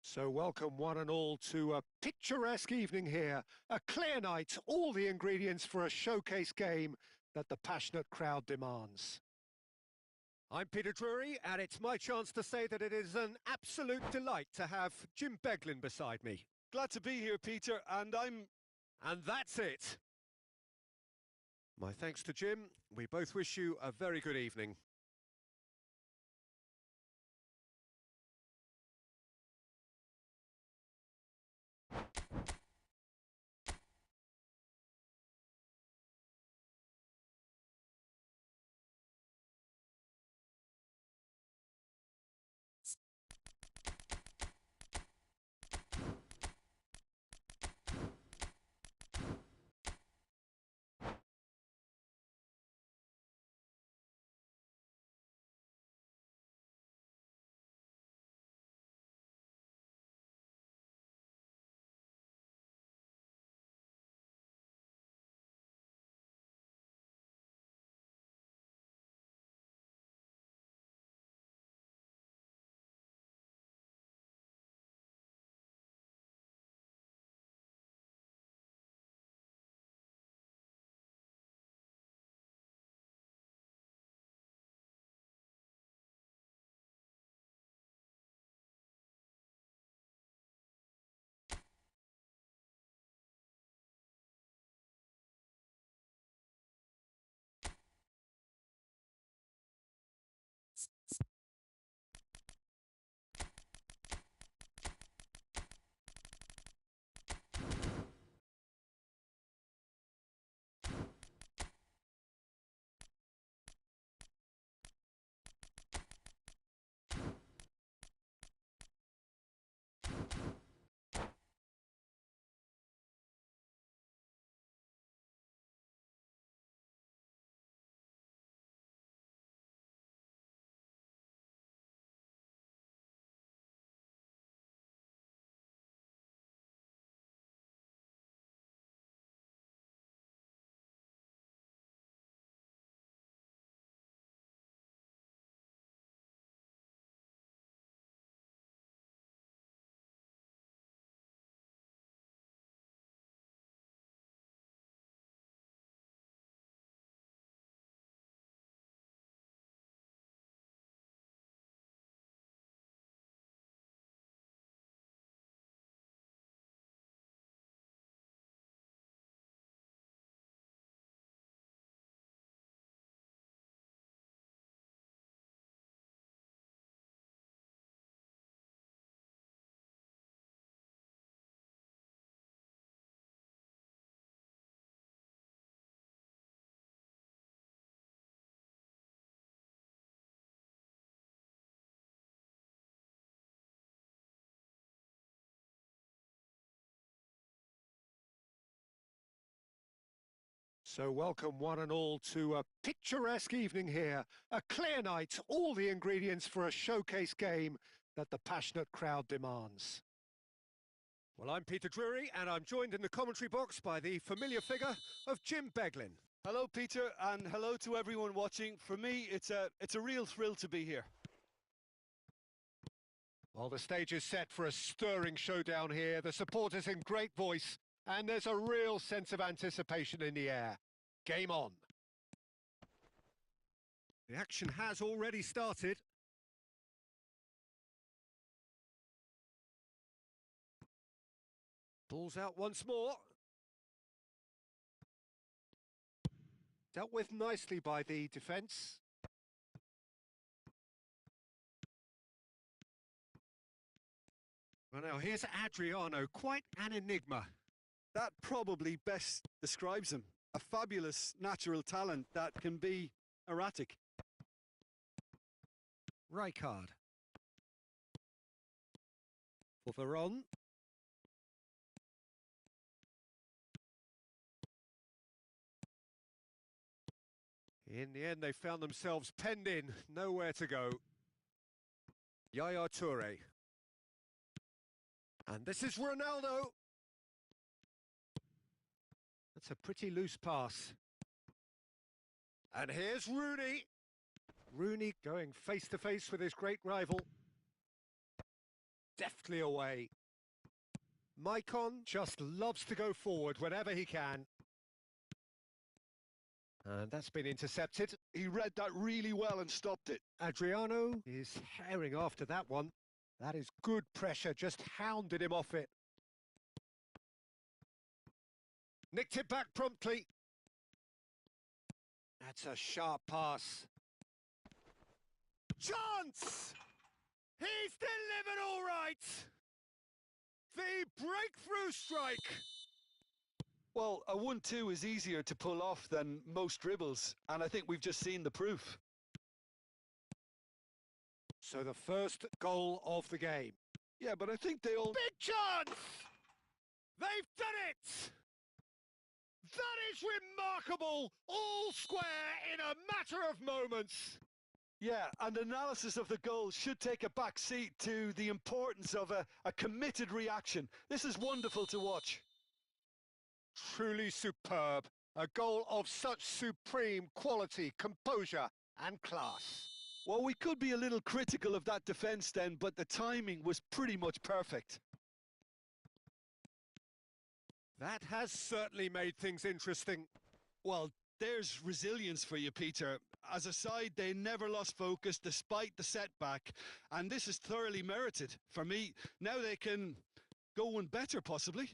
So welcome one and all to a picturesque evening here. A clear night, all the ingredients for a showcase game that the passionate crowd demands. I'm Peter Drury, and it's my chance to say that it is an absolute delight to have Jim Beglin beside me. Glad to be here, Peter, and And that's it. My thanks to Jim. We both wish you a very good evening. So welcome one and all to a picturesque evening here. A clear night, all the ingredients for a showcase game that the passionate crowd demands. Well, I'm Peter Drury, and I'm joined in the commentary box by the familiar figure of Jim Beglin. hello, Peter, and hello to everyone watching. For me, it's a real thrill to be here. Well, the stage is set for a stirring showdown here. The supporters in great voice, and there's a real sense of anticipation in the air. Game on. The action has already started. Ball's out once more. Dealt with nicely by the defence. Well, now here's Adriano, quite an enigma. That probably best describes him. A fabulous natural talent that can be erratic. Rijkaard. For Veron. In the end, they found themselves penned in, nowhere to go. Yaya Toure. And this is Ronaldo. That's a pretty loose pass. And here's Rooney. Rooney going face-to-face with his great rival. deftly away. Maicon just loves to go forward whenever he can. And that's been intercepted. He read that really well and stopped it. Adriano is herring after that one. That is good pressure, just hounded him off it. Nicked it back promptly. That's a sharp pass. Chance! He's delivered all right! The breakthrough strike! Well, a 1-2 is easier to pull off than most dribbles, and I think we've just seen the proof. So the first goal of the game. Yeah, but I think they all... Big chance! They've done it! That is remarkable! All square in a matter of moments! Yeah, and analysis of the goal should take a back seat to the importance of a committed reaction. This is wonderful to watch. Truly superb. A goal of such supreme quality, composure and class. Well, we could be a little critical of that defence then, but the timing was pretty much perfect. That has certainly made things interesting. Well, there's resilience for you, Peter. As a side, they never lost focus despite the setback, and this is thoroughly merited. For me, now they can go one better, possibly.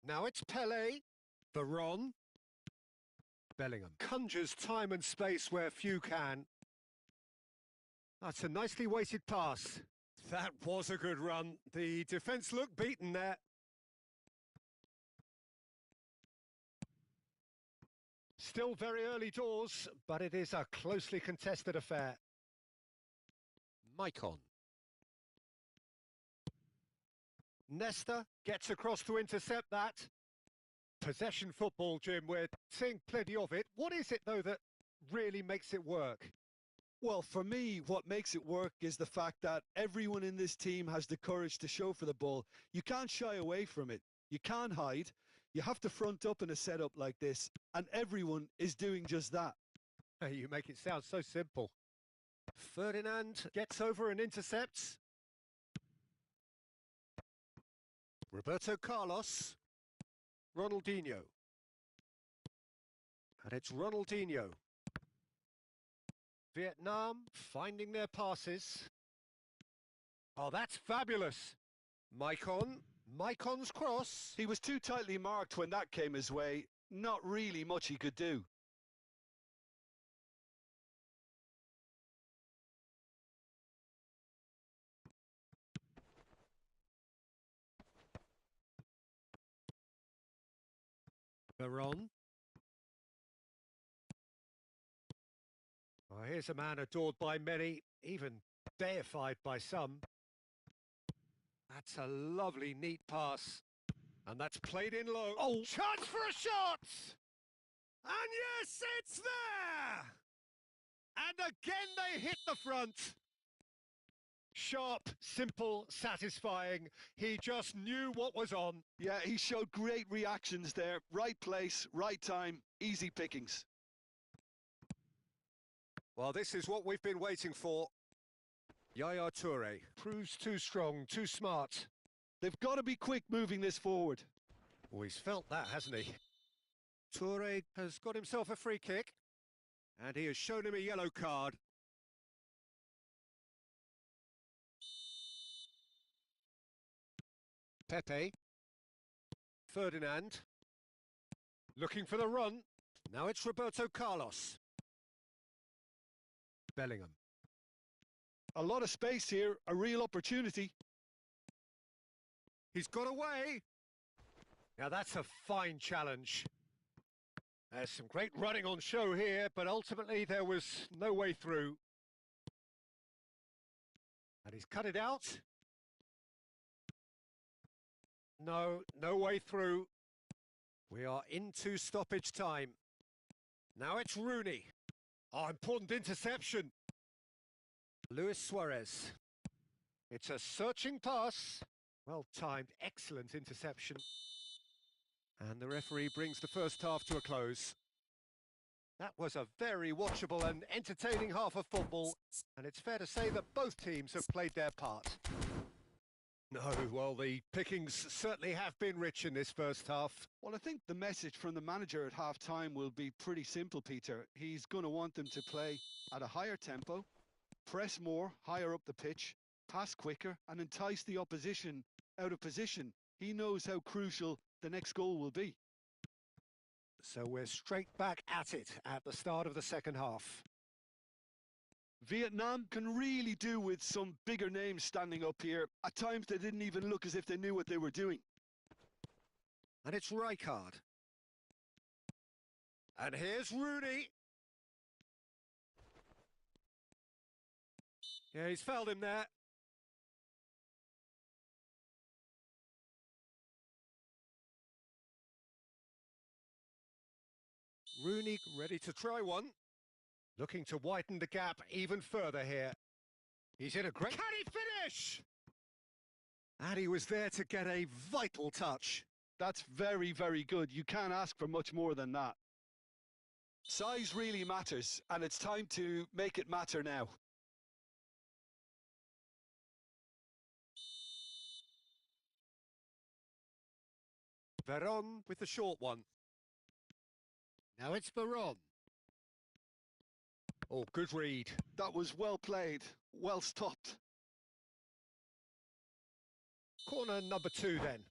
Now it's Pele, Veron, Bellingham. Conjures time and space where few can. That's a nicely weighted pass. That was a good run. The defence looked beaten there. Still very early doors, but it is a closely contested affair. Maicon. Nesta gets across to intercept that. Possession football, Jim, we're seeing plenty of it. What is it, though, that really makes it work? Well, for me, what makes it work is the fact that everyone in this team has the courage to show for the ball. You can't shy away from it. You can't hide. You have to front up in a setup like this, and everyone is doing just that. You make it sound so simple. Ferdinand gets over and intercepts. Roberto Carlos. Ronaldinho. And it's Ronaldinho. Vietnam finding their passes. Oh, that's fabulous. Maicon's cross. He was too tightly marked when that came his way. Not really much he could do. Veron. Oh, here's a man adored by many, even deified by some. That's a lovely, neat pass. And that's played in low. Oh, chance for a shot! And yes, it's there! And again they hit the front. Sharp, simple, satisfying. He just knew what was on. Yeah, he showed great reactions there. Right place, right time, easy pickings. Well, this is what we've been waiting for. Yaya Toure proves too strong, too smart. They've got to be quick moving this forward. Oh, he's felt that, hasn't he? Toure has got himself a free kick. And he has shown him a yellow card. Pepe. Ferdinand. Looking for the run. Now it's Roberto Carlos. Bellingham. A lot of space here, a real opportunity. He's got away. Now that's a fine challenge. There's some great running on show here, but ultimately there was no way through. And he's cut it out. No way through. We are into stoppage time. Now it's Rooney. Oh, important interception. Luis Suarez. It's a searching pass. Well timed, excellent interception. And the referee brings the first half to a close. That was a very watchable and entertaining half of football, and it's fair to say that both teams have played their part. No, well, the pickings certainly have been rich in this first half. Well, I think the message from the manager at half-time will be pretty simple, Peter. He's going to want them to play at a higher tempo, press more, higher up the pitch, pass quicker, and entice the opposition out of position. He knows how crucial the next goal will be. So we're straight back at it at the start of the second half. Vietnam can really do with some bigger names standing up here. At times they didn't even look as if they knew what they were doing. And it's Rijkaard. And here's Rooney. Yeah, he's fouled him there. Rooney ready to try one. Looking to widen the gap even further here. He's in a great... Can he finish? And he was there to get a vital touch. That's very, very good. You can't ask for much more than that. Size really matters, and it's time to make it matter now. Veron with the short one. Now it's Veron. Oh, good read. That was well played, well stopped. Corner number 2 then.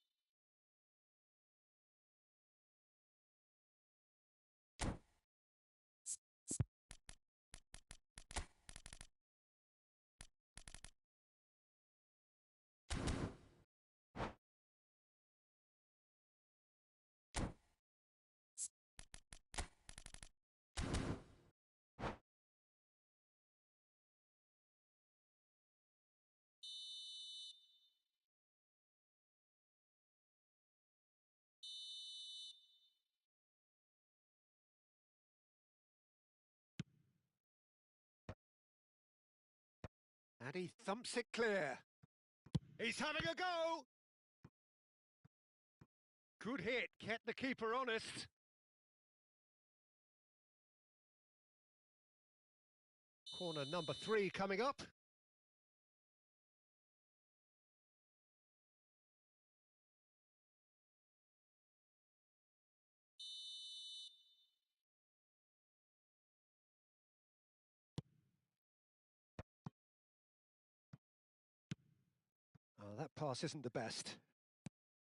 And he thumps it clear. He's having a go! Good hit, kept the keeper honest. Corner number 3 coming up. Oh, that pass isn't the best.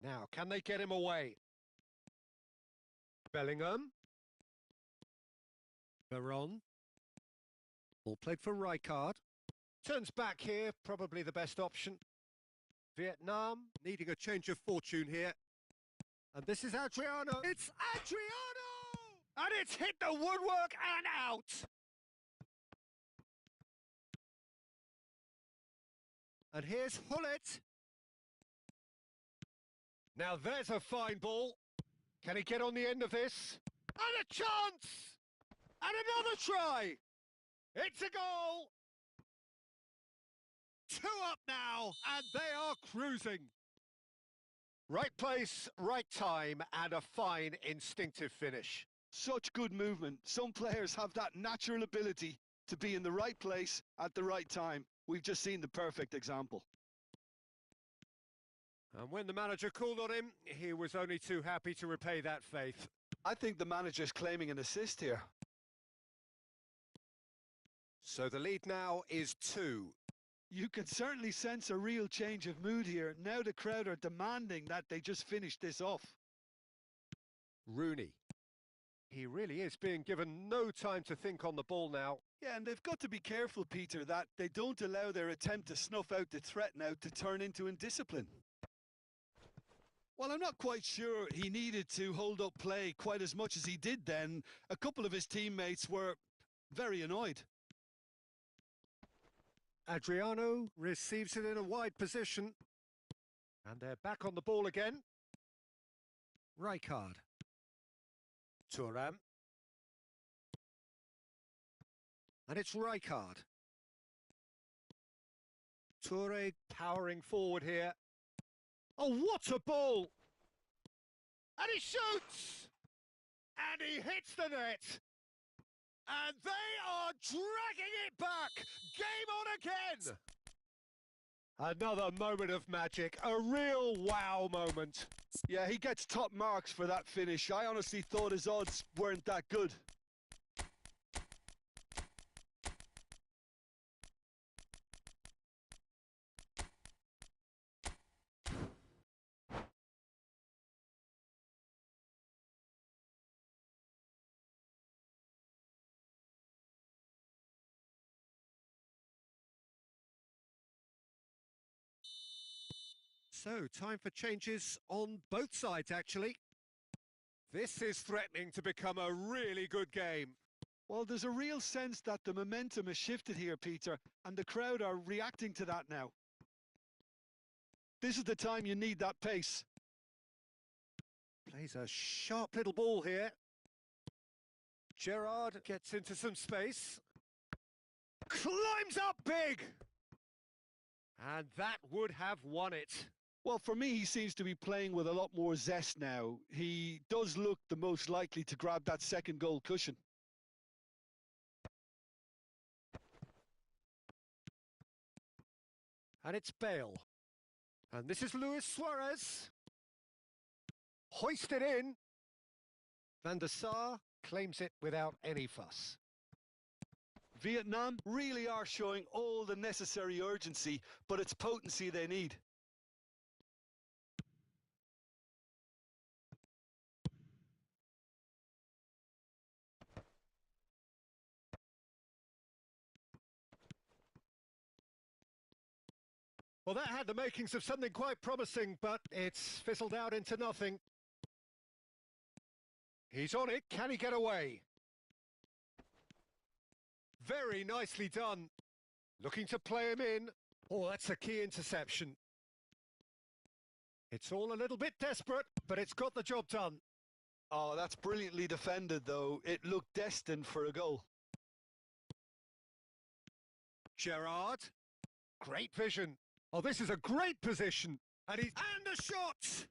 Now, can they get him away? Bellingham. Veron. All played for Rijkaard. Turns back here, probably the best option. Vietnam needing a change of fortune here. And this is Adriano. It's Adriano! And it's hit the woodwork and out! And here's Hullet. Now there's a fine ball. Can he get on the end of this? And a chance! And another try! It's a goal! 2 up now, and they are cruising. Right place, right time, and a fine instinctive finish. Such good movement. Some players have that natural ability to be in the right place at the right time. We've just seen the perfect example. And when the manager called on him, he was only too happy to repay that faith. I think the manager's claiming an assist here. So the lead now is 2. You can certainly sense a real change of mood here. Now the crowd are demanding that they just finish this off. Rooney. He really is being given no time to think on the ball now. Yeah, and they've got to be careful, Peter, that they don't allow their attempt to snuff out the threat now to turn into indiscipline. Well, I'm not quite sure he needed to hold up play quite as much as he did then. A couple of his teammates were very annoyed. Adriano receives it in a wide position. And they're back on the ball again. Rijkaard. Thuram. And it's Rijkaard. Toure powering forward here. Oh, what a ball! And he shoots! And he hits the net! And they are dragging it back. Game on again. Another moment of magic, a real wow moment. Yeah, he gets top marks for that finish. I honestly thought his odds weren't that good. So, time for changes on both sides, actually. This is threatening to become a really good game. Well, there's a real sense that the momentum has shifted here, Peter, and the crowd are reacting to that now. This is the time you need that pace. Plays a sharp little ball here. Gerrard gets into some space. Climbs up big! And that would have won it. Well, for me, he seems to be playing with a lot more zest now. He does look the most likely to grab that second goal cushion. And it's Bale. And this is Luis Suarez. Hoisted in. Van der Sar claims it without any fuss. Vietnam really are showing all the necessary urgency, but it's potency they need. Well, that had the makings of something quite promising, but it's fizzled out into nothing. He's on it. Can he get away? Very nicely done. Looking to play him in. Oh, that's a key interception. It's all a little bit desperate, but it's got the job done. Oh, that's brilliantly defended, though. It looked destined for a goal. Gerrard. Great vision. Oh, this is a great position. And a shot!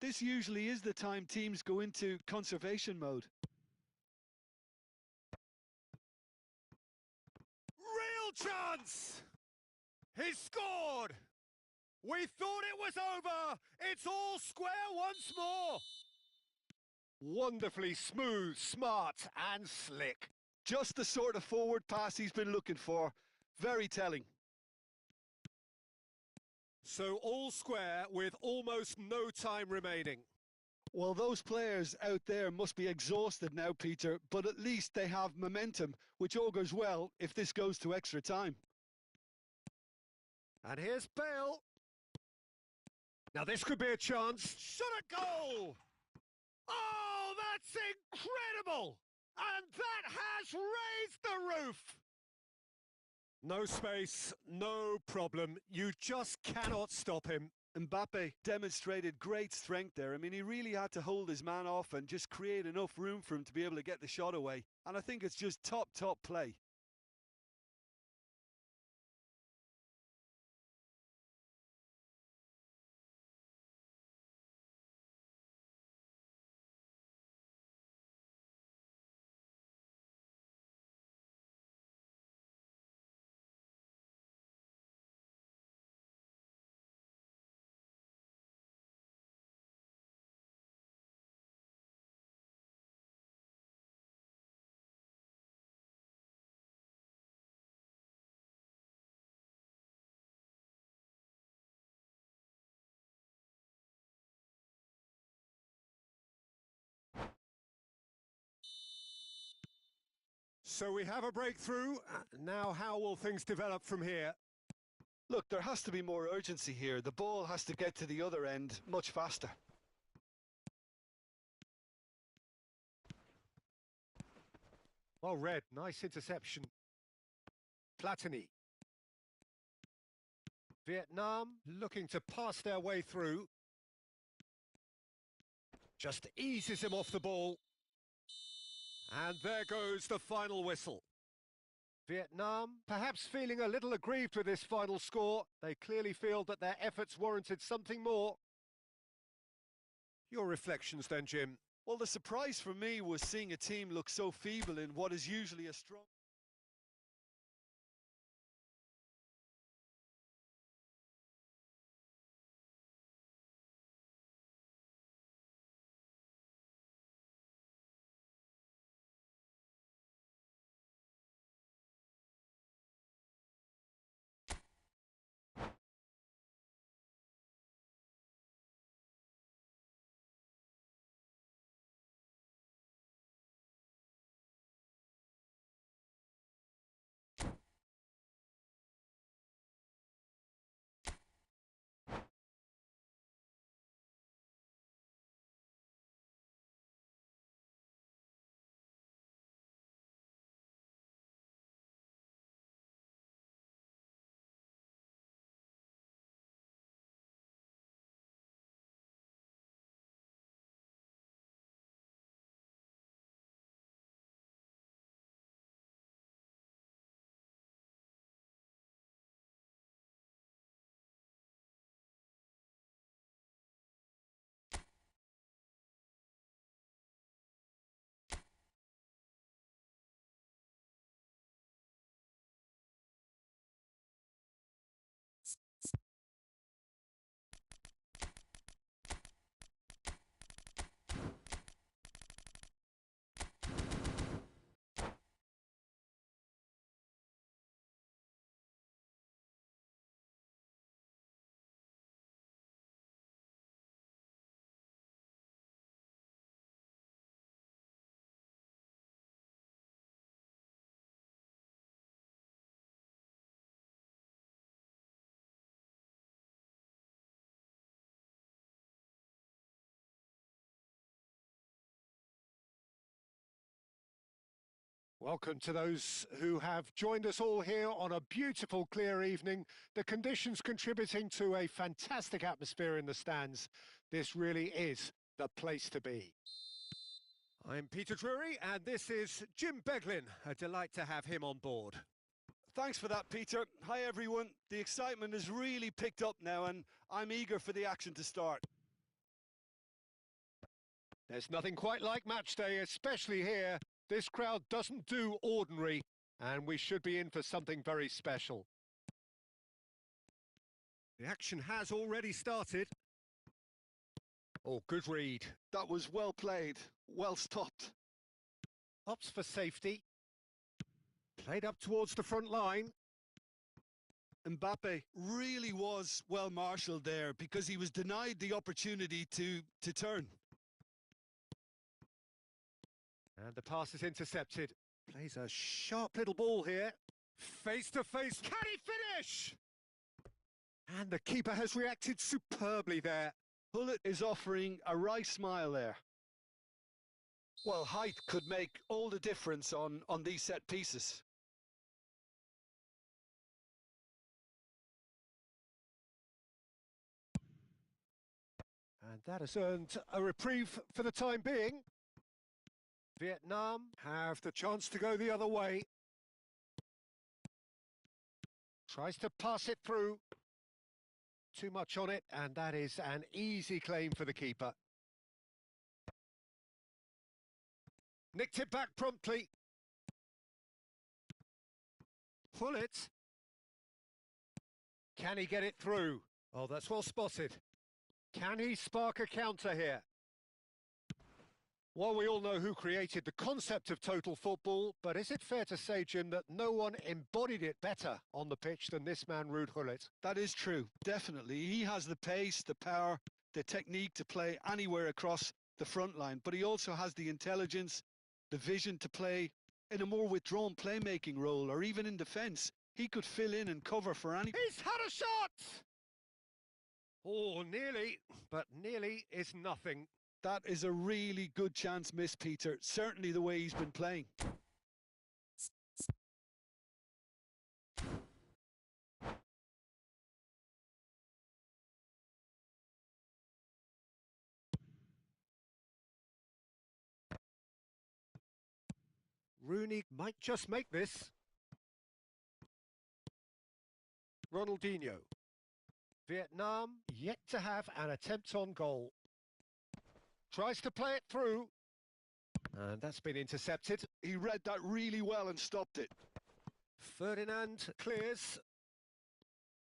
This usually is the time teams go into conservation mode. Real chance! He scored! We thought it was over! It's all square once more! Wonderfully smooth, smart and slick. Just the sort of forward pass he's been looking for. Very telling. So all square with almost no time remaining. Well, those players out there must be exhausted now, Peter, but at least they have momentum, which augurs well if this goes to extra time. And here's Bale. Now this could be a chance. Shot a goal! Oh, that's incredible! And that has raised the roof! No space, no problem. You just cannot stop him. Mbappe demonstrated great strength there. I mean, he really had to hold his man off and just create enough room for him to be able to get the shot away. And I think it's just top play. So we have a breakthrough. Now how will things develop from here? Look, there has to be more urgency here. The ball has to get to the other end much faster. Well read, nice interception. Platini. Vietnam looking to pass their way through. Just eases him off the ball. And there goes the final whistle. Vietnam perhaps feeling a little aggrieved with this final score. They clearly feel that their efforts warranted something more. Your reflections then, Jim? Well, the surprise for me was seeing a team look so feeble in what is usually a strong... Welcome to those who have joined us all here on a beautiful, clear evening. The conditions contributing to a fantastic atmosphere in the stands. This really is the place to be. I'm Peter Drury, and this is Jim Beglin. A delight to have him on board. Thanks for that, Peter. Hi, everyone. The excitement has really picked up now, and I'm eager for the action to start. There's nothing quite like match day, especially here. This crowd doesn't do ordinary, and we should be in for something very special. The action has already started. Oh, good read. That was well played, well stopped. Opts for safety. Played up towards the front line. Mbappe really was well marshalled there because he was denied the opportunity to turn. And the pass is intercepted. Plays a sharp little ball here. Face to face. Can he finish? And the keeper has reacted superbly there. Hullet is offering a wry smile there. Well, height could make all the difference on these set pieces. And that has earned a reprieve for the time being. Vietnam have the chance to go the other way. Tries to pass it through. Too much on it, and that is an easy claim for the keeper. Nicked it back promptly. Pull it. Can he get it through? Oh, that's well spotted. Can he spark a counter here? Well, we all know who created the concept of total football, but is it fair to say, Jim, that no one embodied it better on the pitch than this man, Ruud Gullit? That is true, definitely. He has the pace, the power, the technique to play anywhere across the front line, but he also has the intelligence, the vision to play in a more withdrawn playmaking role, or even in defence. He could fill in and cover for any... He's had a shot! Oh, nearly, but nearly is nothing. That is a really good chance missed, Peter. Certainly the way he's been playing. Rooney might just make this. Ronaldinho. Vietnam yet to have an attempt on goal. Tries to play it through. And that's been intercepted. He read that really well and stopped it. Ferdinand clears.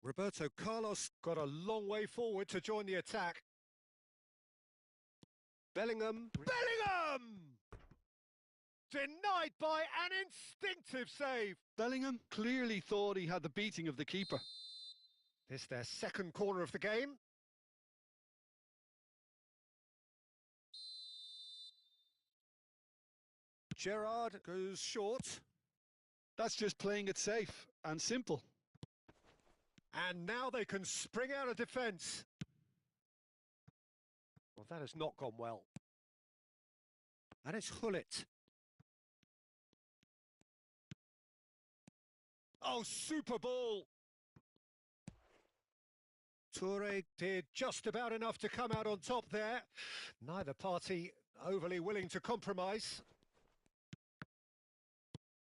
Roberto Carlos got a long way forward to join the attack. Bellingham. Denied by an instinctive save. Bellingham clearly thought he had the beating of the keeper. This their second corner of the game. Gerrard goes short. That's just playing it safe and simple. And now they can spring out of defence. Well, that has not gone well. And it's Hullet. Oh, super ball! Toure did just about enough to come out on top there. Neither party overly willing to compromise.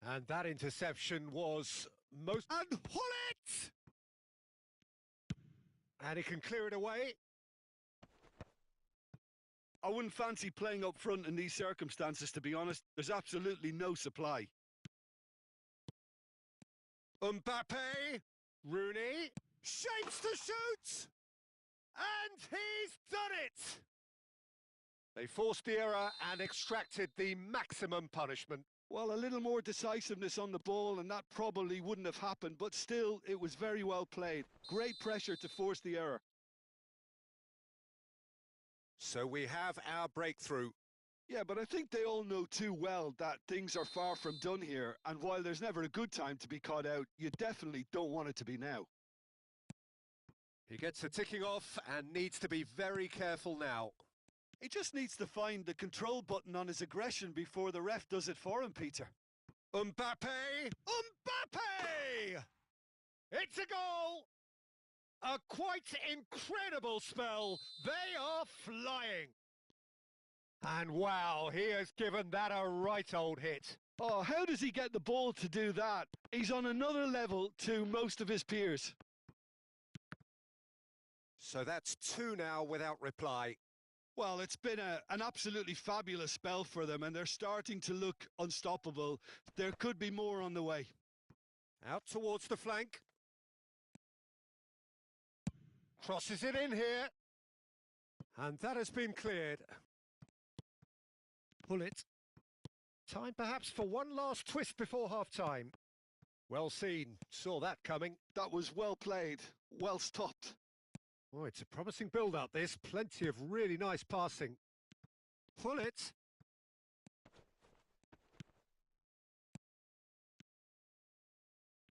And that interception was most... And Hullet! And he can clear it away. I wouldn't fancy playing up front in these circumstances, to be honest. There's absolutely no supply. Mbappe, Rooney, shapes to shoot! And he's done it! They forced the error and extracted the maximum punishment. Well, a little more decisiveness on the ball and that probably wouldn't have happened, but still, it was very well played. Great pressure to force the error. So we have our breakthrough. Yeah, but I think they all know too well that things are far from done here, and while there's never a good time to be caught out, you definitely don't want it to be now. He gets a ticking off and needs to be very careful now. He just needs to find the control button on his aggression before the ref does it for him, Peter. Mbappe! It's a goal! A quite incredible spell. They are flying. And wow, he has given that a right old hit. Oh, how does he get the ball to do that? He's on another level to most of his peers. So that's two now without reply. Well, it's been an absolutely fabulous spell for them, and they're starting to look unstoppable. There could be more on the way. Out towards the flank. Crosses it in here. And that has been cleared. Hullet. Time perhaps for one last twist before half-time. Well seen. Saw that coming. That was well played. Well stopped. Oh, it's a promising build-up, this. Plenty of really nice passing. Hullet.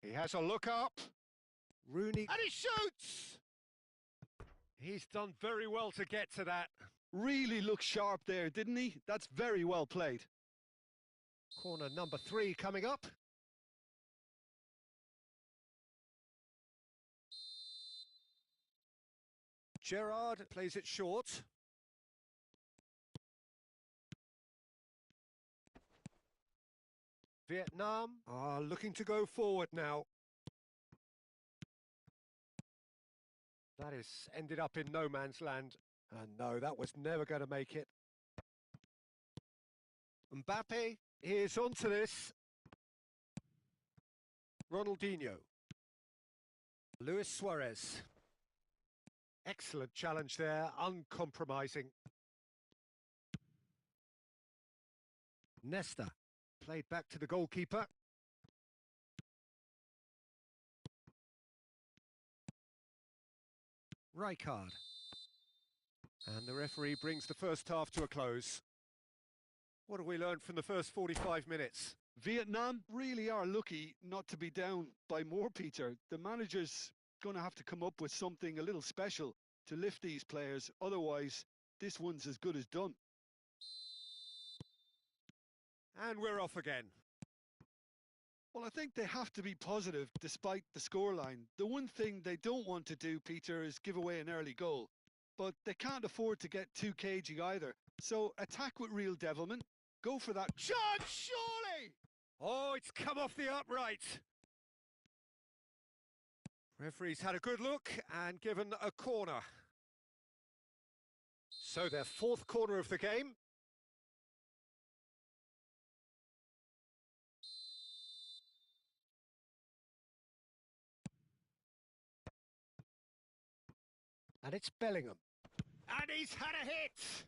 He has a look up. Rooney. And he shoots! He's done very well to get to that. Really looked sharp there, didn't he? That's very well played. Corner number 3 coming up. Gerrard plays it short. Vietnam are looking to go forward now. That has ended up in no man's land. And no, that was never going to make it. Mbappe is onto this. Ronaldinho. Luis Suarez. Excellent challenge there, uncompromising. Nesta played back to the goalkeeper. Rijkaard. And the referee brings the first half to a close. What have we learned from the first 45 minutes? Vietnam really are lucky not to be down by more, Peter. The manager's going to have to come up with something a little special to lift these players. Otherwise, this one's as good as done. And we're off again. Well, I think they have to be positive despite the scoreline. The one thing they don't want to do, Peter, is give away an early goal. But they can't afford to get too cagey either. So attack with real devilment. Go for that chance, surely! Oh, it's come off the upright. Referee's had a good look and given a corner. So their fourth corner of the game. And it's Bellingham. And he's had a hit!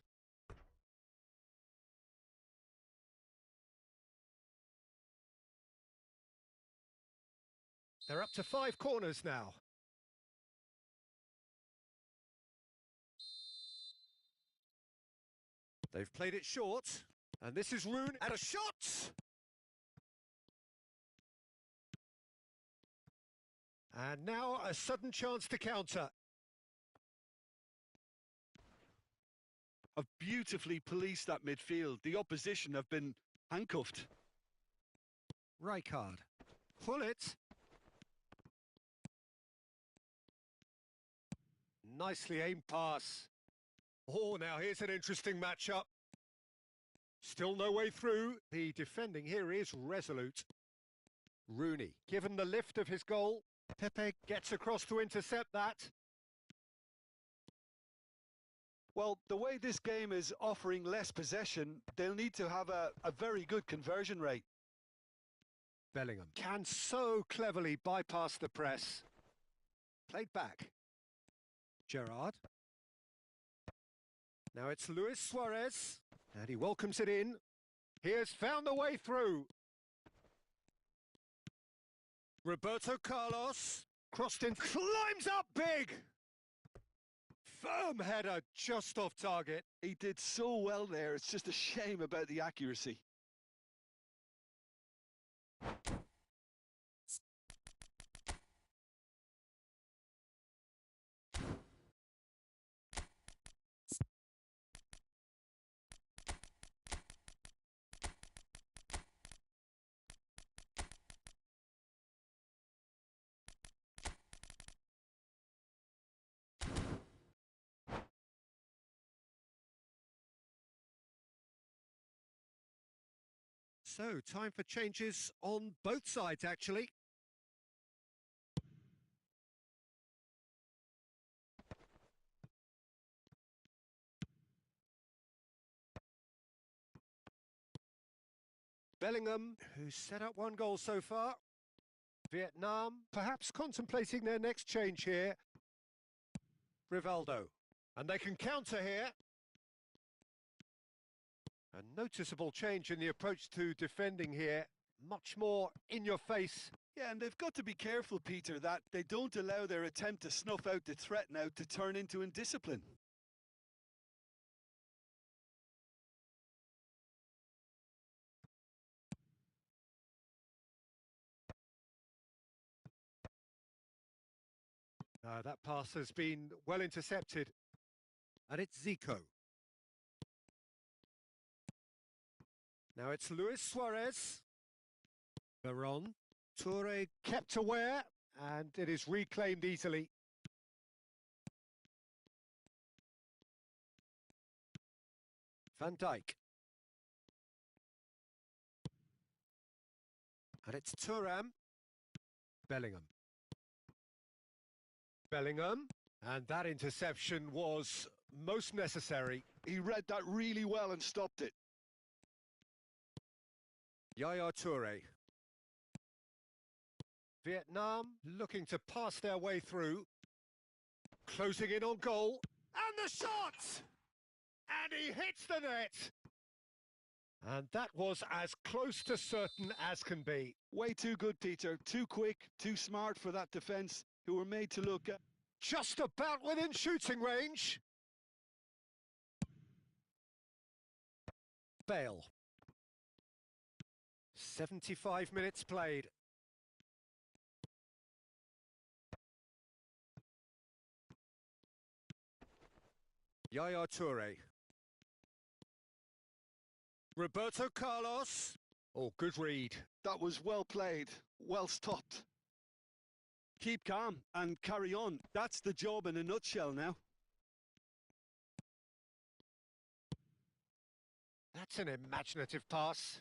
They're up to 5 corners now. They've played it short. And this is Rooney. And a shot! And now a sudden chance to counter. Have beautifully policed that midfield. The opposition have been handcuffed. Rijkaard. Pull it. Nicely aimed pass. Oh, now here's an interesting matchup. Still no way through. The defending here is resolute. Rooney, given the lift of his goal. Pepe gets across to intercept that. Well, the way this game is offering less possession, they'll need to have a very good conversion rate. Bellingham can so cleverly bypass the press. Played back. Gerrard. Now it's Luis Suarez. And he welcomes it in. He has found the way through. Roberto Carlos. Crossed in. Climbs up big. Firm header just off target. He did so well there. It's just a shame about the accuracy. So, time for changes on both sides, actually. Bellingham, who's set up 1 goal so far. Vietnam, perhaps contemplating their next change here. Rivaldo. And they can counter here. A noticeable change in the approach to defending here. Much more in your face. Yeah, and they've got to be careful, Peter, that they don't allow their attempt to snuff out the threat now to turn into indiscipline. That pass has been well intercepted. And it's Zico. Now it's Luis Suarez. Veron. Toure kept aware, and it is reclaimed easily. Van Dijk. And it's Thuram. Bellingham. Bellingham. And that interception was most necessary. He read that really well and stopped it. Yaya Toure. Vietnam looking to pass their way through. Closing in on goal. And the shot! And he hits the net! And that was as close to certain as can be. Way too good, Peter. Too quick, too smart for that defence, who were made to look just about within shooting range. Bale. 75 minutes played. Yaya Toure. Roberto Carlos. Oh, good read. That was well played, well stopped. Keep calm and carry on. That's the job in a nutshell now. That's an imaginative pass.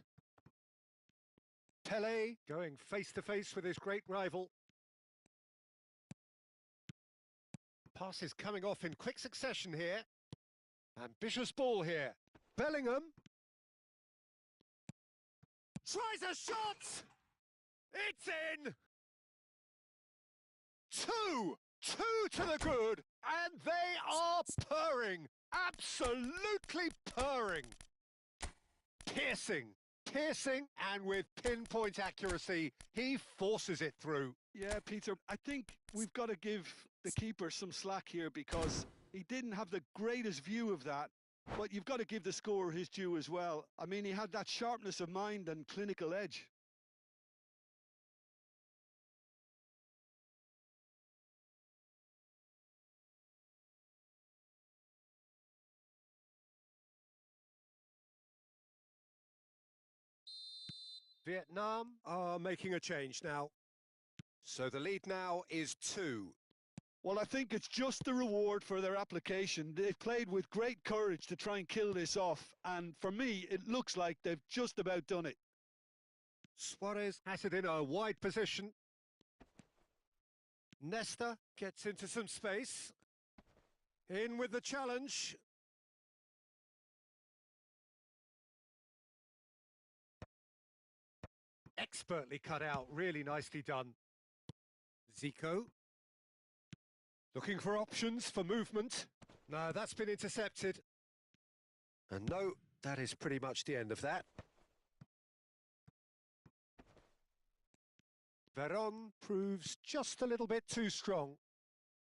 Pele going face-to-face with his great rival. Pass is coming off in quick succession here. Ambitious ball here. Bellingham. Tries a shot! It's in! Two to the good, and they are purring, absolutely purring. Piercing, and with pinpoint accuracy, he forces it through. Yeah, Peter, I think we've got to give the keeper some slack here because he didn't have the greatest view of that, but you've got to give the scorer his due as well. I mean, he had that sharpness of mind and clinical edge. Vietnam are making a change now. So the lead now is 2. Well, I think it's just the reward for their application. They've played with great courage to try and kill this off, and for me, it looks like they've just about done it. Suarez has it in a wide position. Nesta gets into some space. In with the challenge. Expertly cut out, really nicely done. Zico. Looking for options for movement. No, that's been intercepted. And no, that is pretty much the end of that. Veron proves just a little bit too strong.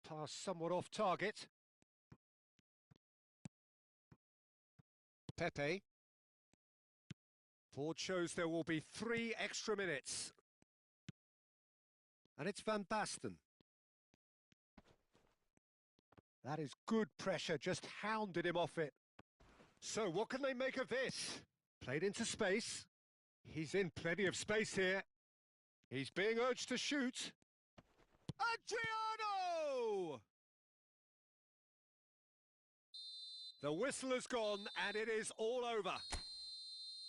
Pass somewhat off target. Pepe. Board shows there will be 3 extra minutes. And it's Van Basten. That is good pressure, just hounded him off it. So what can they make of this? Played into space. He's in plenty of space here. He's being urged to shoot. Adriano! The whistle has gone and it is all over.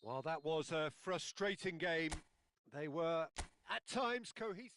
While that was a frustrating game, they were at times cohesive.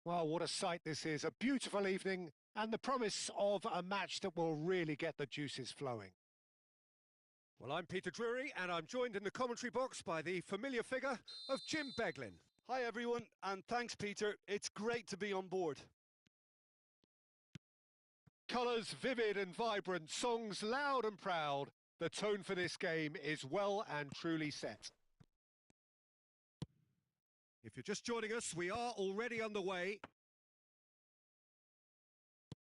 Well, what a sight this is. A beautiful evening and the promise of a match that will really get the juices flowing. Well, I'm Peter Drury, and I'm joined in the commentary box by the familiar figure of Jim Beglin. Hi everyone, and thanks Peter. It's great to be on board. Colours vivid and vibrant, songs loud and proud. The tone for this game is well and truly set. If you're just joining us, we are already underway.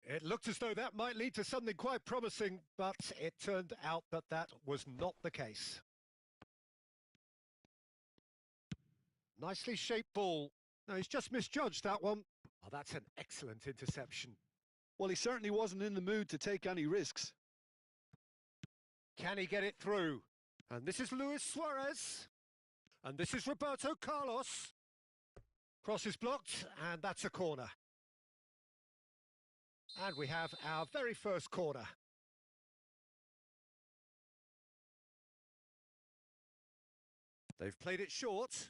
It looked as though that might lead to something quite promising, but it turned out that that was not the case. Nicely shaped ball. No, he's just misjudged that one. Oh, that's an excellent interception. Well, he certainly wasn't in the mood to take any risks. Can he get it through? And this is Luis Suarez. And this is Roberto Carlos. Cross is blocked, and that's a corner. And we have our very first corner. They've played it short.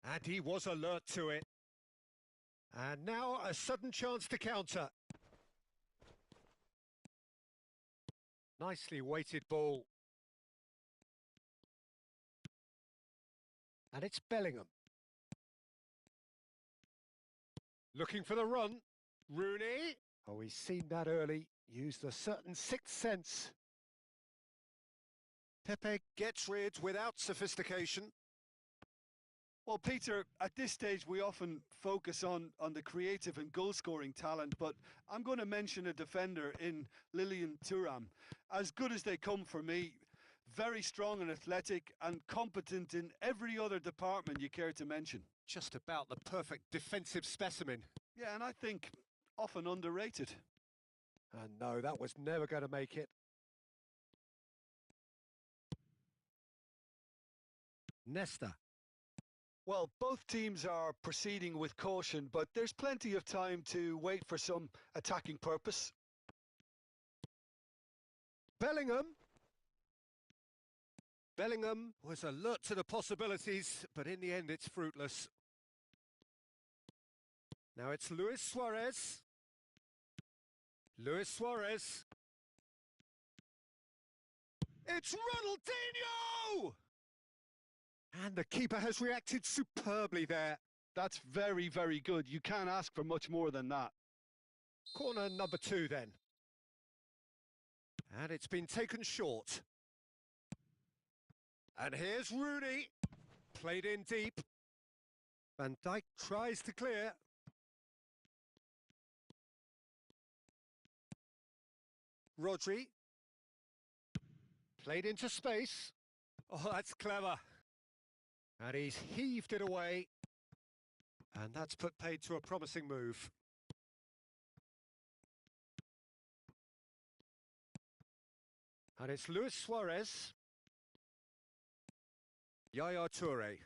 And he was alert to it. And now a sudden chance to counter. Nicely weighted ball. And it's Bellingham. Looking for the run. Rooney. Oh, he's seen that early. Used a certain sixth sense. Pepe gets rid without sophistication. Well, Peter, at this stage we often focus on the creative and goal-scoring talent, but I'm going to mention a defender in Lilian Thuram. As good as they come for me, very strong and athletic and competent in every other department you care to mention. Just about the perfect defensive specimen. Yeah, and I think often underrated. And no, that was never going to make it. Nesta. Well, both teams are proceeding with caution, but there's plenty of time to wait for some attacking purpose. Bellingham. Bellingham was alert to the possibilities, but in the end it's fruitless. Now it's Luis Suarez. Luis Suarez. It's Ronaldinho! And the keeper has reacted superbly there. That's very, very good. You can't ask for much more than that. Corner number 2 then. And it's been taken short. And here's Rooney. Played in deep. Van Dijk tries to clear. Rodri. Played into space. Oh, that's clever. And he's heaved it away. And that's put paid to a promising move. And it's Luis Suarez. Yaya Toure.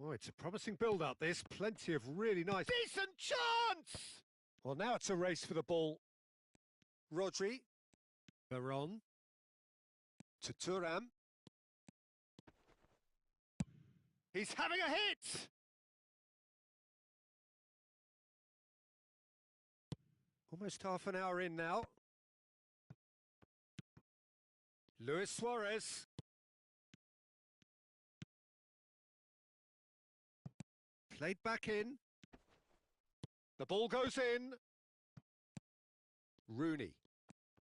Oh, it's a promising build-up, this. Plenty of really nice... Decent chance! Well, now it's a race for the ball. Rodri. Veron. To Thuram. He's having a hit! Almost half an hour in now. Luis Suarez. Played back in. The ball goes in. Rooney.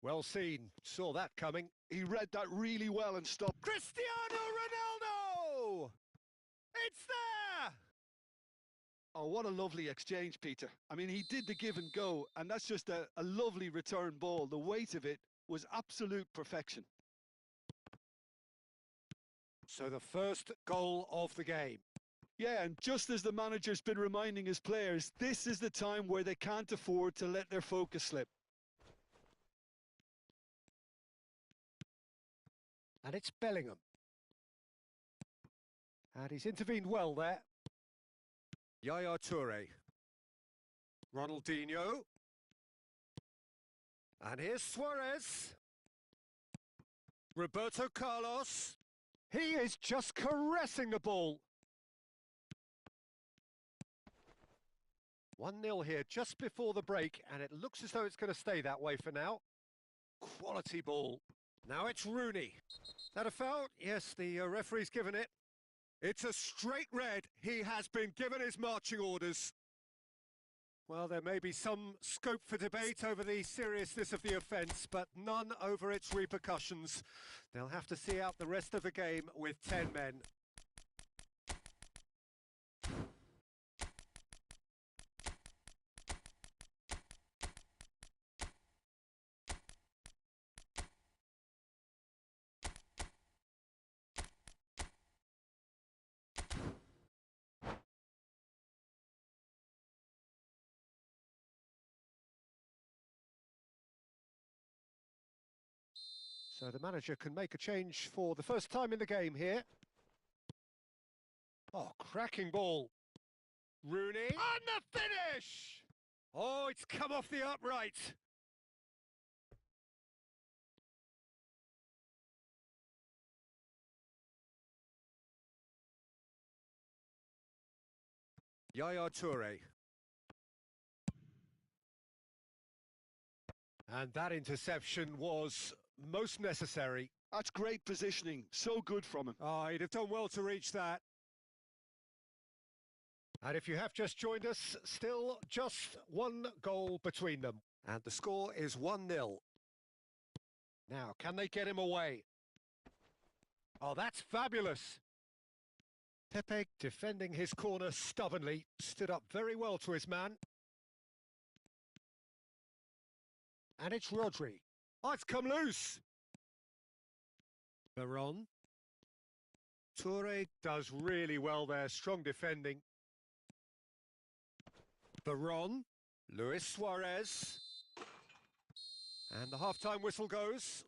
Well seen. Saw that coming. He read that really well and stopped. Cristiano Ronaldo! It's there! Oh, what a lovely exchange, Peter. I mean, he did the give and go, and that's just a lovely return ball. The weight of it was absolute perfection. So the first goal of the game. Yeah, and just as the manager's been reminding his players, this is the time where they can't afford to let their focus slip. And it's Bellingham. And he's intervened well there. Yaya Toure. Ronaldinho. And here's Suarez. Roberto Carlos. He is just caressing the ball. 1-0 here just before the break, and it looks as though it's going to stay that way for now. Quality ball. Now it's Rooney. Is that a foul? Yes, the referee's given it. It's a straight red. He has been given his marching orders. Well, there may be some scope for debate over the seriousness of the offence, but none over its repercussions. They'll have to see out the rest of the game with 10 men. So the manager can make a change for the first time in the game here. Oh, cracking ball. Rooney. And the finish! Oh, it's come off the upright. Yaya Toure. And that interception was most necessary. That's great positioning. So good from him. Oh, he'd have done well to reach that. And if you have just joined us, still just one goal between them. And the score is 1-0. Now, can they get him away? Oh, that's fabulous. Pepe, defending his corner stubbornly, stood up very well to his man. And it's Rodri. Oh, it's come loose. Veron. Toure does really well there, strong defending. Veron. Luis Suarez. And the half-time whistle goes.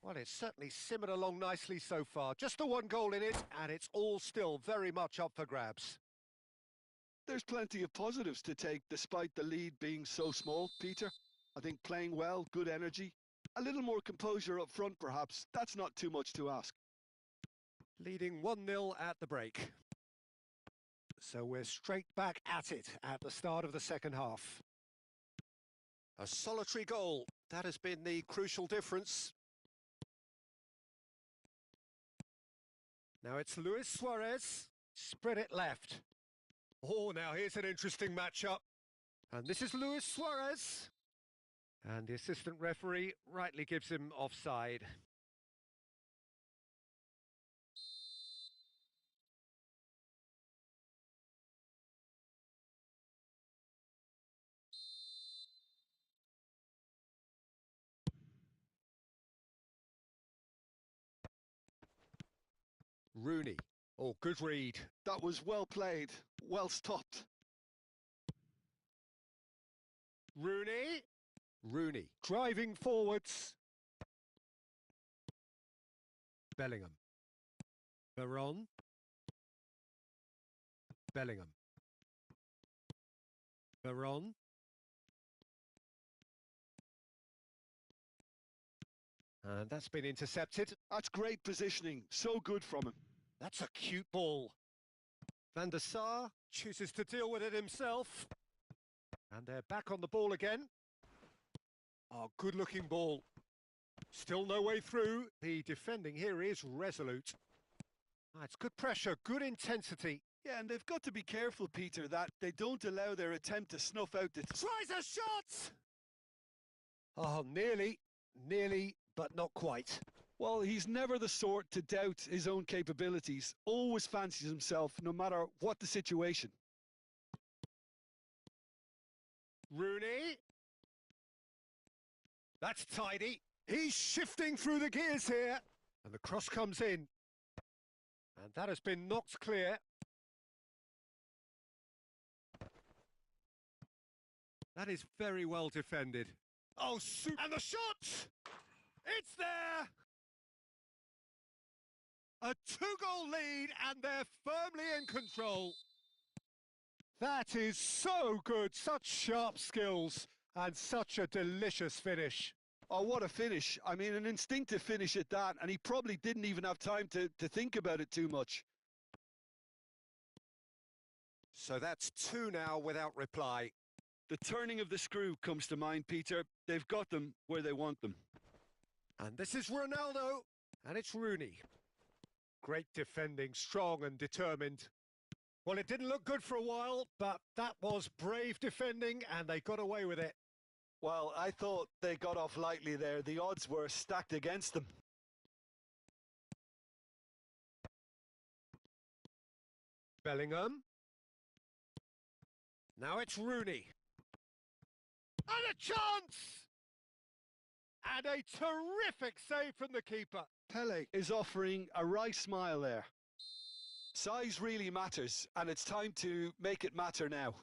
Well, it's certainly simmered along nicely so far. Just the one goal in it, and it's all still very much up for grabs. There's plenty of positives to take despite the lead being so small, Peter. I think playing well, good energy. A little more composure up front, perhaps. That's not too much to ask. Leading 1-0 at the break. So we're straight back at it at the start of the second half. A solitary goal. That has been the crucial difference. Now it's Luis Suarez. Spread it left. Oh, now here's an interesting matchup. And this is Luis Suarez. And the assistant referee rightly gives him offside. Rooney. Oh, good read. That was well played, well stopped. Rooney. Rooney driving forwards. Bellingham. Veron. Bellingham. Veron. And that's been intercepted. That's great positioning. So good from him. That's a cute ball. Van der Sar chooses to deal with it himself. And they're back on the ball again. Oh, good-looking ball. Still no way through. The defending here is resolute. It's good pressure, good intensity. Yeah, and they've got to be careful, Peter, that they don't allow their attempt to snuff out the... Tries a shot! Oh, nearly, but not quite. Well, he's never the sort to doubt his own capabilities. Always fancies himself, no matter what the situation. That's tidy. He's shifting through the gears here. And the cross comes in. And that has been knocked clear. That is very well defended. Oh, super. And the shot! It's there! A 2-goal lead, and they're firmly in control. That is so good. Such sharp skills and such a delicious finish. Oh, what a finish. I mean, an instinctive finish at that, and he probably didn't even have time to think about it too much. So that's 2 now without reply. The turning of the screw comes to mind, Peter. They've got them where they want them. And this is Ronaldo, and it's Rooney. Great defending, strong and determined. Well, it didn't look good for a while, but that was brave defending, and they got away with it. Well, I thought they got off lightly there. The odds were stacked against them. Bellingham. Now it's Rooney. And a chance! And a terrific save from the keeper. Pele is offering a right smile there. Size really matters, and it's time to make it matter now.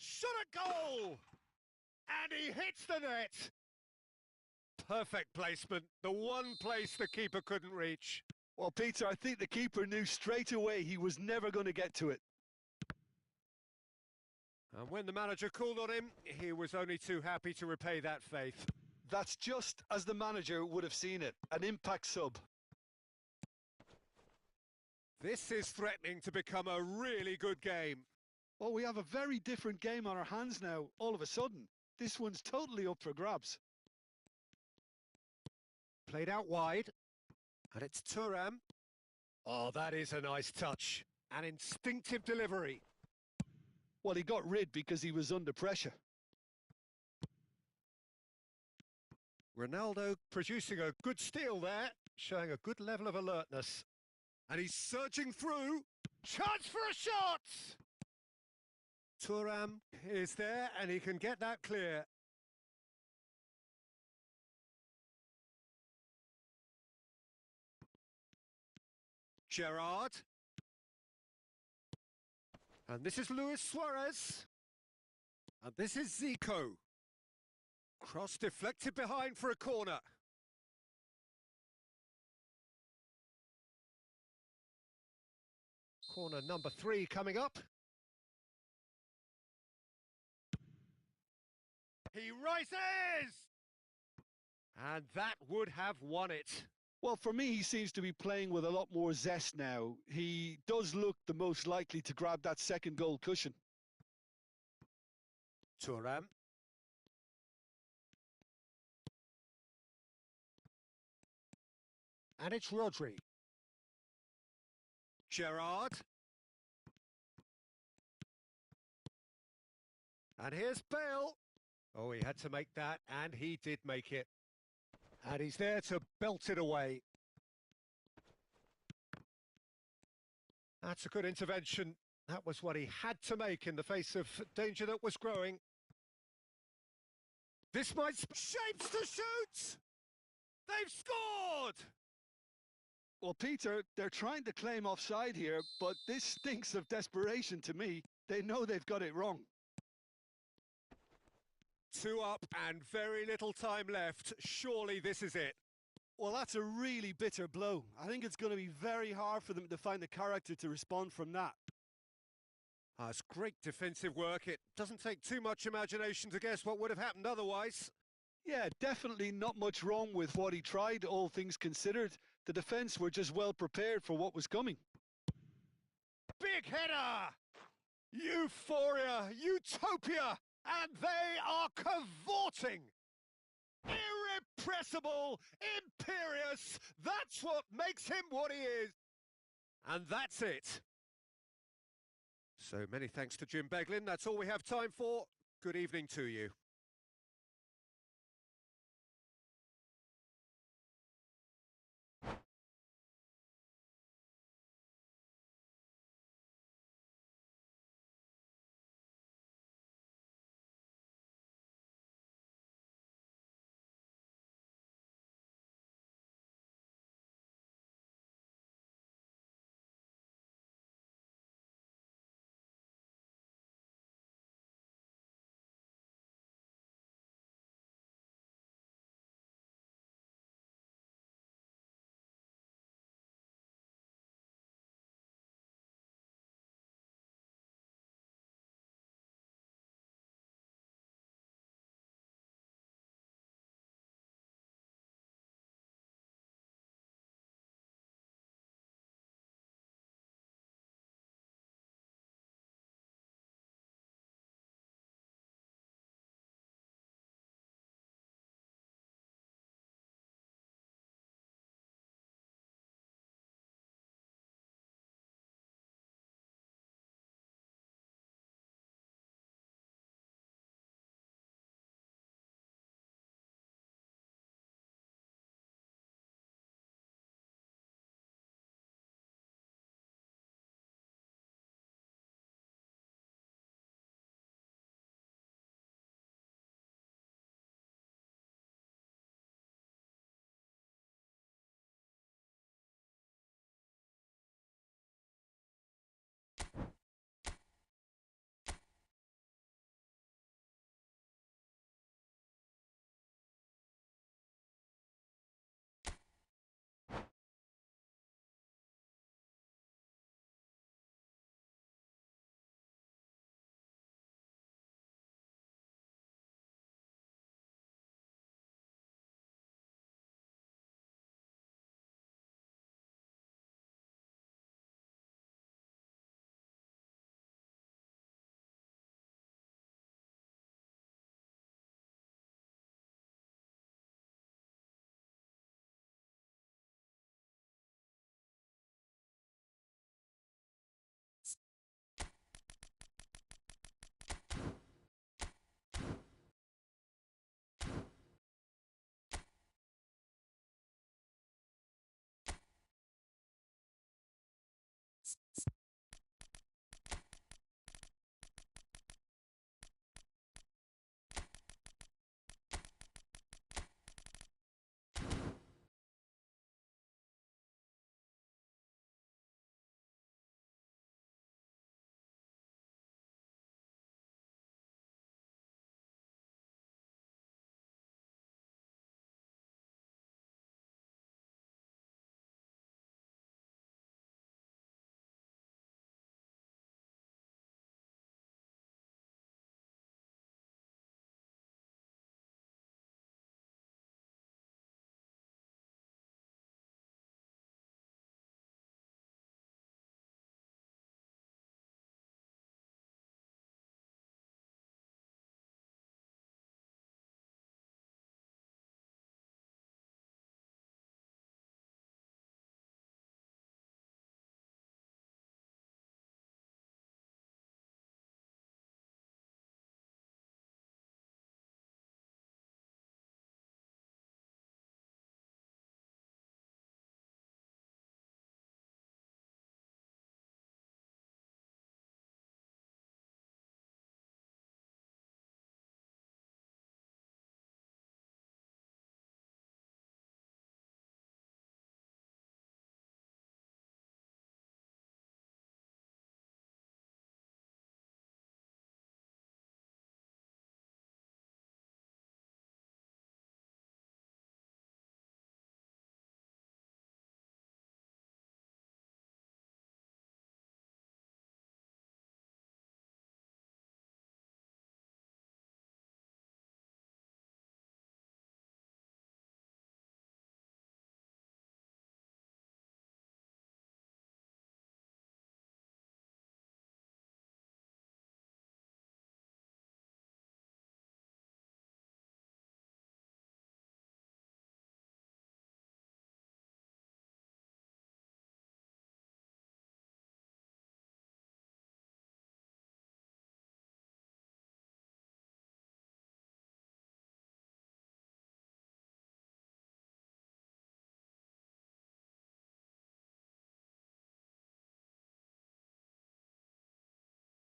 Shot a goal! And he hits the net! Perfect placement, the one place the keeper couldn't reach. Well, Peter, I think the keeper knew straight away he was never going to get to it. And when the manager called on him, he was only too happy to repay that faith. That's just as the manager would have seen it, an impact sub. This is threatening to become a really good game. Well, we have a very different game on our hands now, all of a sudden. This one's totally up for grabs. Played out wide, and it's Thuram. Oh, that is a nice touch. An instinctive delivery. Well, he got rid because he was under pressure. Ronaldo producing a good steal there, showing a good level of alertness. And he's surging through. Chance for a shot! Thuram is there, and he can get that clear. Gerrard. And this is Luis Suarez. And this is Zico. Cross deflected behind for a corner. Corner number 3 coming up. He rises! And that would have won it. Well, for me, he seems to be playing with a lot more zest now. He does look the most likely to grab that second goal cushion. Thuram. And it's Rodri. Gerrard. And here's Bale. Oh, he had to make that, and he did make it. And he's there to belt it away. That's a good intervention. That was what he had to make in the face of danger that was growing. This might... Shapes to shoot! They've scored! Well, Peter, they're trying to claim offside here, but this stinks of desperation to me. They know they've got it wrong. 2 up and very little time left. Surely this is it. Well, that's a really bitter blow. I think it's going to be very hard for them to find the character to respond from that. It's great defensive work. It doesn't take too much imagination to guess what would have happened otherwise. Yeah, definitely not much wrong with what he tried, all things considered. The defence were just well prepared for what was coming. Big header! Euphoria, utopia, and they are cavorting! Irrepressible, imperious, that's what makes him what he is! And that's it. So many thanks to Jim Beglin. That's all we have time for. Good evening to you.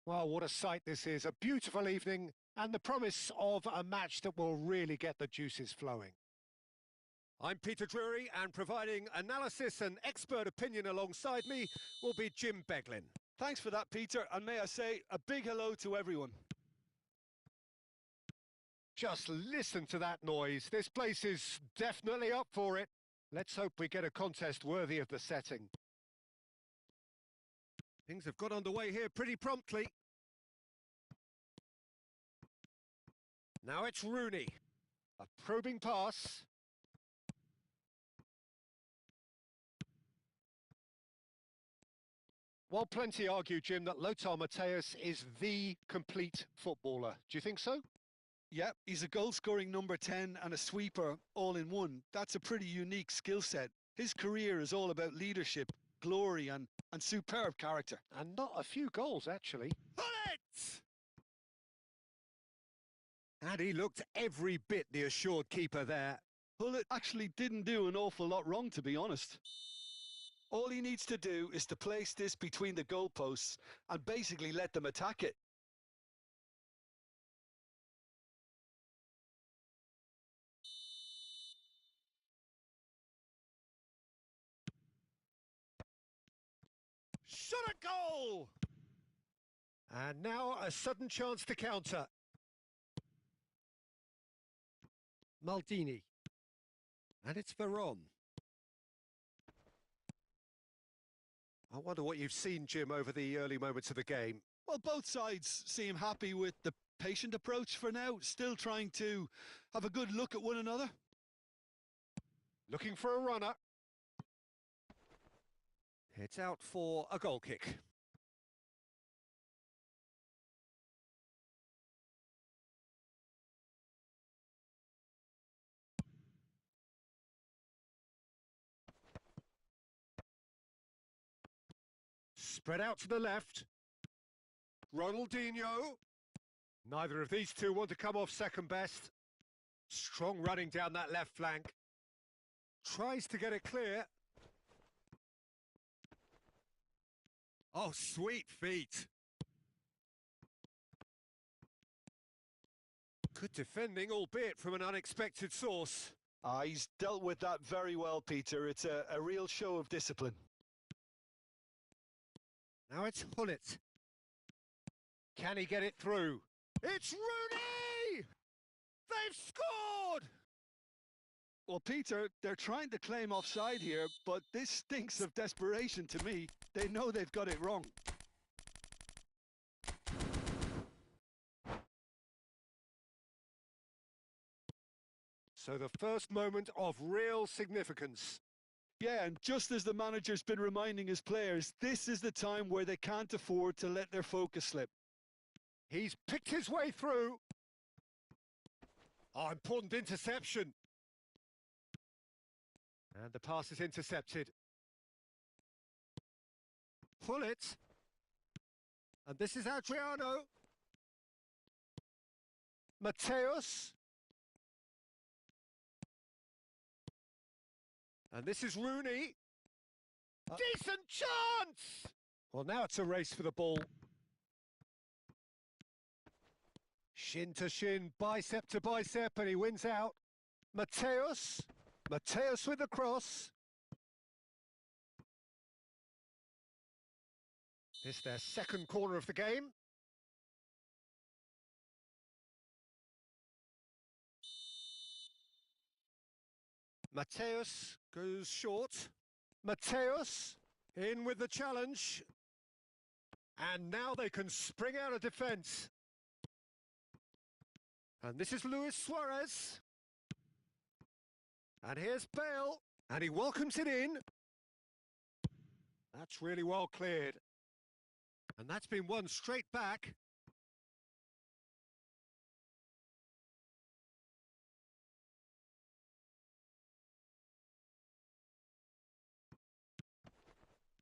Well, what a sight this is. A beautiful evening and the promise of a match that will really get the juices flowing. I'm Peter Drury, and providing analysis and expert opinion alongside me will be Jim Beglin. Thanks for that, Peter, and may I say a big hello to everyone. Just listen to that noise. This place is definitely up for it. Let's hope we get a contest worthy of the setting. Things have got underway here pretty promptly. Now it's Rooney. A probing pass. While plenty argue, Jim, that Lothar Matthäus is the complete footballer. Do you think so? Yep, he's a goal-scoring number 10 and a sweeper all in one. That's a pretty unique skill set. His career is all about leadership, glory and superb character. And not a few goals, actually. Bullet! And he looked every bit the assured keeper there. Bullet actually didn't do an awful lot wrong, to be honest. All he needs to do is to place this between the goalposts and basically let them attack it. Shot a goal! And now a sudden chance to counter. Maldini. And it's Veron. I wonder what you've seen, Jim, over the early moments of the game. Well, both sides seem happy with the patient approach for now, still trying to have a good look at one another. Looking for a runner. It's out for a goal kick. Spread out to the left. Ronaldinho. Neither of these two want to come off second best. Strong running down that left flank. Tries to get it clear. Oh, sweet feet. Good defending, albeit from an unexpected source. He's dealt with that very well, Peter. It's a real show of discipline. Now it's Hullet. Can he get it through? It's Rooney! They've scored! Well, Peter, they're trying to claim offside here, but this stinks of desperation to me. They know they've got it wrong. So the first moment of real significance. Yeah, and just as the manager's been reminding his players, this is the time where they can't afford to let their focus slip. He's picked his way through. Oh, important interception. And the pass is intercepted. Pull it. And this is Adriano. Matthäus. And this is Rooney. Decent chance! Well, now it's a race for the ball. Shin to shin, bicep to bicep, and he wins out. Matthäus. Matthäus with the cross. This their second corner of the game. Matthäus goes short. Matthäus in with the challenge. And now they can spring out of defence. And this is Luis Suarez. And here's Bale. And he welcomes it in. That's really well cleared. And that's been won straight back.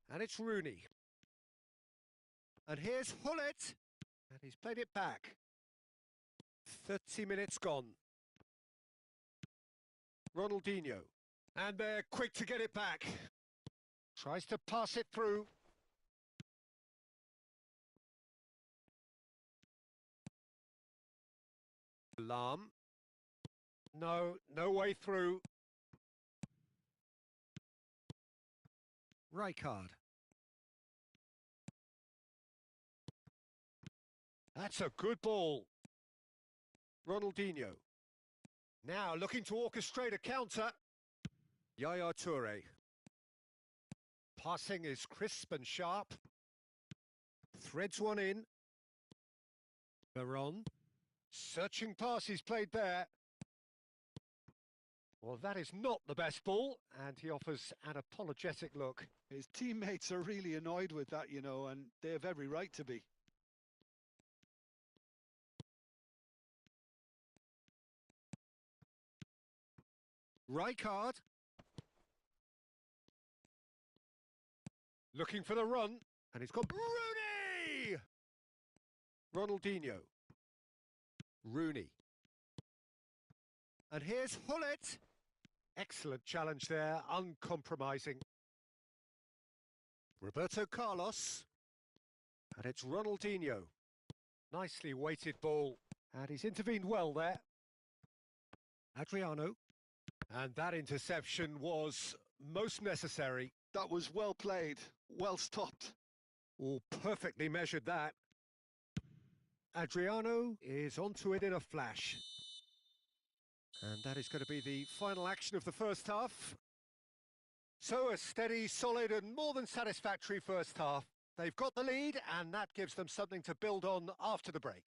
And it's Rooney. And here's Hullet. And he's played it back. 30 minutes gone. Ronaldinho. And they're quick to get it back. Tries to pass it through. Alarm. No, no way through. Rijkaard. That's a good ball. Ronaldinho. Now looking to orchestrate a counter. Yaya Toure. Passing is crisp and sharp. Threads one in. Veron. Searching pass he's played there. Well, that is not the best ball, and he offers an apologetic look. His teammates are really annoyed with that, you know, and they have every right to be. Rijkaard. Looking for the run, and he's got Rooney! Ronaldinho. Rooney. And here's Hullet. Excellent challenge there, uncompromising. Roberto Carlos. And it's Ronaldinho. Nicely weighted ball. And he's intervened well there. Adriano. And that interception was most necessary. That was well played, well stopped. Oh, perfectly measured that. Adriano is onto it in a flash. And that is going to be the final action of the first half. So a steady, solid and more than satisfactory first half. They've got the lead and that gives them something to build on after the break.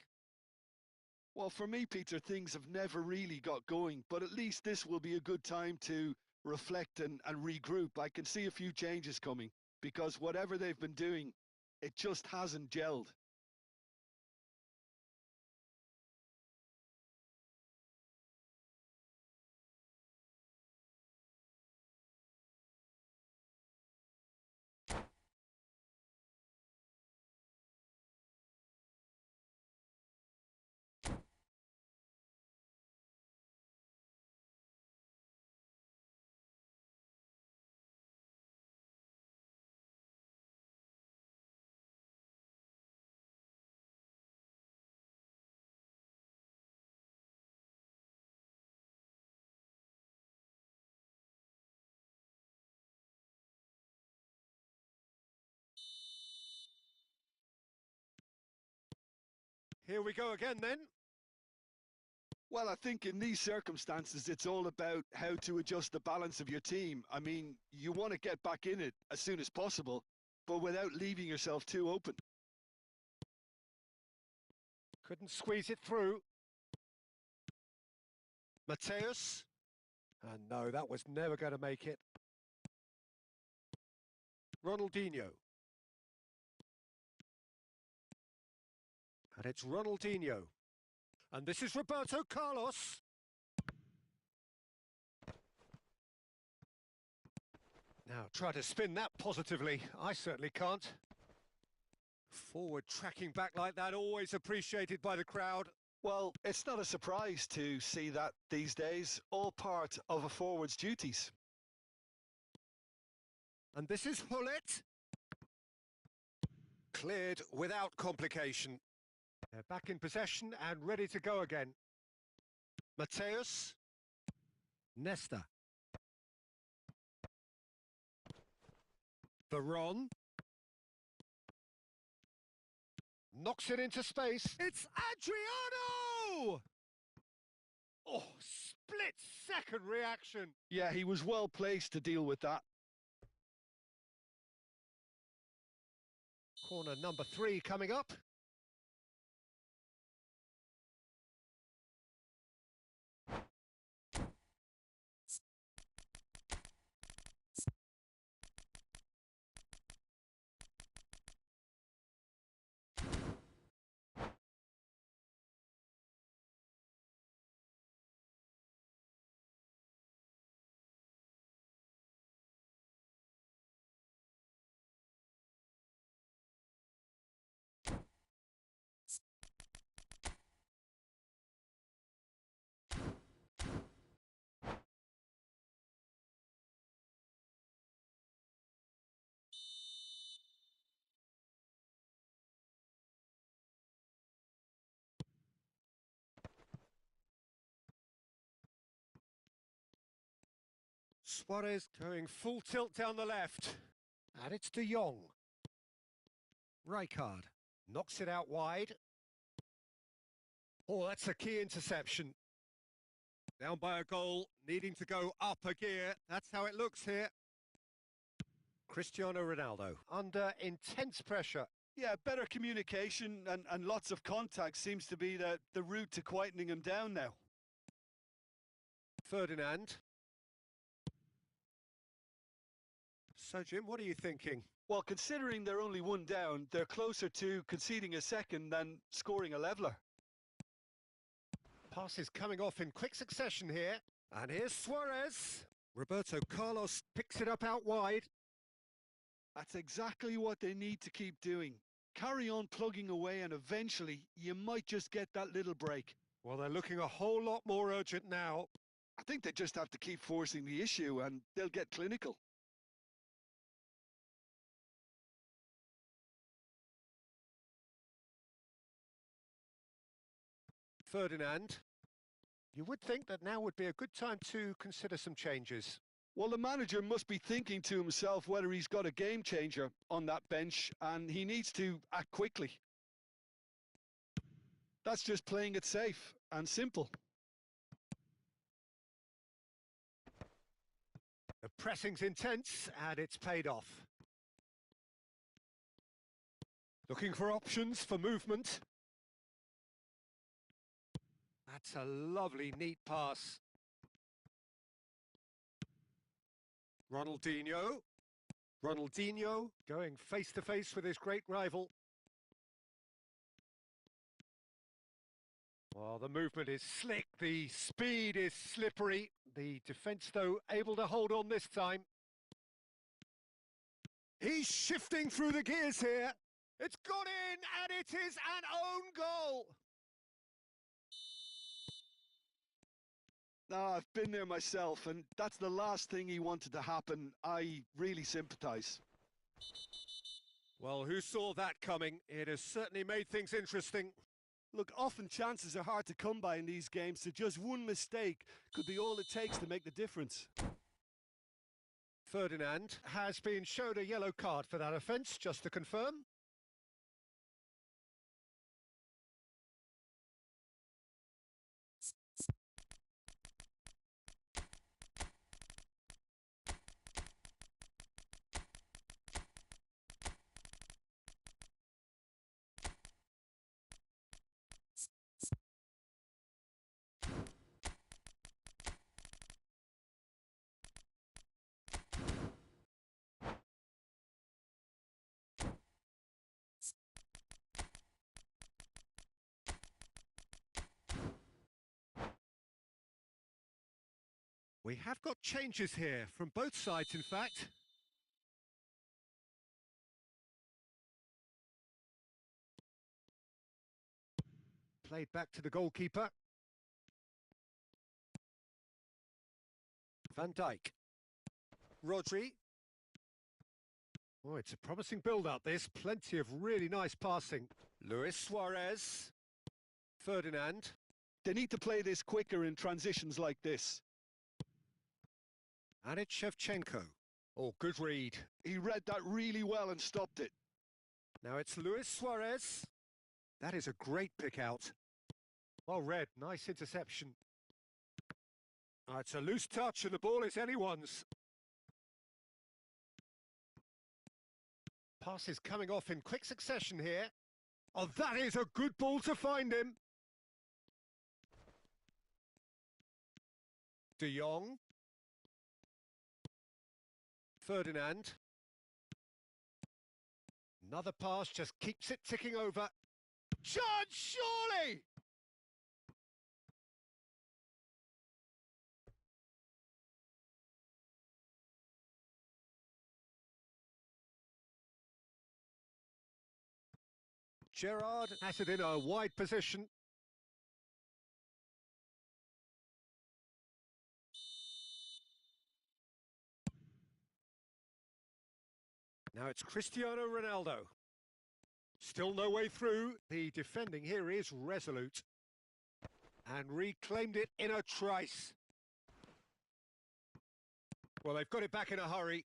Well, for me, Peter, things have never really got going, but at least this will be a good time to reflect and regroup. I can see a few changes coming because whatever they've been doing, it just hasn't gelled. Here we go again then. Well, I think in these circumstances, it's all about how to adjust the balance of your team. I mean, you want to get back in it as soon as possible, but without leaving yourself too open. Couldn't squeeze it through. Mateus. And no, that was never going to make it. Ronaldinho. And it's Ronaldinho. And this is Roberto Carlos. Now try to spin that positively. I certainly can't. Forward tracking back like that, always appreciated by the crowd. Well, it's not a surprise to see that these days, all part of a forward's duties. And this is Hullet. Cleared without complication. They're back in possession and ready to go again. Mateus. Nesta. Veron. Knocks it into space. It's Adriano! Oh, split-second reaction. Yeah, he was well placed to deal with that. Corner number 3 coming up. Suarez going full tilt down the left. And it's De Jong. Rijkaard knocks it out wide. Oh, that's a key interception. Down by a goal, needing to go up a gear. That's how it looks here. Cristiano Ronaldo under intense pressure. Yeah, better communication and lots of contact seems to be the route to quietening him down now. Ferdinand. So, Jim, what are you thinking? Well, considering they're only one down, they're closer to conceding a second than scoring a leveller. Pass is coming off in quick succession here. And here's Suarez. Roberto Carlos picks it up out wide. That's exactly what they need to keep doing. Carry on plugging away and eventually you might just get that little break. Well, they're looking a whole lot more urgent now. I think they just have to keep forcing the issue and they'll get clinical. Ferdinand. You would think that now would be a good time to consider some changes. Well, the manager must be thinking to himself whether he's got a game changer on that bench and he needs to act quickly. That's just playing it safe and simple. The pressing's intense and it's paid off. Looking for options for movement. That's a lovely, neat pass. Ronaldinho going face-to-face with his great rival. Well, the movement is slick, the speed is slippery. The defence, though, able to hold on this time. He's shifting through the gears here. It's got in, and it is an own goal. I've been there myself, and that's the last thing he wanted to happen. I really sympathise. Well, who saw that coming? It has certainly made things interesting. Look, often chances are hard to come by in these games, so just one mistake could be all it takes to make the difference. Ferdinand has been showed a yellow card for that offence, just to confirm. We have got changes here, from both sides in fact. Played back to the goalkeeper. Van Dijk. Rodri. Oh, it's a promising build-up this. Plenty of really nice passing. Luis Suarez. Ferdinand. They need to play this quicker in transitions like this. And it's Shevchenko. Oh, good read. He read that really well and stopped it. Now it's Luis Suarez. That is a great pick out. Well read, nice interception. It's a loose touch and the ball is anyone's. Pass is coming off in quick succession here. Oh, that is a good ball to find him. De Jong. Ferdinand. Another pass just keeps it ticking over. Chance, surely! Gerrard has it in a wide position. Now it's Cristiano Ronaldo. Still no way through. The defending here is resolute. And reclaimed it in a trice. Well, they've got it back in a hurry.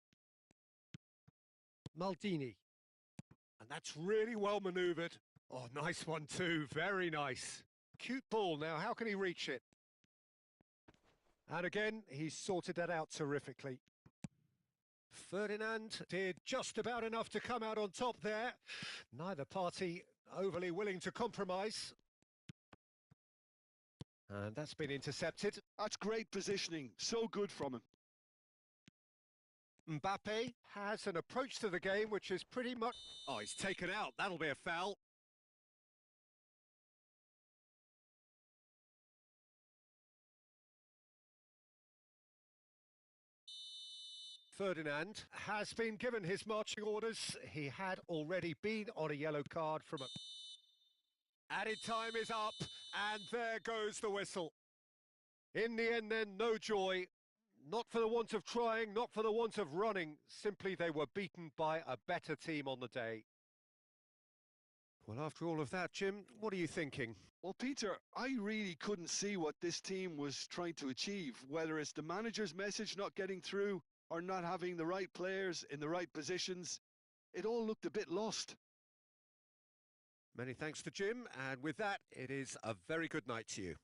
Maldini. And that's really well manoeuvred. Oh, nice one too. Very nice. Cute ball. Now, how can he reach it? And again, he's sorted that out terrifically. Ferdinand did just about enough to come out on top there. Neither party overly willing to compromise. And that's been intercepted. That's great positioning. So good from him. Mbappe has an approach to the game which is pretty much... Oh, he's taken out. That'll be a foul. Ferdinand has been given his marching orders. He had already been on a yellow card from a... Added time is up, and there goes the whistle. In the end then, no joy. Not for the want of trying, not for the want of running. Simply they were beaten by a better team on the day. Well, after all of that, Jim, what are you thinking? Well, Peter, I really couldn't see what this team was trying to achieve, whether it's the manager's message not getting through or not having the right players in the right positions. It all looked a bit lost. Many thanks to Jim, and with that, it is a very good night to you.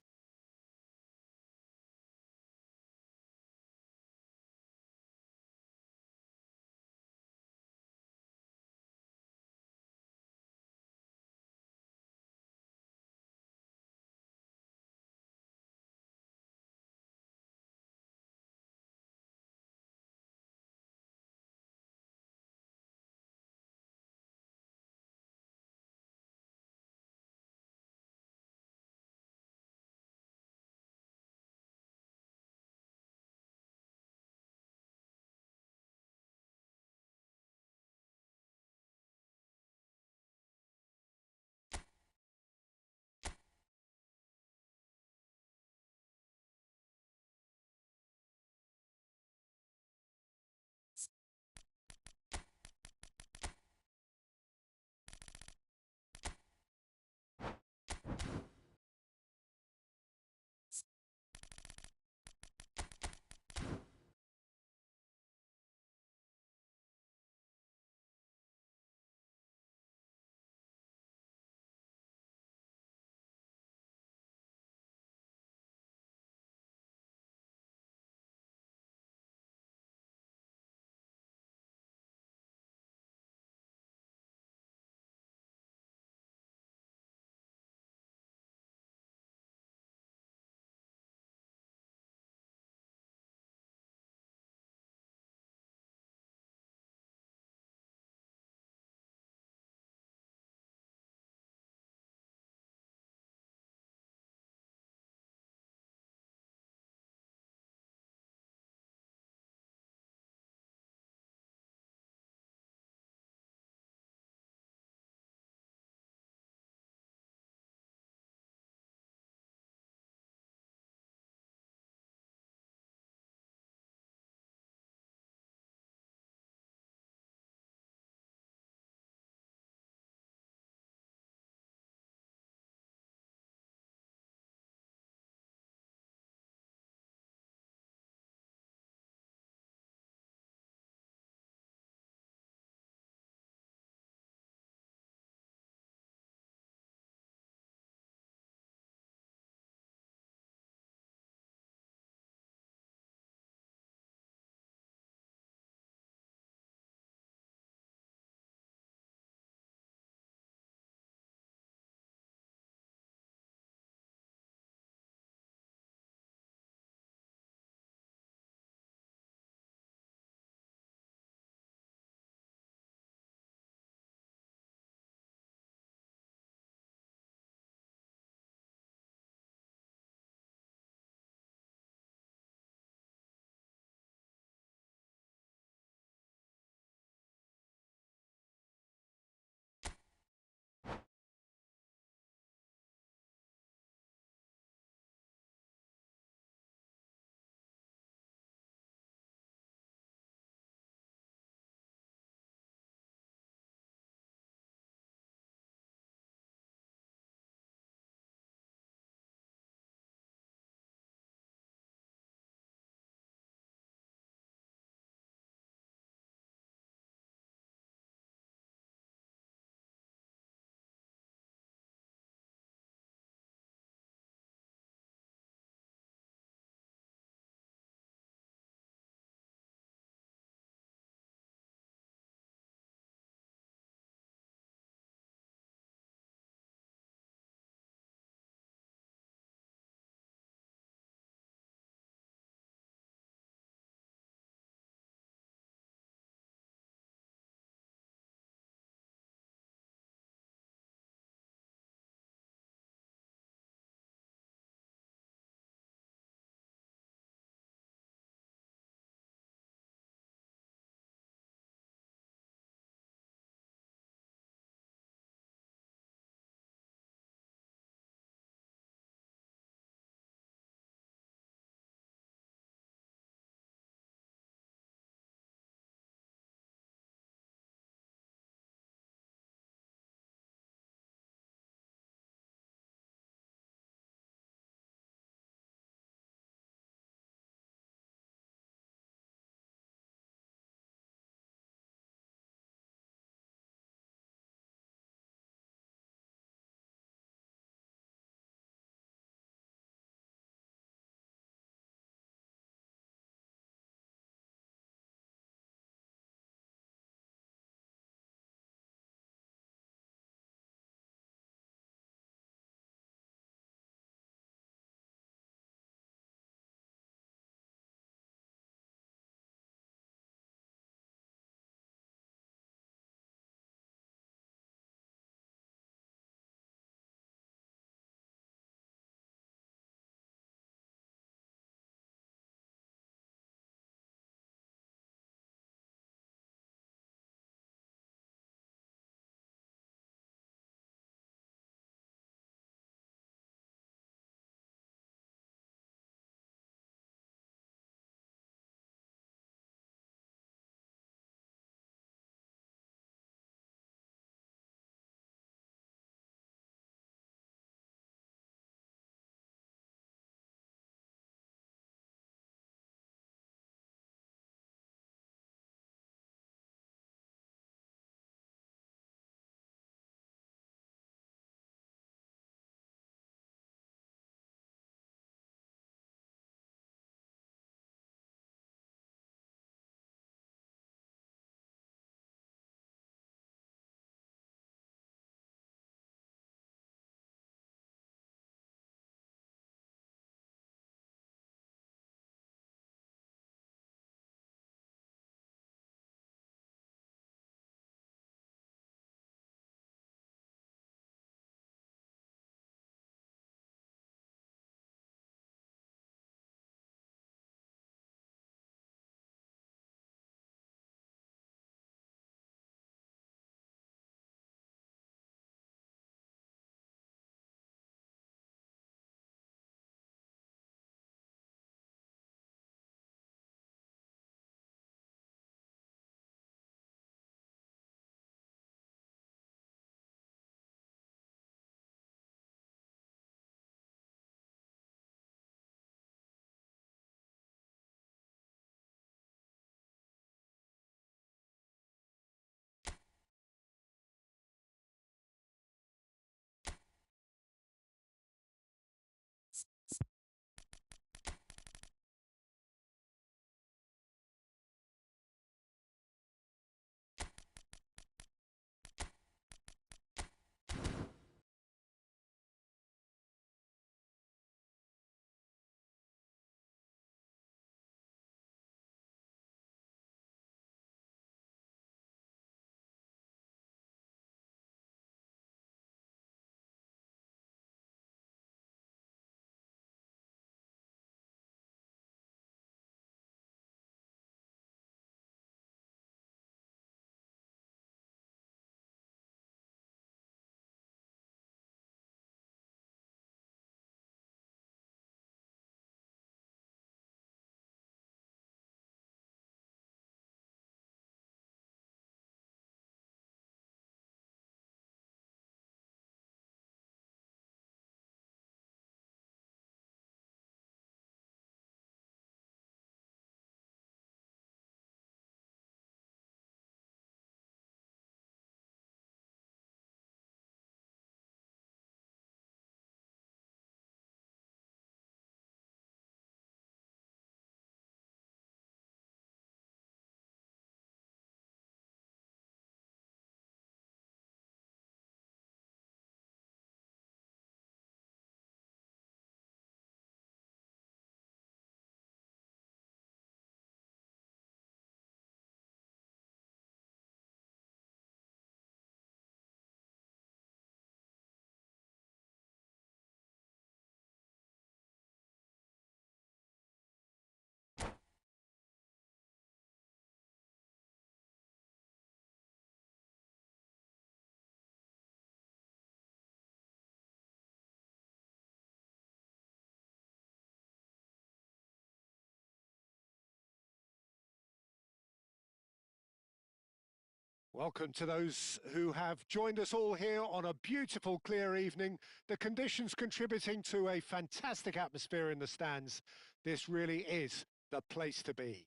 Welcome to those who have joined us all here on a beautiful, clear evening. The conditions contributing to a fantastic atmosphere in the stands. This really is the place to be.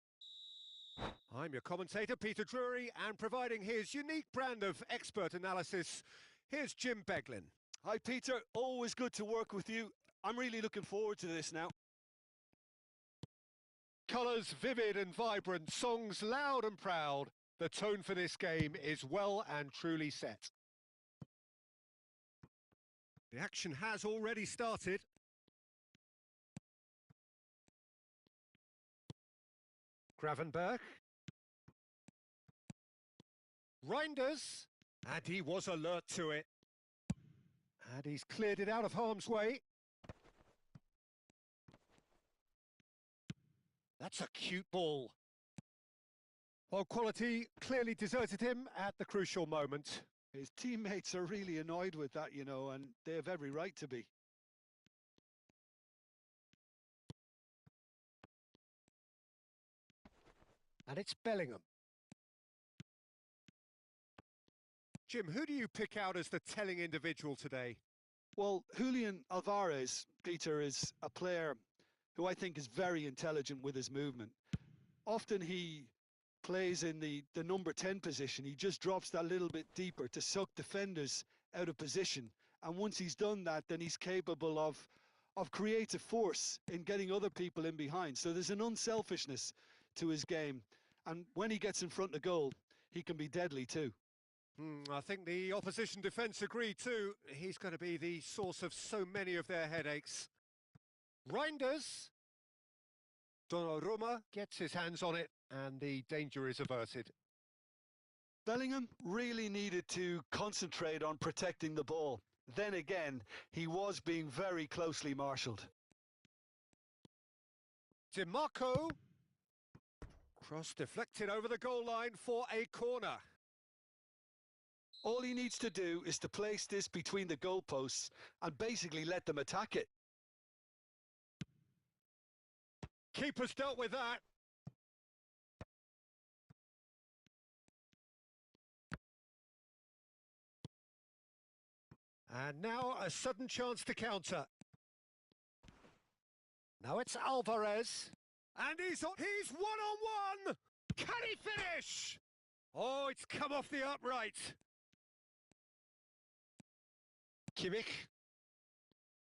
I'm your commentator, Peter Drury, and providing his unique brand of expert analysis, here's Jim Beglin. Hi, Peter. Always good to work with you. I'm really looking forward to this now. Colours vivid and vibrant, songs loud and proud. The tone for this game is well and truly set. The action has already started. Gravenberg. Reinders. And he was alert to it. And he's cleared it out of harm's way. That's a cute ball. Well, quality clearly deserted him at the crucial moment. His teammates are really annoyed with that, you know, and they have every right to be. And it's Bellingham. Jim, who do you pick out as the telling individual today? Well, Julian Alvarez, Peter, is a player who I think is very intelligent with his movement. Often he plays in the number 10 position. He just drops that little bit deeper to suck defenders out of position. And once he's done that, then he's capable of creative force in getting other people in behind. So there's an unselfishness to his game. And when he gets in front of goal, he can be deadly too. I think the opposition defence agree too. He's going to be the source of so many of their headaches. Reinders. Donnarumma gets his hands on it and the danger is averted. Bellingham really needed to concentrate on protecting the ball. Then again, he was being very closely marshalled. DiMarco. Cross deflected over the goal line for a corner. All he needs to do is to place this between the goalposts and basically let them attack it. Keeper's dealt with that. And now a sudden chance to counter. Now it's Alvarez. And he's one-on-one! Can he finish? Oh, it's come off the upright. Kimmich.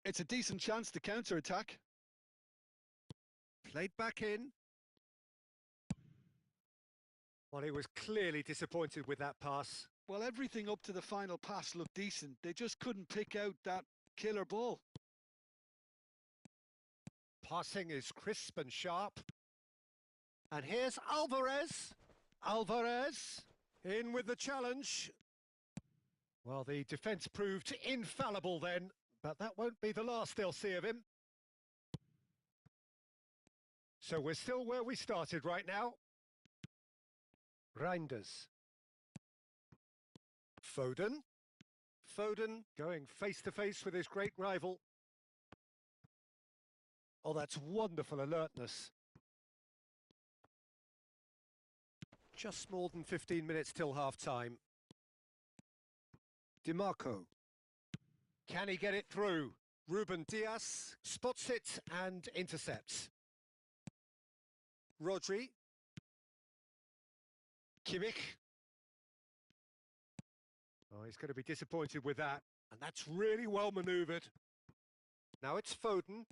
It's a decent chance to counter-attack. Played back in. Well, he was clearly disappointed with that pass. Well, everything up to the final pass looked decent. They just couldn't pick out that killer ball. Passing is crisp and sharp. And here's Alvarez. Alvarez in with the challenge. Well, the defence proved infallible then, but that won't be the last they'll see of him. So we're still where we started right now. Reinders. Foden. Foden going face-to-face with his great rival. Oh, that's wonderful alertness. Just more than 15 minutes till half-time. DiMarco. Can he get it through? Ruben Dias spots it and intercepts. Rodri. Kimmich. Oh, he's going to be disappointed with that. And that's really well manoeuvred. Now it's Foden.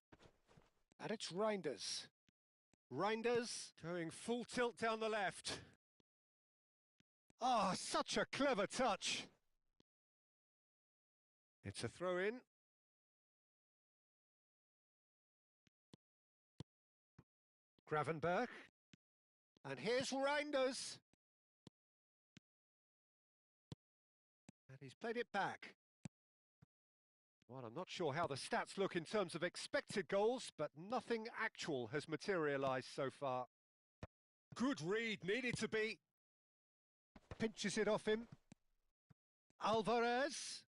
And it's Reinders. Reinders going full tilt down the left. Ah, such a clever touch. It's a throw-in. Gravenberg. And here's Reinders. And he's played it back. Well, I'm not sure how the stats look in terms of expected goals, but nothing actual has materialised so far. Good read, needed to be. Pinches it off him. Alvarez.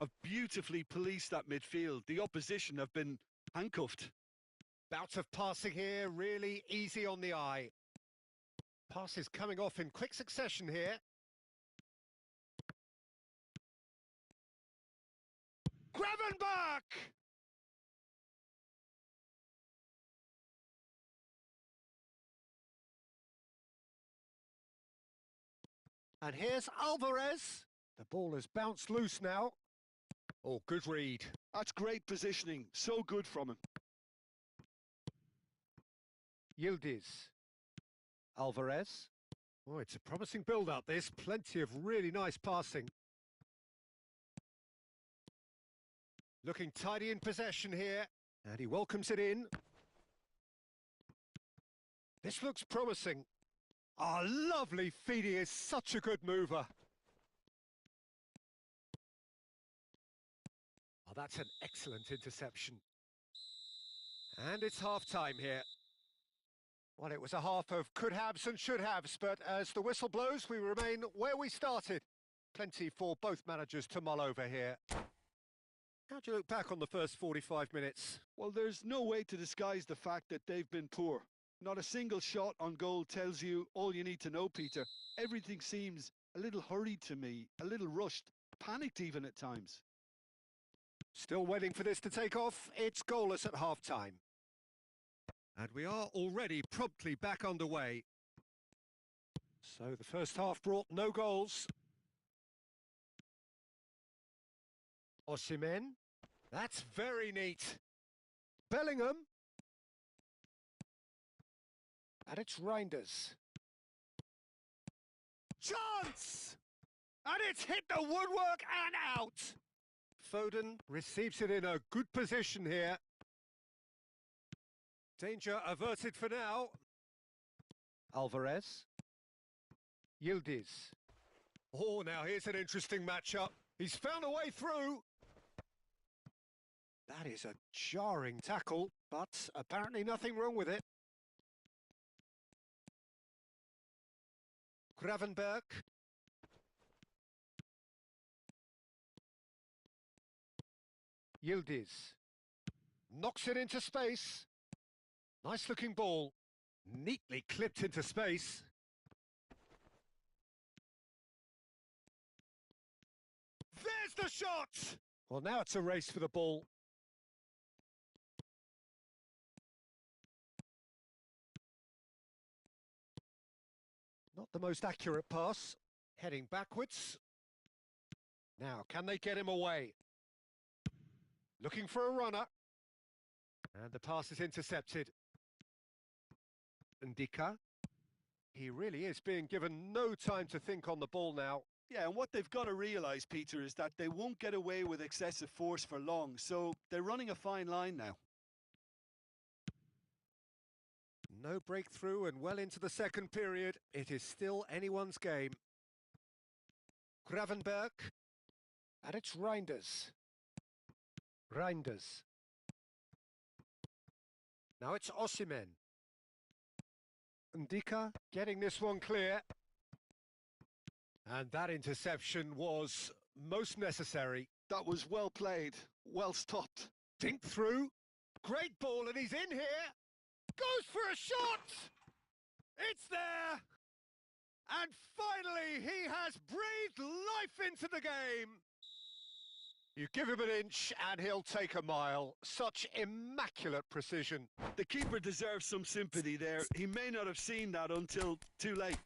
Have beautifully policed that midfield. The opposition have been handcuffed. Bout of passing here, really easy on the eye. Passes coming off in quick succession here. Gravenberch! And here's Alvarez. The ball has bounced loose now. Oh, good read. That's great positioning. So good from him. Yildiz. Alvarez. Oh, it's a promising build-up, this. Plenty of really nice passing. Looking tidy in possession here. And he welcomes it in. This looks promising. Ah, lovely feed. He is such a good mover. Oh, that's an excellent interception. And it's half-time here. Well, it was a half of could-haves and should-haves, but as the whistle blows, we remain where we started. Plenty for both managers to mull over here. How do you look back on the first 45 minutes? Well, there's no way to disguise the fact that they've been poor. Not a single shot on goal tells you all you need to know, Peter. Everything seems a little hurried to me, a little rushed, panicked even at times. Still waiting for this to take off. It's goalless at half-time. And we are already promptly back underway. So the first half brought no goals. Osimhen. That's very neat. Bellingham. And it's Reinders. Chance! And it's hit the woodwork and out! Foden receives it in a good position here. Danger averted for now. Alvarez. Yildiz. Oh, now here's an interesting matchup. He's found a way through. That is a jarring tackle, but apparently nothing wrong with it. Gravenberch. Yildiz. Knocks it into space. Nice looking ball. Neatly clipped into space. There's the shot! Well, now it's a race for the ball. Not the most accurate pass. Heading backwards. Now, can they get him away? Looking for a runner. And the pass is intercepted. Ndika. He really is being given no time to think on the ball now. Yeah, and what they've got to realise, Peter, is that they won't get away with excessive force for long, so they're running a fine line now. No breakthrough and well into the second period. It is still anyone's game. Gravenberch. And it's Reinders. Reinders. Now it's Osimhen. Ndika getting this one clear. And that interception was most necessary. That was well played, well stopped. Dink through. Great ball, and he's in here. Goes for a shot. It's there. And finally, he has breathed life into the game. You give him an inch and he'll take a mile. Such immaculate precision. The keeper deserves some sympathy there. He may not have seen that until too late.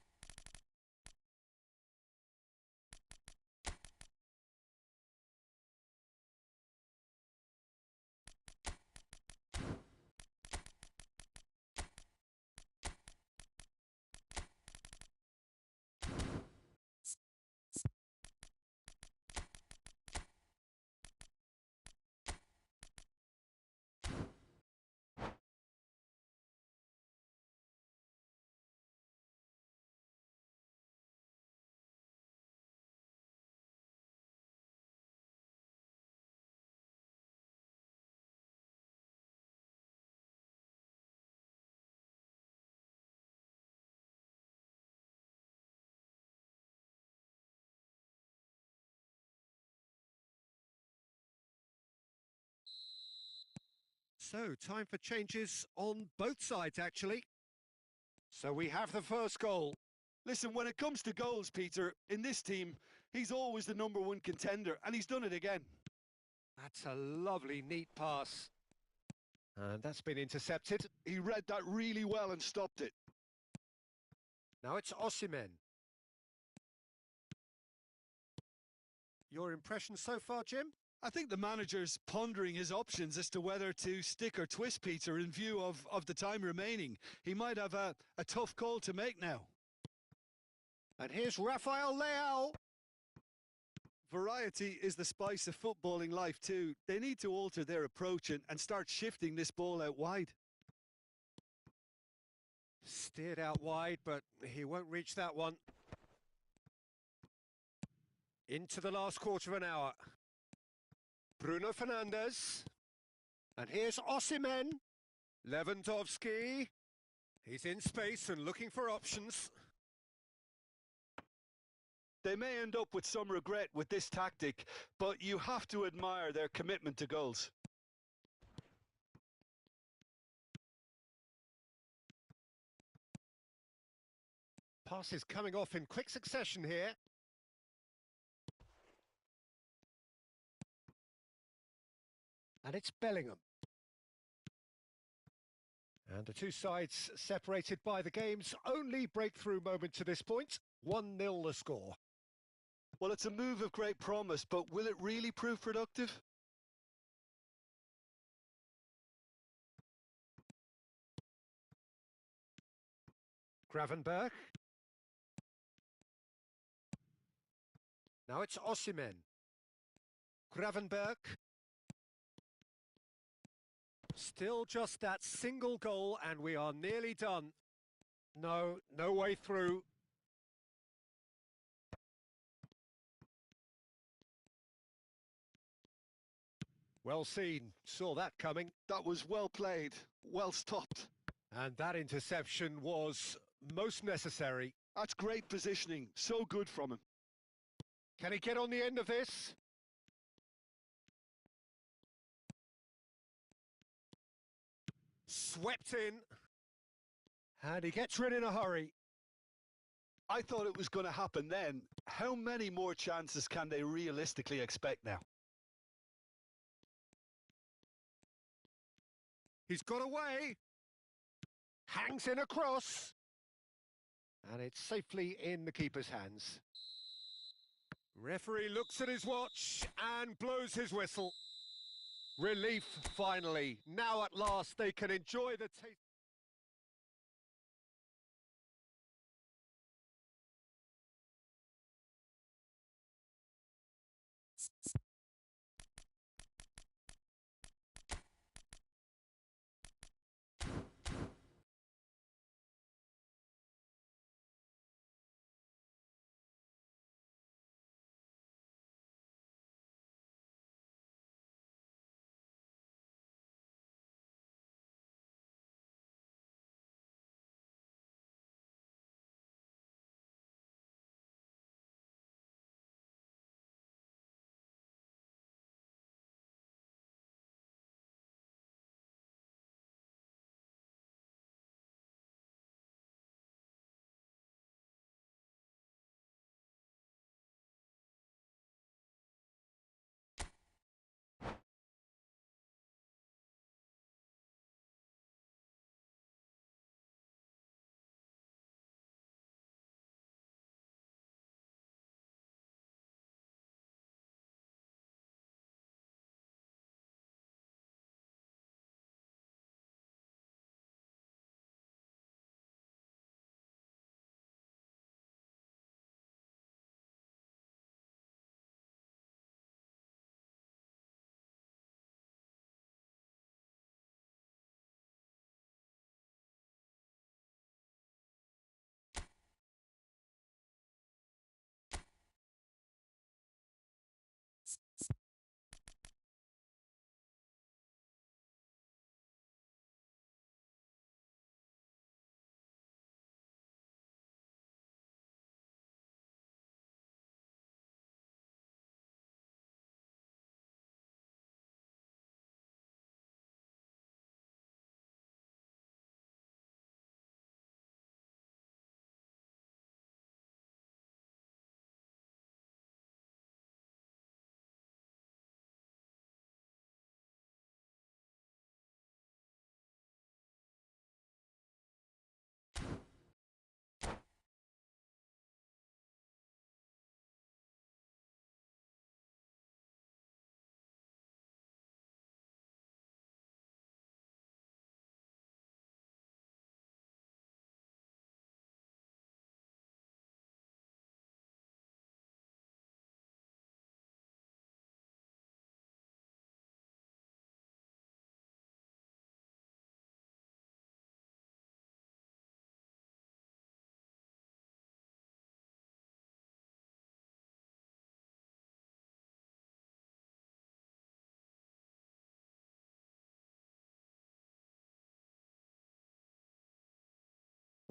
So, time for changes on both sides, actually. So we have the first goal. Listen, when it comes to goals, Peter, in this team, he's always the #1 contender, and he's done it again. That's a lovely, neat pass. And that's been intercepted. He read that really well and stopped it. Now it's Osimhen. Your impression so far, Jim? I think the manager's pondering his options as to whether to stick or twist Peter in view of the time remaining. He might have a tough call to make now. And here's Rafael Leao. Variety is the spice of footballing life too. They need to alter their approach and start shifting this ball out wide. Steered out wide, but he won't reach that one. Into the last quarter of an hour. Bruno Fernandes. And here's Osimhen. Lewandowski. He's in space and looking for options. They may end up with some regret with this tactic, but you have to admire their commitment to goals. Passes coming off in quick succession here. And it's Bellingham. And the two sides separated by the game's only breakthrough moment to this point. 1-0 the score. Well, it's a move of great promise, but will it really prove productive? Gravenberch. Now it's Osimhen. Gravenberch. Still just that single goal and we are nearly done. No way through. Well seen, saw that coming. That was well played, well stopped. And that interception was most necessary. That's great positioning, so good from him. Can he get on the end of this? Swept in. And he gets rid in a hurry. I thought it was going to happen then. How many more chances can they realistically expect now? He's got away. Hangs in across. And it's safely in the keeper's hands. Referee looks at his watch and blows his whistle. Relief, finally. Now at last they can enjoy the taste.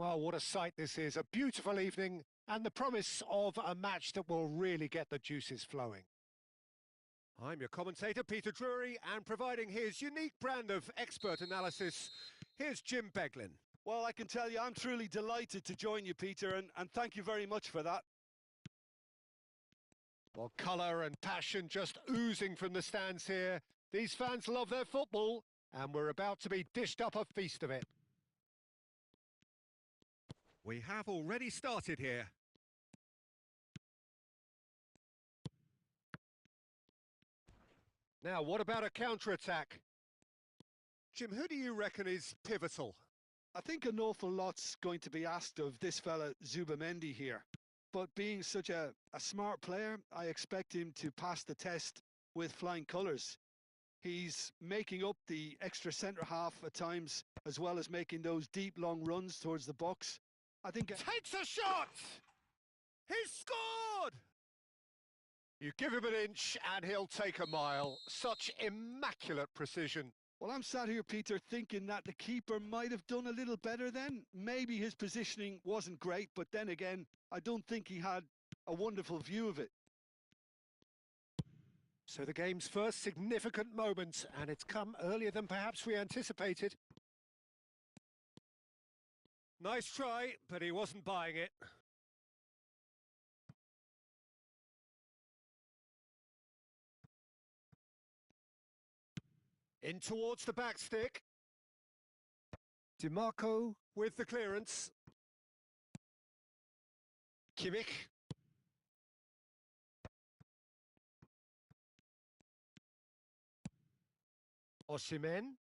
Well, what a sight this is. A beautiful evening and the promise of a match that will really get the juices flowing. I'm your commentator, Peter Drury, and providing his unique brand of expert analysis, here's Jim Beglin. Well, I can tell you I'm truly delighted to join you, Peter, and thank you very much for that. Well, colour and passion just oozing from the stands here. These fans love their football, and we're about to be dished up a feast of it. We have already started here. Now, what about a counter-attack? Jim, who do you reckon is pivotal? I think an awful lot's going to be asked of this fella Zubamendi here. But being such a smart player, I expect him to pass the test with flying colours. He's making up the extra centre-half at times, as well as making those deep, long runs towards the box. I think... Takes a shot! He's scored! You give him an inch and he'll take a mile. Such immaculate precision. Well, I'm sat here, Peter, thinking that the keeper might have done a little better then. Maybe his positioning wasn't great, but then again, I don't think he had a wonderful view of it. So the game's first significant moment, and it's come earlier than perhaps we anticipated. Nice try, but he wasn't buying it. In towards the back stick. DiMarco with the clearance. Kimmich. Osimhen.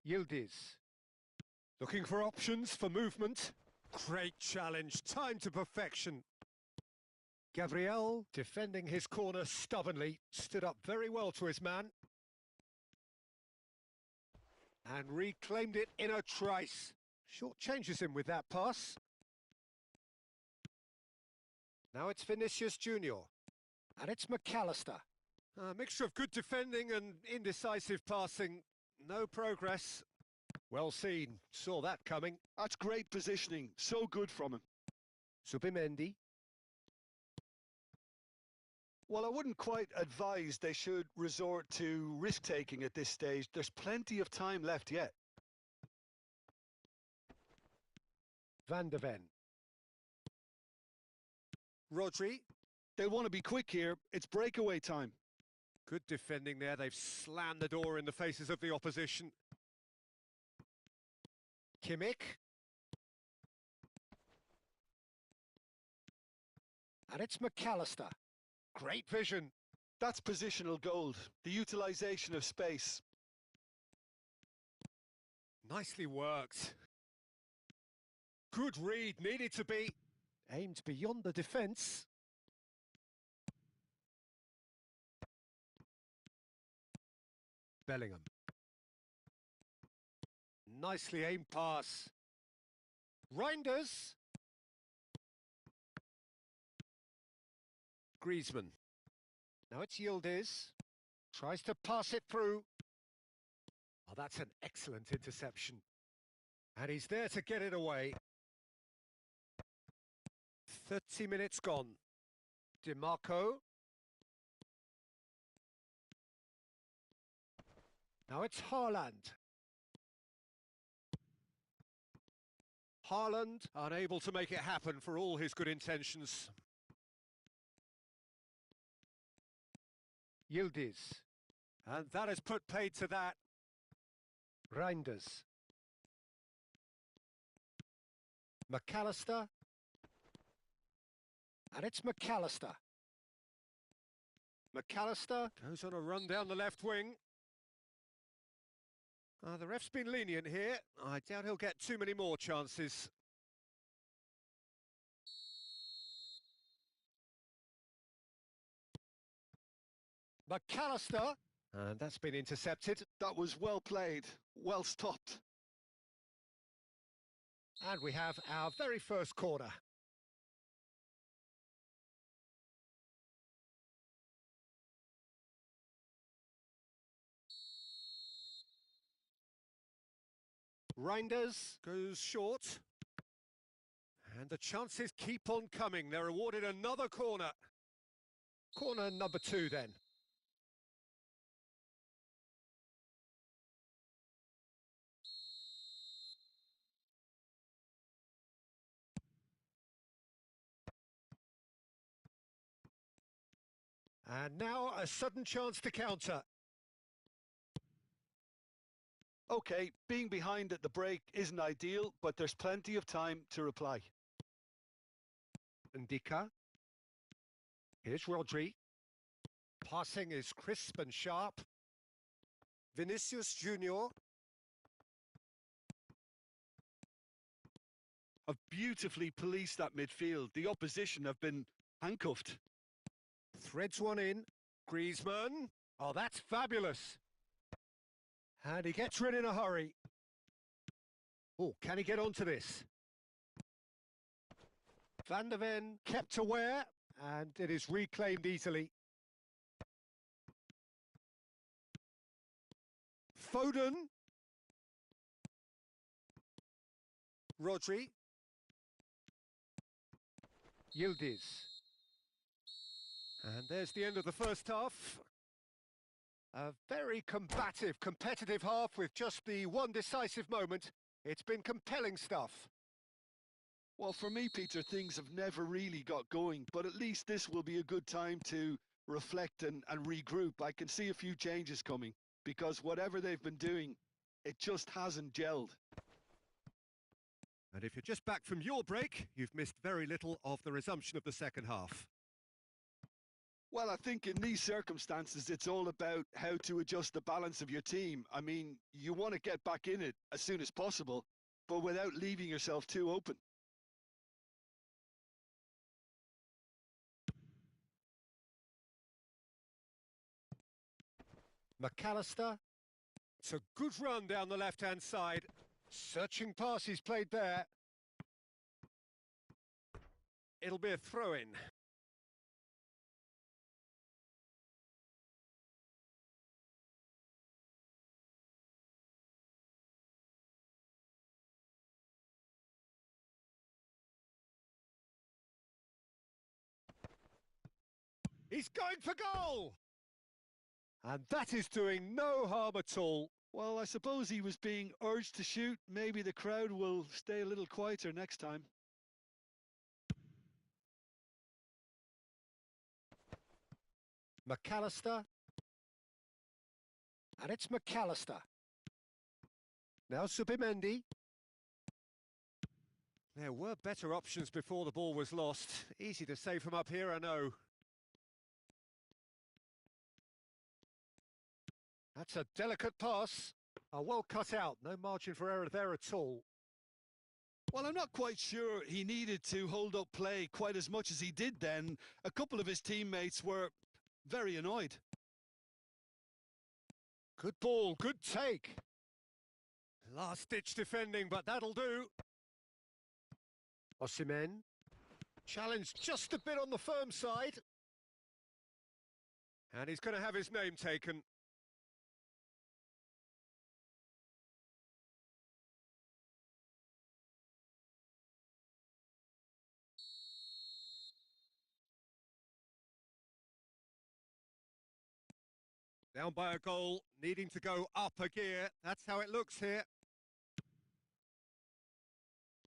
Yildiz. Looking for options for movement. Great challenge, time to perfection. Gabriel, defending his corner stubbornly, stood up very well to his man. And reclaimed it in a trice. Short changes him with that pass. Now it's Vinicius Junior. And it's McAllister. A mixture of good defending and indecisive passing. No progress. Well seen. Saw that coming. That's great positioning. So good from him. Zubimendi. Well, I wouldn't quite advise they should resort to risk-taking at this stage. There's plenty of time left yet. Van de Ven. Rodri. They'll want to be quick here. It's breakaway time. Good defending there. They've slammed the door in the faces of the opposition. Kimmich. And it's McAllister. Great vision. That's positional gold, the utilisation of space. Nicely worked. Good read, needed to be. Aimed beyond the defence. Bellingham. Nicely aimed pass. Reinders. Griezmann. Now it's Yildiz. Tries to pass it through. Oh, that's an excellent interception. And he's there to get it away. 30 minutes gone. DiMarco. Now it's Haaland. Haaland unable to make it happen for all his good intentions. Yildiz. And that has put paid to that. Reinders. McAllister. And it's McAllister. McAllister goes on a run down the left wing. The ref's been lenient here. I doubt he'll get too many more chances. McAllister. And that's been intercepted. That was well played, well stopped. And we have our very first corner. Reinders goes short. And the chances keep on coming. They're awarded another corner. Corner number 2 then. And now a sudden chance to counter. Okay, being behind at the break isn't ideal, but there's plenty of time to reply. Ndika. Here's Rodri. Passing is crisp and sharp. Vinicius Junior. Have beautifully policed that midfield. The opposition have been handcuffed. Threads one in. Griezmann. Oh, that's fabulous. And he gets rid in a hurry. Oh, can he get onto this? Van der Ven kept aware, and it is reclaimed easily. Foden. Rodri. Yildiz. And there's the end of the first half. A very combative, competitive half with just the one decisive moment. It's been compelling stuff. Well, for me, Peter, things have never really got going, but at least this will be a good time to reflect and regroup. I can see a few changes coming, because whatever they've been doing, it just hasn't gelled. And if you're just back from your break, you've missed very little of the resumption of the second half. Well, I think in these circumstances, it's all about how to adjust the balance of your team. I mean, you want to get back in it as soon as possible, but without leaving yourself too open. McAllister. It's a good run down the left-hand side. Searching pass he's played there. It'll be a throw-in. He's going for goal! And that is doing no harm at all. Well, I suppose he was being urged to shoot. Maybe the crowd will stay a little quieter next time. McAllister. And it's McAllister. Now Subimendi. There were better options before the ball was lost. Easy to say from up here, I know. That's a delicate pass. Well cut out. No margin for error there at all. Well, I'm not quite sure he needed to hold up play quite as much as he did then. A couple of his teammates were very annoyed. Good ball, good take. Last-ditch defending, but that'll do. Osimhen. Challenge just a bit on the firm side. And he's going to have his name taken. Down by a goal, needing to go up a gear. That's how it looks here.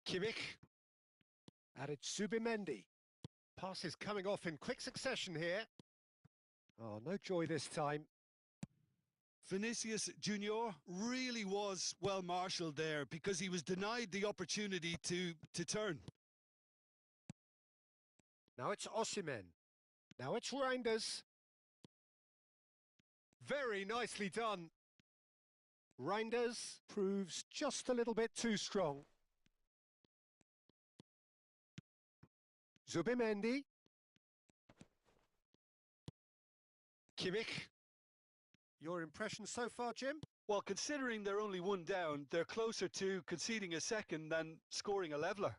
Kimmich. And it's Subimendi. Pass is coming off in quick succession here. Oh, no joy this time. Vinicius Junior really was well marshalled there because he was denied the opportunity to turn. Now it's Osimhen. Now it's Reinders. Very nicely done. Reinders proves just a little bit too strong. Subimendi. Kimmich. Your impression so far, Jim? Well, considering they're only one down, they're closer to conceding a second than scoring a leveller.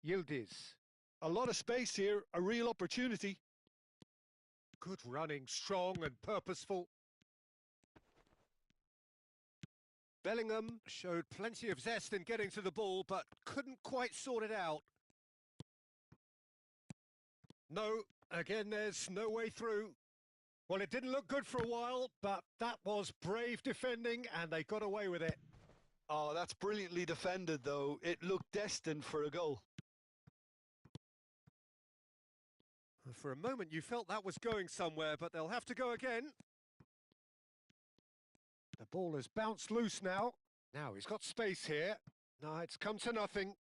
Yildiz. A lot of space here, a real opportunity. Good running, strong and purposeful. Bellingham showed plenty of zest in getting to the ball, but couldn't quite sort it out. No, again, there's no way through. Well, it didn't look good for a while, but that was brave defending, and they got away with it. Oh, that's brilliantly defended, though. It looked destined for a goal. For a moment, you felt that was going somewhere, but they'll have to go again. The ball has bounced loose now. Now he's got space here. No, it's come to nothing.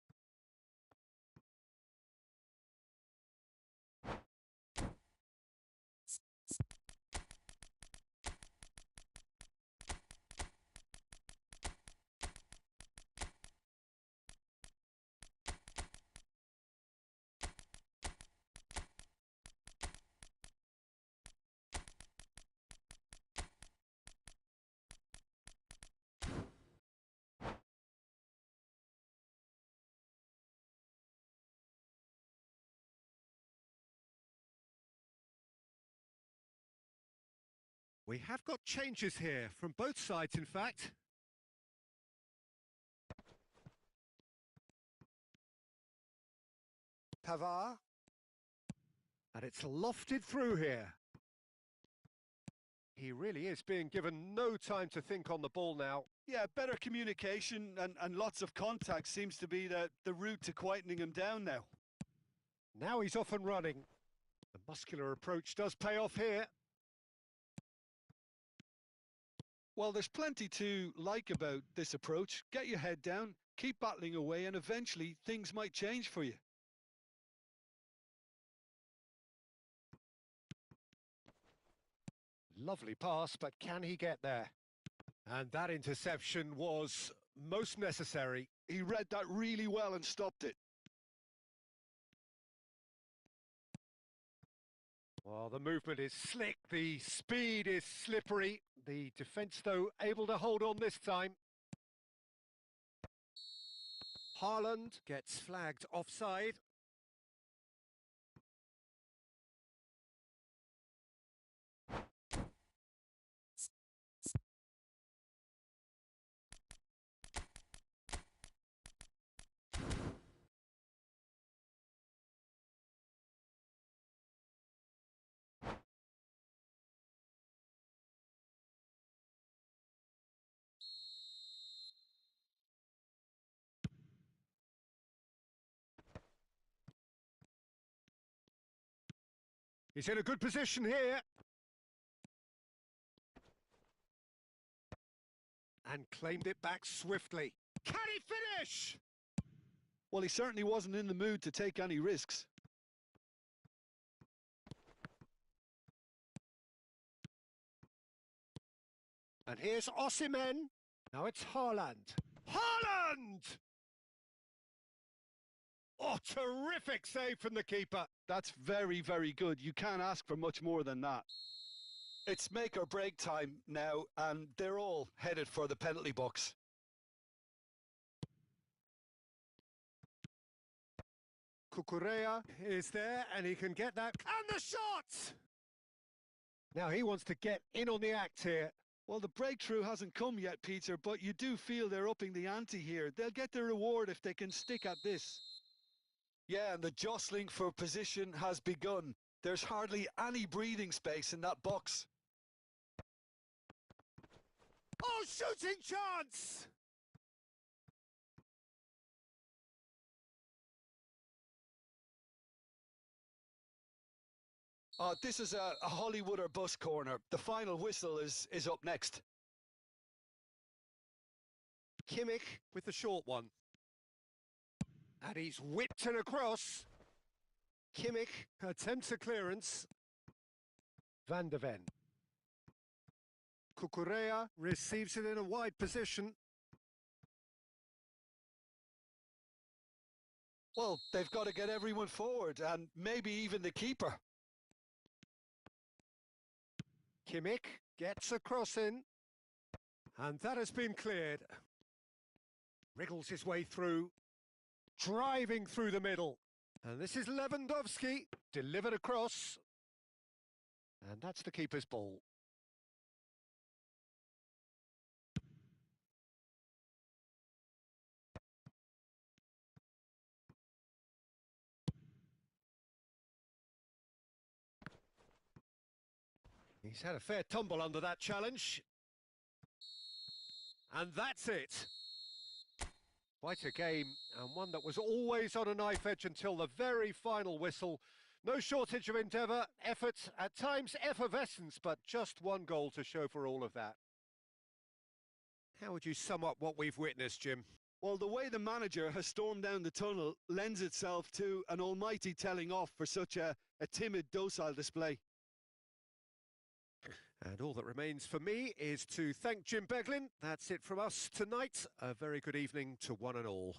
We have got changes here, from both sides, in fact. Pavard. And it's lofted through here. He really is being given no time to think on the ball now. Yeah, better communication and lots of contact seems to be the route to quietening him down now. Now he's off and running. The muscular approach does pay off here. Well, there's plenty to like about this approach. Get your head down, keep battling away, and eventually things might change for you. Lovely pass, but can he get there? And that interception was most necessary. He read that really well and stopped it. Well, the movement is slick, the speed is slippery. The defence, though, able to hold on this time. Haaland gets flagged offside. He's in a good position here. And claimed it back swiftly. Can he finish? Well, he certainly wasn't in the mood to take any risks. And here's Osimhen. Now it's Haaland. Haaland! Oh, terrific save from the keeper. That's very, very good. You can't ask for much more than that. It's make or break time now, and they're all headed for the penalty box. Cucurella is there, and he can get that. And the shot! Now he wants to get in on the act here. Well, the breakthrough hasn't come yet, Peter, but you do feel they're upping the ante here. They'll get their reward if they can stick at this. Yeah, and the jostling for position has begun. There's hardly any breathing space in that box. Oh, shooting chance! This is a Hollywood or bus corner. The final whistle is up next. Kimmich with the short one. And he's whipped it across. Kimmich attempts a clearance. Van de Ven. Cucurella receives it in a wide position. Well, they've got to get everyone forward, and maybe even the keeper. Kimmich gets a cross in. And that has been cleared. Wriggles his way through. Driving through the middle. And this is Lewandowski, delivered across. And that's the keeper's ball. He's had a fair tumble under that challenge. And that's it. Quite a game, and one that was always on a knife edge until the very final whistle. No shortage of endeavour, effort, at times effervescence, but just one goal to show for all of that. How would you sum up what we've witnessed, Jim? Well, the way the manager has stormed down the tunnel lends itself to an almighty telling off for such a timid, docile display. And all that remains for me is to thank Jim Beglin. That's it from us tonight. A very good evening to one and all.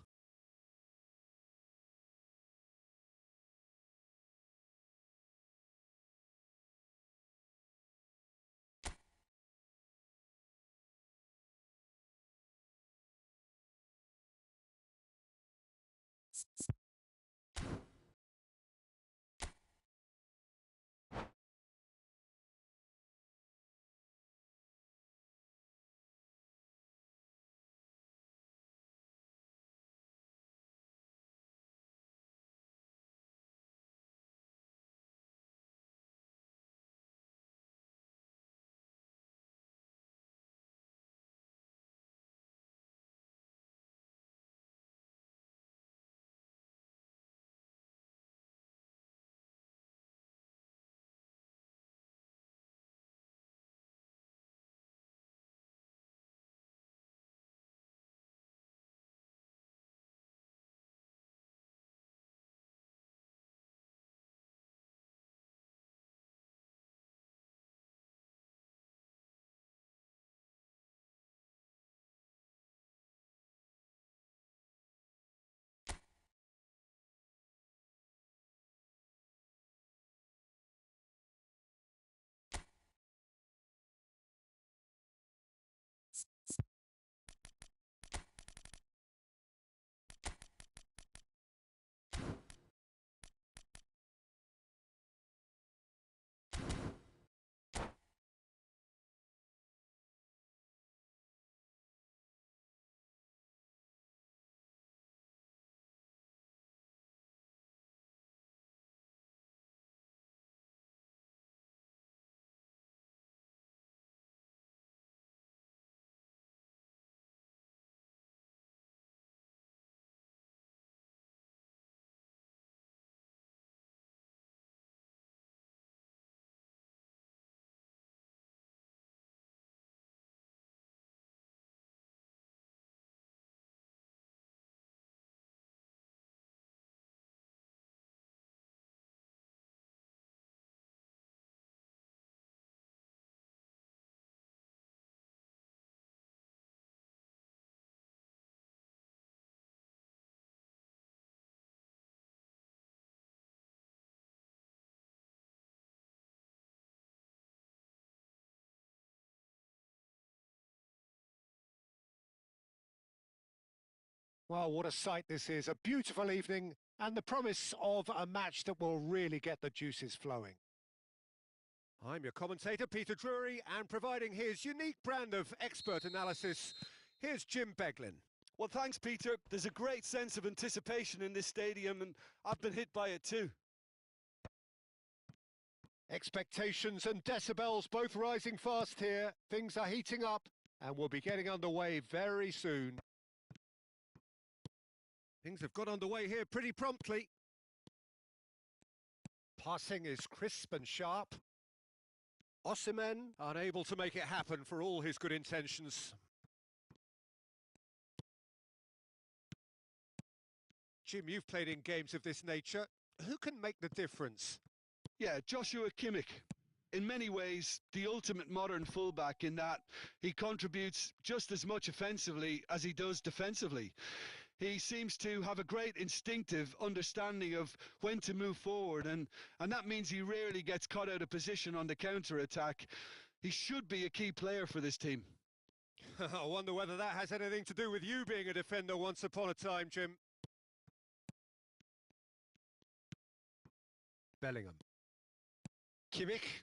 Well, what a sight this is. A beautiful evening and the promise of a match that will really get the juices flowing. I'm your commentator, Peter Drury, and providing his unique brand of expert analysis, here's Jim Beglin. Well, thanks, Peter. There's a great sense of anticipation in this stadium, and I've been hit by it too. Expectations and decibels both rising fast here. Things are heating up, and we'll be getting underway very soon. Things have got underway here pretty promptly. Passing is crisp and sharp. Osimhen unable to make it happen for all his good intentions. Jim, you've played in games of this nature. Who can make the difference? Yeah, Joshua Kimmich. In many ways, the ultimate modern fullback in that he contributes just as much offensively as he does defensively. He seems to have a great instinctive understanding of when to move forward, and that means he rarely gets caught out of position on the counter-attack. He should be a key player for this team. I wonder whether that has anything to do with you being a defender once upon a time, Jim. Bellingham. Kimmich.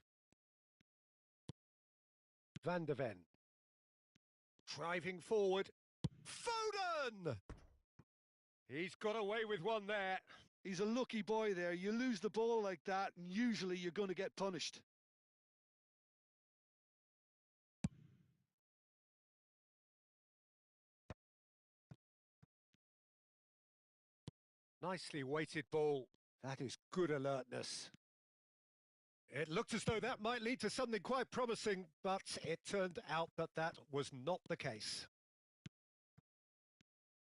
Van de Ven. Driving forward. Foden! He's got away with one there. He's a lucky boy there. You lose the ball like that, and usually you're going to get punished. Nicely weighted ball. That is good alertness. It looked as though that might lead to something quite promising, but it turned out that that was not the case.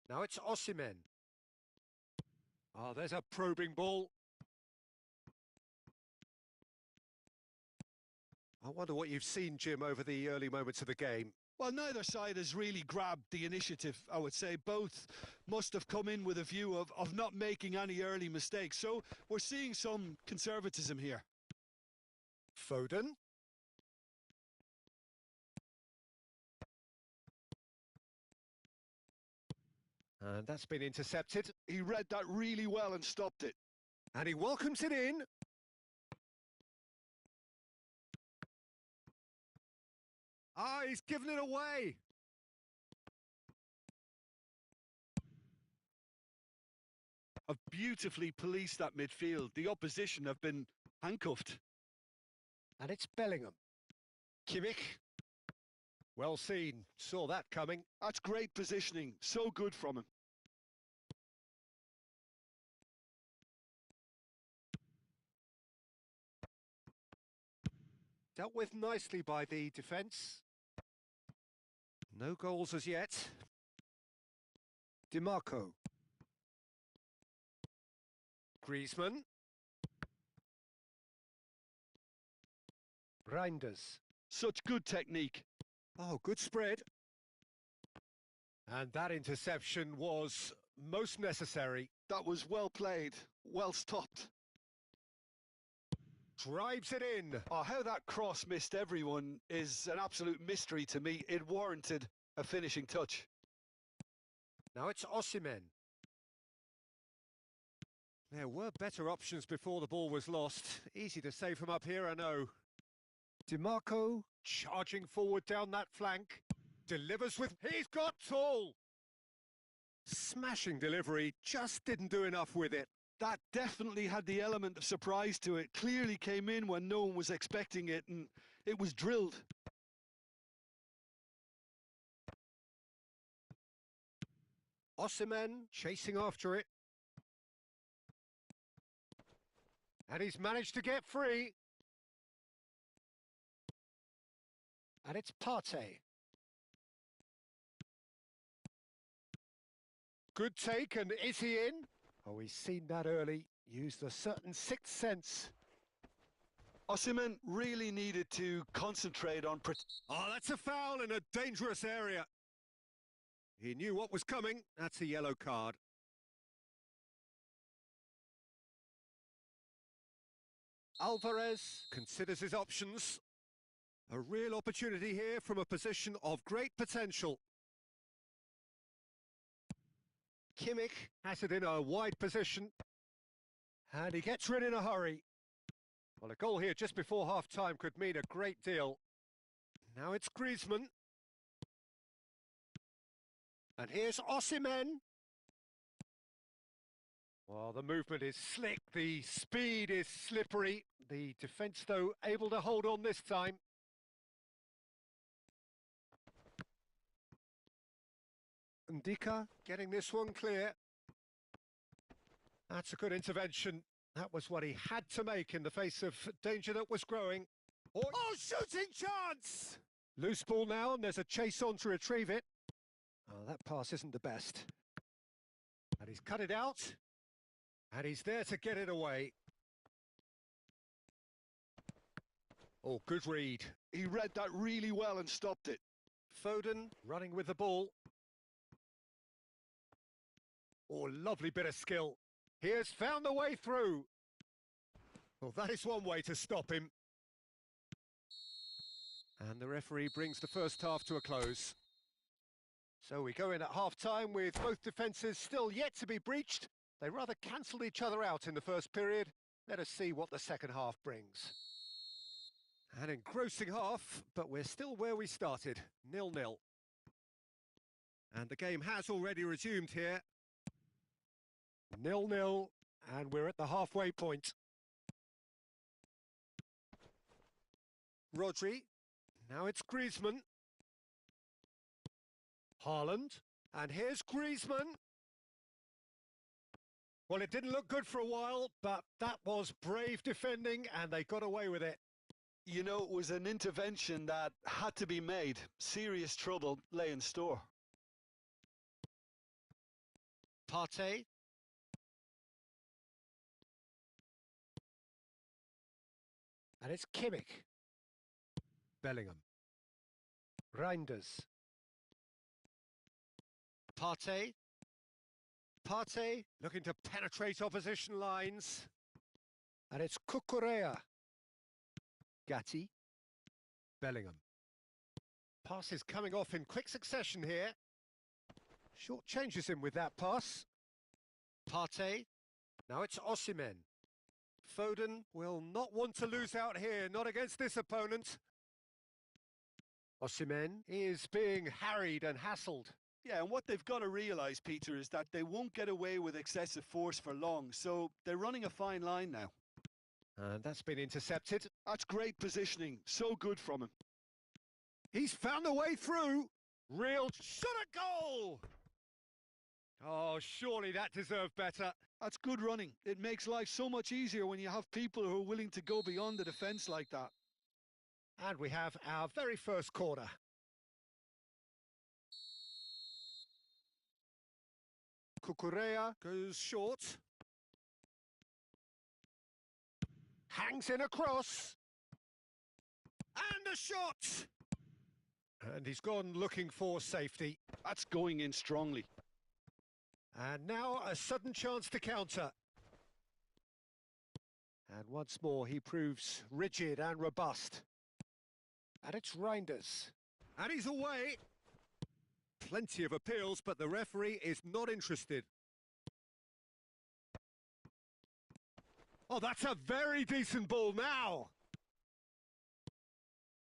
Now it's Osimhen. Oh, there's a probing ball. I wonder what you've seen, Jim, over the early moments of the game. Well, neither side has really grabbed the initiative, I would say. Both must have come in with a view of not making any early mistakes. So we're seeing some conservatism here. Foden. And that's been intercepted. He read that really well and stopped it. And he welcomes it in. Ah, he's given it away. Have beautifully policed that midfield. The opposition have been handcuffed. And it's Bellingham. Kimmich. Well seen. Saw that coming. That's great positioning. So good from him. Dealt with nicely by the defence. No goals as yet. DiMarco. Griezmann. Reinders. Such good technique. Oh, good spread. And that interception was most necessary. That was well played, well stopped. Drives it in. Oh, how that cross missed everyone is an absolute mystery to me. It warranted a finishing touch. Now it's Osimhen. There were better options before the ball was lost. Easy to say from up here, I know. DiMarco charging forward down that flank. Delivers with... He's got tall! Smashing delivery, just didn't do enough with it. That definitely had the element of surprise to it. Clearly came in when no one was expecting it, and it was drilled. Osimhen chasing after it. And he's managed to get free. And it's Partey. Good take, and is he in? Oh, he's seen that early. Used a certain sixth sense. Osimhen really needed to concentrate on... Oh, that's a foul in a dangerous area. He knew what was coming. That's a yellow card. Alvarez considers his options. A real opportunity here from a position of great potential. Kimmich has it in a wide position. And he gets rid in a hurry. Well, a goal here just before half-time could mean a great deal. Now it's Griezmann. And here's Osimhen. Well, the movement is slick, the speed is slippery. The defence, though, able to hold on this time. Ndika getting this one clear. That's a good intervention. That was what he had to make in the face of danger that was growing. Oh, shooting chance! Loose ball now, and there's a chase on to retrieve it. Oh, that pass isn't the best. And he's cut it out. And he's there to get it away. Oh, good read. He read that really well and stopped it. Foden running with the ball. Oh, lovely bit of skill. He has found the way through. Well, that is one way to stop him. And the referee brings the first half to a close. So we go in at half-time with both defences still yet to be breached. They rather cancelled each other out in the first period. Let us see what the second half brings. An engrossing half, but we're still where we started, 0-0. And the game has already resumed here. 0-0, and we're at the halfway point. Rodri, now it's Griezmann. Haaland, and here's Griezmann. Well, it didn't look good for a while, but that was brave defending, and they got away with it. You know, it was an intervention that had to be made. Serious trouble lay in store. Partey. And it's Kimmich. Bellingham. Reinders. Partey. Partey looking to penetrate opposition lines. And it's Cucurella. Gatti. Bellingham. Passes coming off in quick succession here. Short changes him with that pass. Partey. Now it's Osimhen. Foden will not want to lose out here, not against this opponent. Osimhen is being harried and hassled. Yeah, and what they've got to realise, Peter, is that they won't get away with excessive force for long, so they're running a fine line now. And that's been intercepted. That's great positioning, so good from him. He's found a way through. Real shot at goal! Oh, surely that deserved better. That's good running. It makes life so much easier when you have people who are willing to go beyond the defence like that. And we have our very first corner. Cucurella goes short. Hangs in a cross. And a shot! And he's gone looking for safety. That's going in strongly. And now a sudden chance to counter. And once more he proves rigid and robust. And it's Reinders. And he's away. Plenty of appeals, but the referee is not interested. Oh, that's a very decent ball now.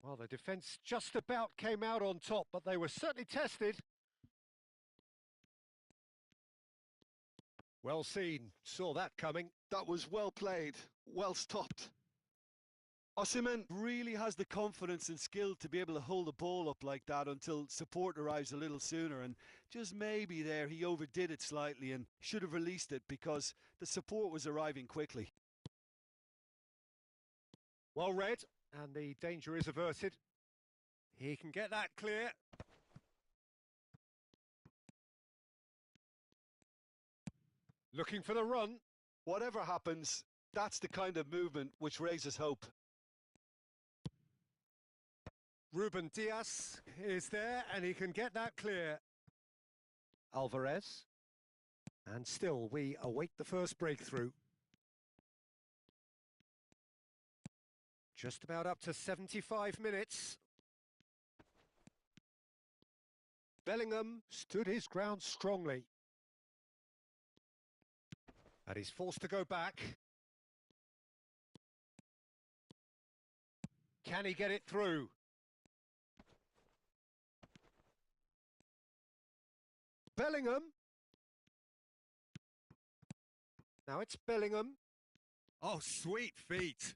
Well, the defence just about came out on top, but they were certainly tested. Well seen, saw that coming. That was well played, well stopped. Osimhen really has the confidence and skill to be able to hold the ball up like that until support arrives a little sooner, and just maybe there he overdid it slightly and should have released it because the support was arriving quickly. Well read, and the danger is averted. He can get that clear. Looking for the run. Whatever happens, that's the kind of movement which raises hope. Ruben Dias is there, and he can get that clear. Alvarez. And still, we await the first breakthrough. Just about up to 75 minutes. Bellingham stood his ground strongly. And he's forced to go back. Can he get it through? Bellingham. Now it's Bellingham. Oh, sweet feet.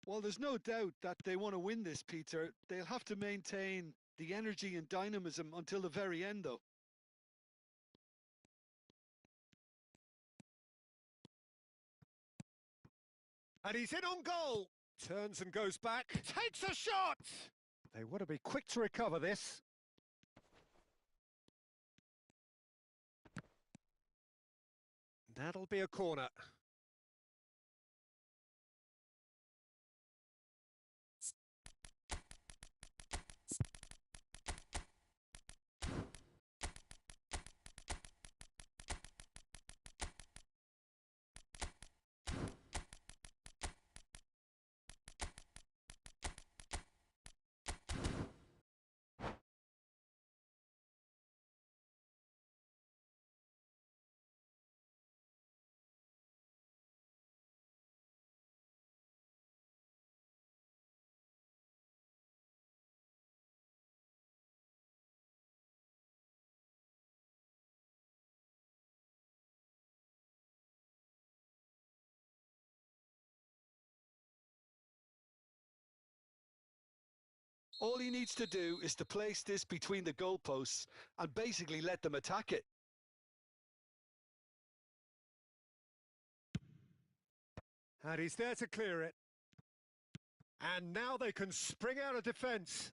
Well, there's no doubt that they want to win this, Peter. They'll have to maintain the energy and dynamism until the very end, though. And he's in on goal. Turns and goes back. Takes a shot! They want to be quick to recover this. That'll be a corner. All he needs to do is to place this between the goalposts and basically let them attack it. And he's there to clear it. And now they can spring out of defence.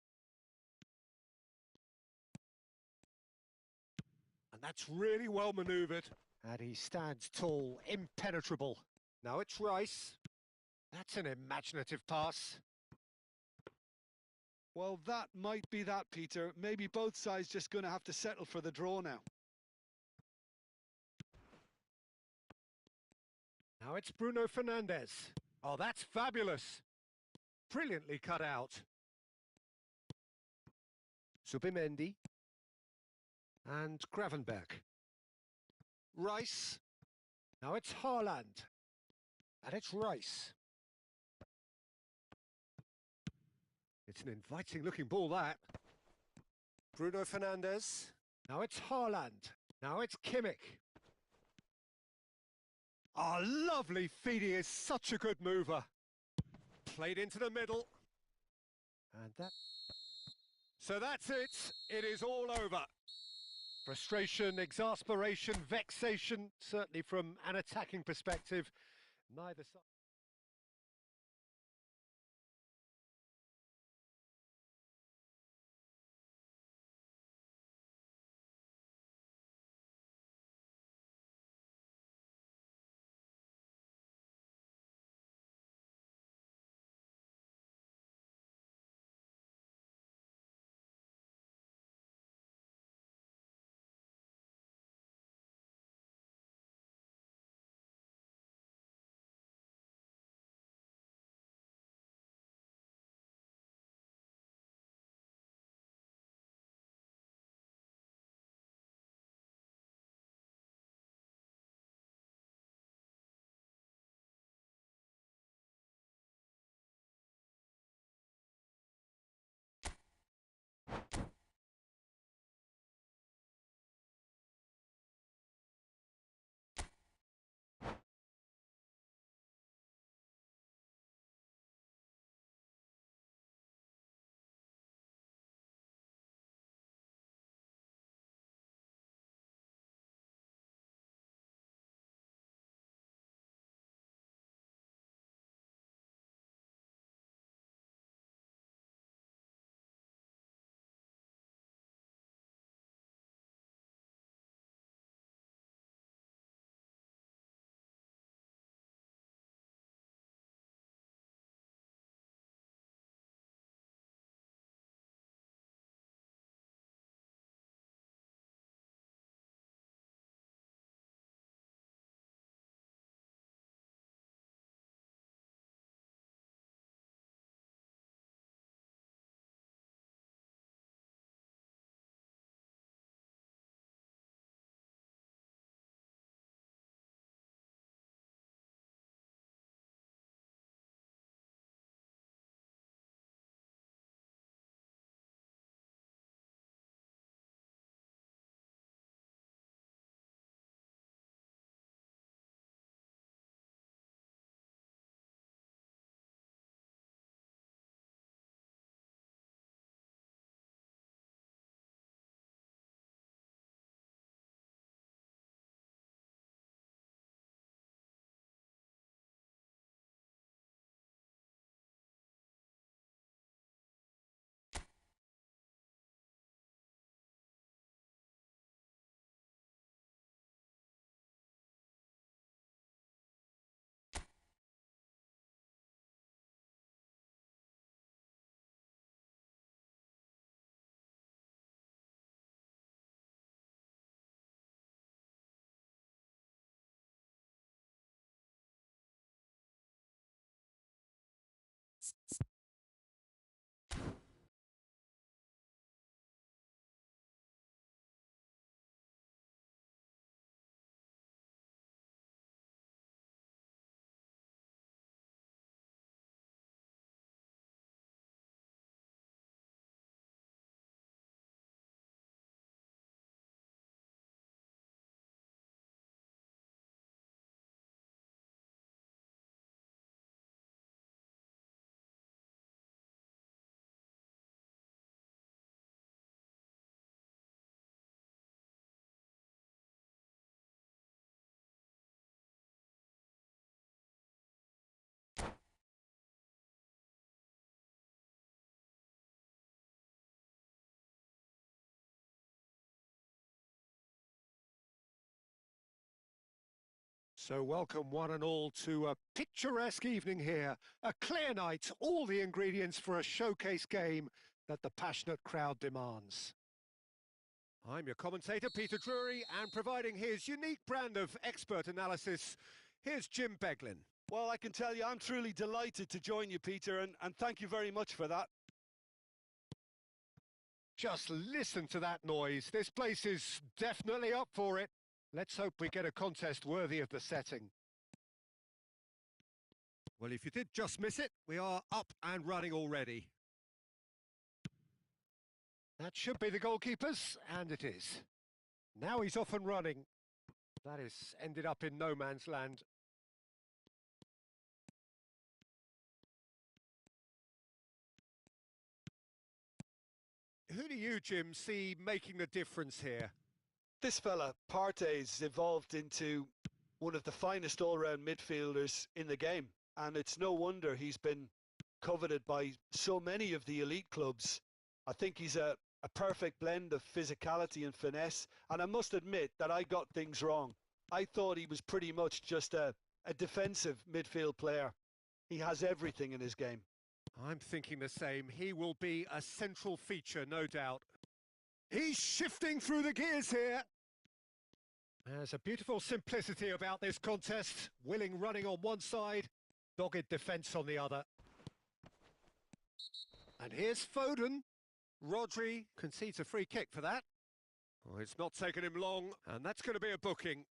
And that's really well manoeuvred. And he stands tall, impenetrable. Now it's Rice. That's an imaginative pass. Well, that might be that, Peter. Maybe both sides just going to have to settle for the draw now. Now it's Bruno Fernandes. Oh, that's fabulous. Brilliantly cut out. Subimendi. And Gravenberg. Rice. Now it's Haaland. And it's Rice. It's an inviting-looking ball, that. Bruno Fernandes. Now it's Haaland. Now it's Kimmich. Oh, lovely feeding, is such a good mover. Played into the middle. And that... So that's it. It is all over. Frustration, exasperation, vexation, certainly from an attacking perspective. Neither side... So welcome one and all to a picturesque evening here. A clear night, all the ingredients for a showcase game that the passionate crowd demands. I'm your commentator, Peter Drury, and providing his unique brand of expert analysis, here's Jim Beglin. Well, I can tell you I'm truly delighted to join you, Peter, and thank you very much for that. Just listen to that noise. This place is definitely up for it. Let's hope we get a contest worthy of the setting. Well, if you did just miss it, we are up and running already. That should be the goalkeepers, and it is. Now he's off and running. That has ended up in no man's land. Who do you, Jim, see making the difference here? This fella, Partey's evolved into one of the finest all-round midfielders in the game, and it's no wonder he's been coveted by so many of the elite clubs. I think he's a perfect blend of physicality and finesse, and I must admit that I got things wrong. I thought he was pretty much just a defensive midfield player. He has everything in his game. I'm thinking the same. He will be a central feature, no doubt. He's shifting through the gears here. There's a beautiful simplicity about this contest. Willing running on one side, dogged defence on the other. And here's Foden. Rodri concedes a free kick for that. Oh, it's not taken him long, and that's going to be a booking.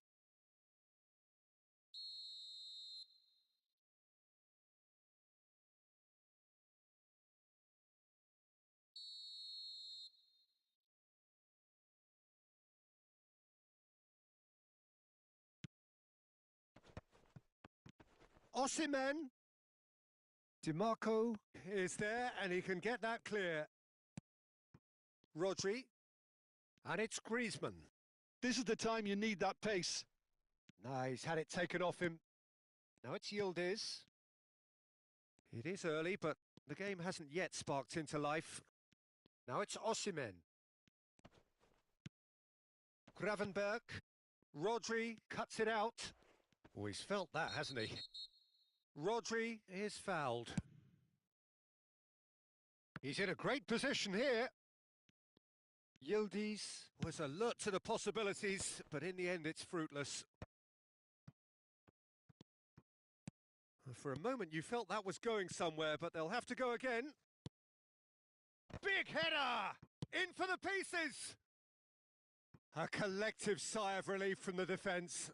Osimhen. DiMarco is there, and he can get that clear. Rodri. And it's Griezmann. This is the time you need that pace. No, he's had it taken off him. Now it's Yildiz. It is early, but the game hasn't yet sparked into life. Now it's Osimhen. Gravenberg. Rodri cuts it out. Oh, he's felt that, hasn't he? Rodri is fouled. He's in a great position here. Yildiz was alert to the possibilities, but in the end it's fruitless. For a moment you felt that was going somewhere, but they'll have to go again. Big header! In for the pieces! A collective sigh of relief from the defence.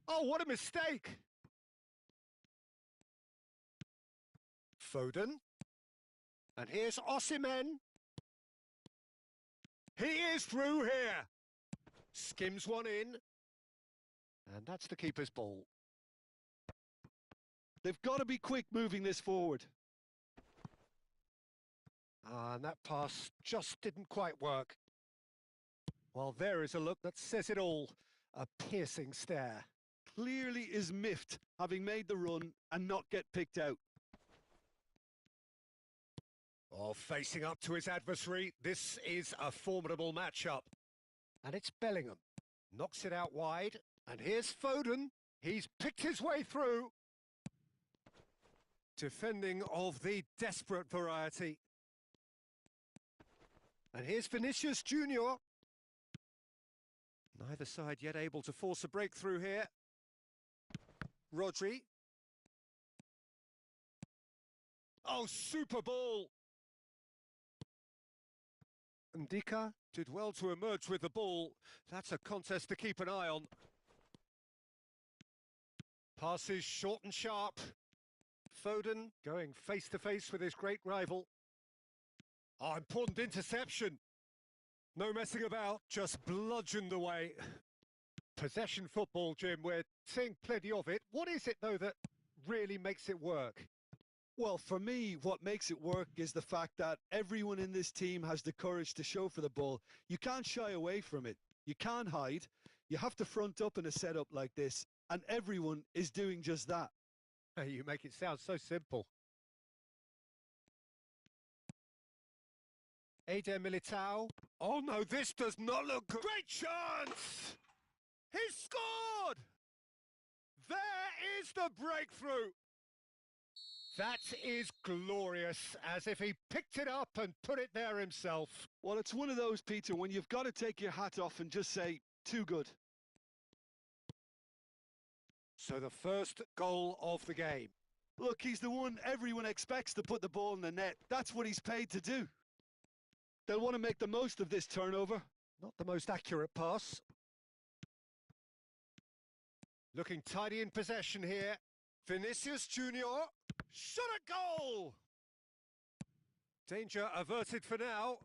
Oh, what a mistake! Foden. And here's Osimhen. He is through here. Skims one in. And that's the keeper's ball. They've got to be quick moving this forward. And that pass just didn't quite work. Well, there is a look that says it all. A piercing stare. Clearly is miffed, having made the run and not get picked out. Oh, facing up to his adversary, this is a formidable matchup. And it's Bellingham. Knocks it out wide. And here's Foden. He's picked his way through. Defending of the desperate variety. And here's Vinicius Junior. Neither side yet able to force a breakthrough here. Rodri. Oh, super ball! Ndika did well to emerge with the ball. That's a contest to keep an eye on. Passes short and sharp. Foden going face-to-face with his great rival. Oh, important interception. No messing about, just bludgeoned away. Possession football, Jim, we're seeing plenty of it. What is it, though, that really makes it work? Well, for me, what makes it work is the fact that everyone in this team has the courage to show for the ball. You can't shy away from it. You can't hide. You have to front up in a setup like this, and everyone is doing just that. You make it sound so simple. Eder Militao. Oh no, this does not look good. Great chance! He scored! There is the breakthrough! That is glorious, as if he picked it up and put it there himself. Well, it's one of those, Peter, when you've got to take your hat off and just say, too good. So the first goal of the game. Look, he's the one everyone expects to put the ball in the net. That's what he's paid to do. They'll want to make the most of this turnover. Not the most accurate pass. Looking tidy in possession here. Vinicius Junior. Shot a goal! Danger averted for now.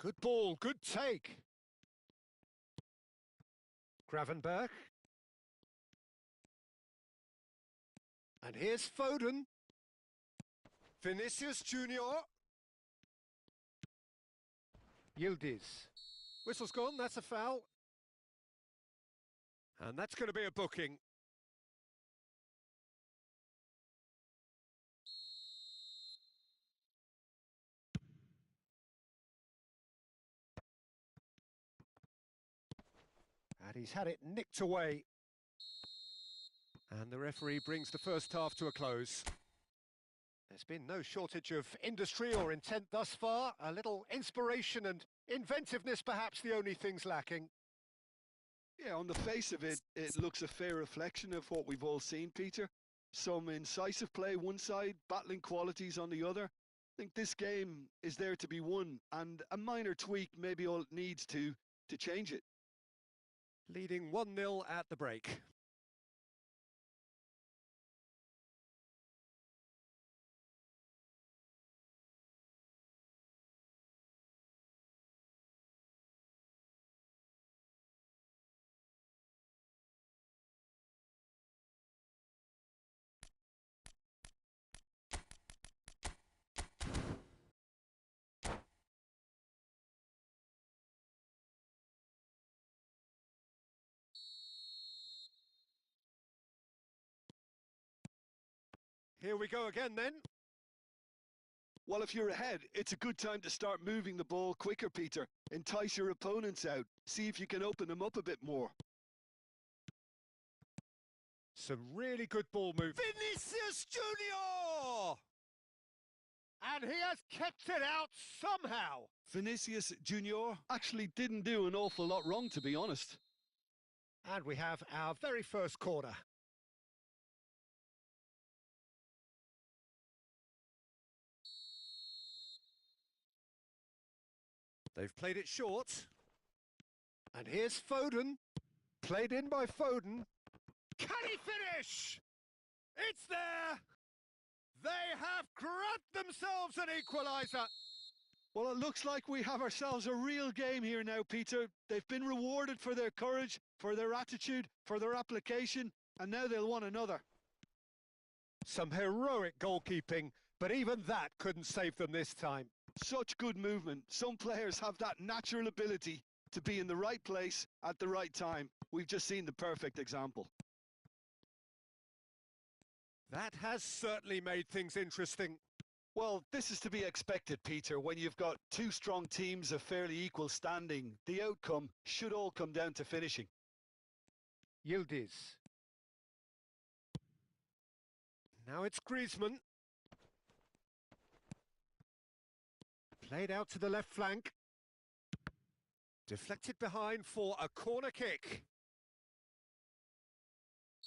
Good ball, good take. Gravenberch. And here's Foden. Vinicius Junior. Yildiz. Whistle's gone, that's a foul. And that's going to be a booking. And he's had it nicked away. And the referee brings the first half to a close. There's been no shortage of industry or intent thus far. A little inspiration and inventiveness, perhaps the only things lacking. Yeah, on the face of it, it looks a fair reflection of what we've all seen, Peter. Some incisive play one side, battling qualities on the other. I think this game is there to be won, and a minor tweak may be all it needs to change it. Leading 1-0 at the break. Here we go again then. Well, if you're ahead, it's a good time to start moving the ball quicker, Peter. Entice your opponents out. See if you can open them up a bit more. Some really good ball move. Vinicius Junior! And he has kept it out somehow. Vinicius Junior actually didn't do an awful lot wrong, to be honest. And we have our very first corner. They've played it short. And here's Foden. Played in by Foden. Can he finish? It's there! They have grabbed themselves an equaliser. Well, it looks like we have ourselves a real game here now, Peter. They've been rewarded for their courage, for their attitude, for their application, and now they'll want another. Some heroic goalkeeping, but even that couldn't save them this time. Such good movement. Some players have that natural ability to be in the right place at the right time. We've just seen the perfect example. That has certainly made things interesting. Well, this is to be expected, Peter. When you've got two strong teams of fairly equal standing, the outcome should all come down to finishing. Yildiz. Now it's Griezmann. Played out to the left flank. Deflected behind for a corner kick.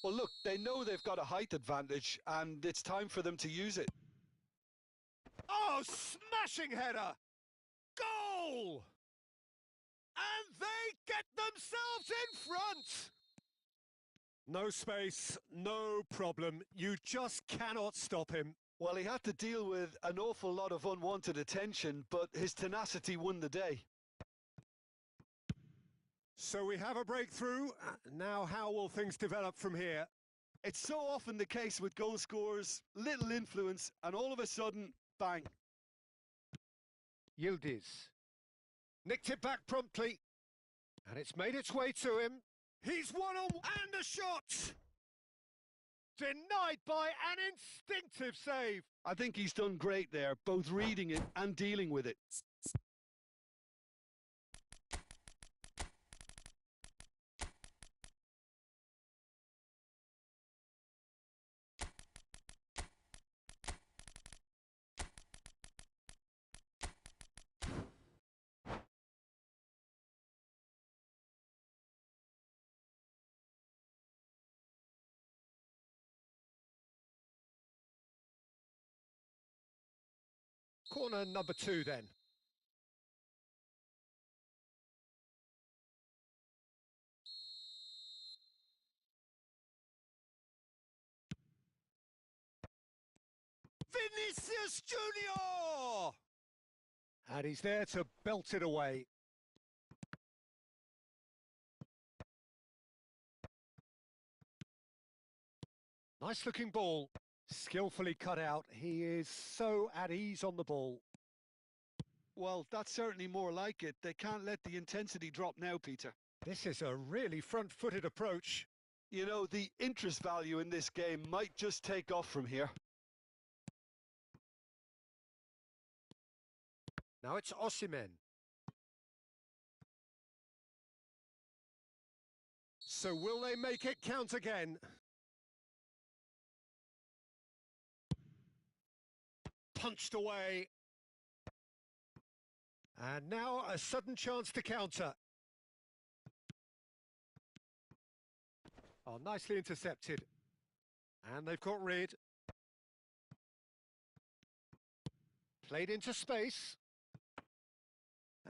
Well, look, they know they've got a height advantage, and it's time for them to use it. Oh, smashing header! Goal! And they get themselves in front! No space, no problem. You just cannot stop him. Well, he had to deal with an awful lot of unwanted attention, but his tenacity won the day. So we have a breakthrough. Now how will things develop from here? It's so often the case with goal scorers, little influence, and all of a sudden, bang. Yildiz. Nicked it back promptly. And it's made its way to him. He's one on and a shot! Denied by an instinctive save. I think he's done great there, both reading it and dealing with it. Corner number 2 then. Vinicius Junior! And he's there to belt it away. Nice looking ball. Skillfully cut out. He is so at ease on the ball. Well, that's certainly more like it. They can't let the intensity drop now, Peter. This is a really front-footed approach. You know, the interest value in this game might just take off from here. Now it's Osimhen. So will they make it count again? Punched away. And now a sudden chance to counter. Oh, nicely intercepted. And they've got rid. Played into space.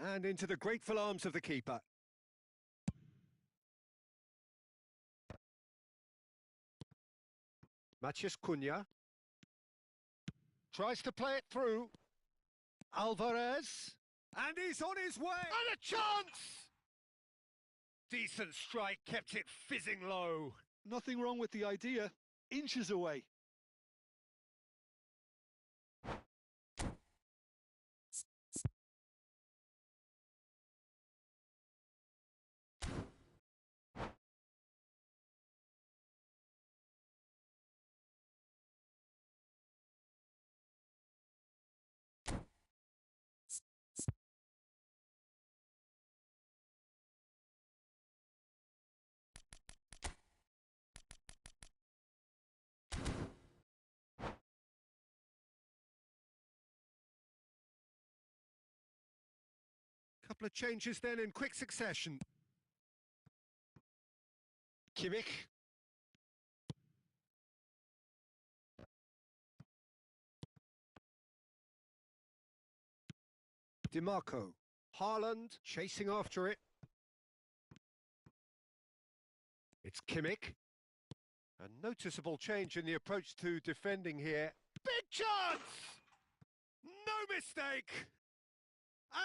And into the grateful arms of the keeper. Matheus Cunha. Tries to play it through. Alvarez. And he's on his way. And a chance! Decent strike, kept it fizzing low. Nothing wrong with the idea. Inches away. Couple of changes then in quick succession. Kimmich. DiMarco. Haaland chasing after it. It's Kimmich. A noticeable change in the approach to defending here. Big chance! No mistake!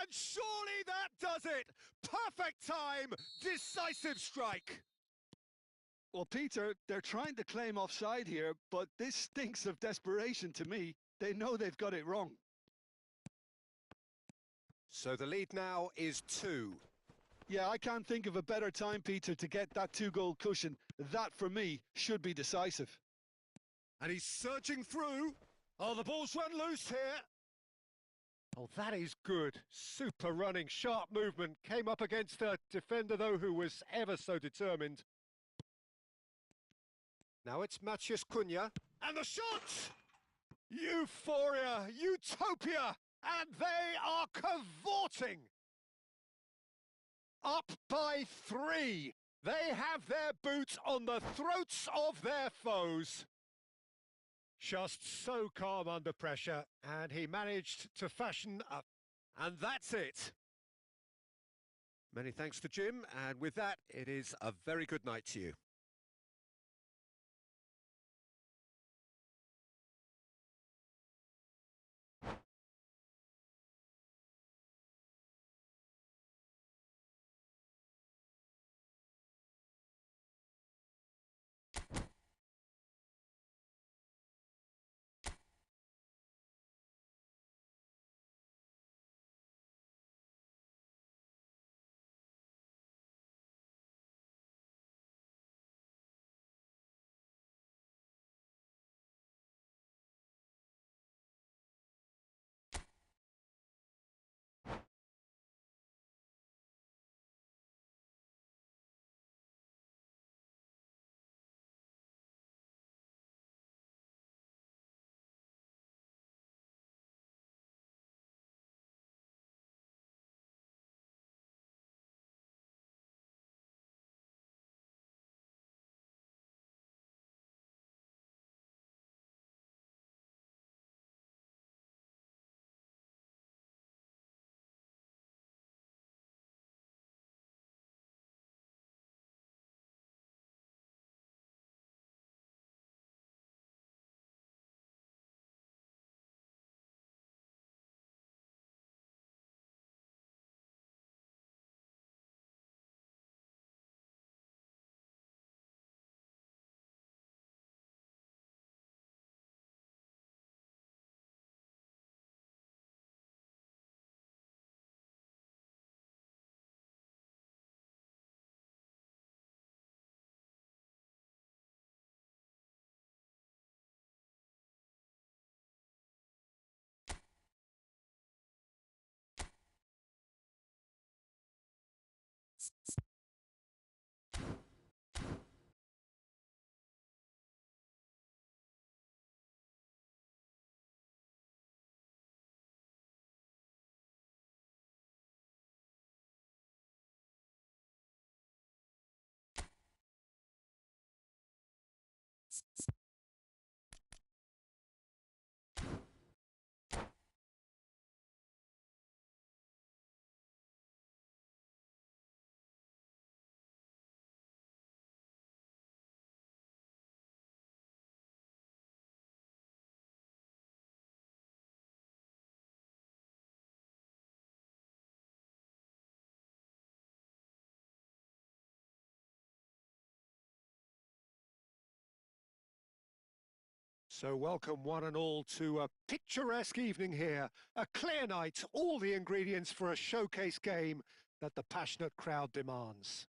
And surely that does it! Perfect time! Decisive strike! Well, Peter, they're trying to claim offside here, but this stinks of desperation to me. They know they've got it wrong. So the lead now is 2. Yeah, I can't think of a better time, Peter, to get that 2-goal cushion. That, for me, should be decisive. And he's surging through. Oh, the ball's run loose here. Oh, that is good. Super running, sharp movement. Came up against a defender, though, who was ever so determined. Now it's Matheus Cunha. And the shot! Euphoria, utopia! And they are cavorting! Up by 3. They have their boots on the throats of their foes. Just so calm under pressure, and he managed to fashion up. And that's it. Many thanks to Jim, and with that, it is a very good night to you. So welcome one and all to a picturesque evening here. A clear night, all the ingredients for a showcase game that the passionate crowd demands.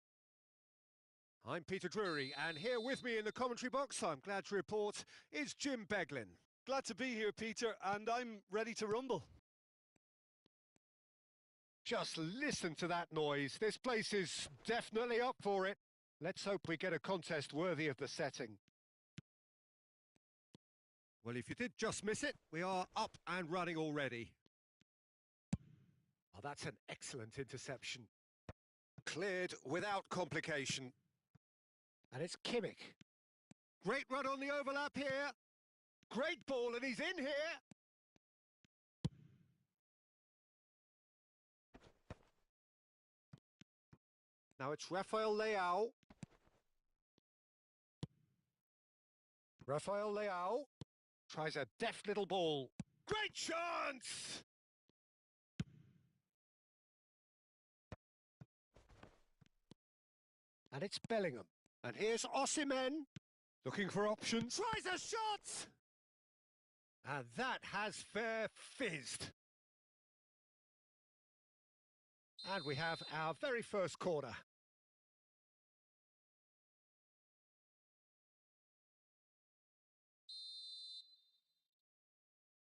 I'm Peter Drury, and here with me in the commentary box, I'm glad to report, is Jim Beglin. Glad to be here, Peter, and I'm ready to rumble. Just listen to that noise. This place is definitely up for it. Let's hope we get a contest worthy of the setting. Well, if you did just miss it, we are up and running already. Oh, that's an excellent interception. Cleared without complication. And it's Kimmich. Great run on the overlap here. Great ball, and he's in here. Now it's Rafael Leao. Rafael Leao tries a deft little ball. Great chance! And it's Bellingham. And here's Osimhen, looking for options. Tries a shot! And that has fair fizzed. And we have our very first corner.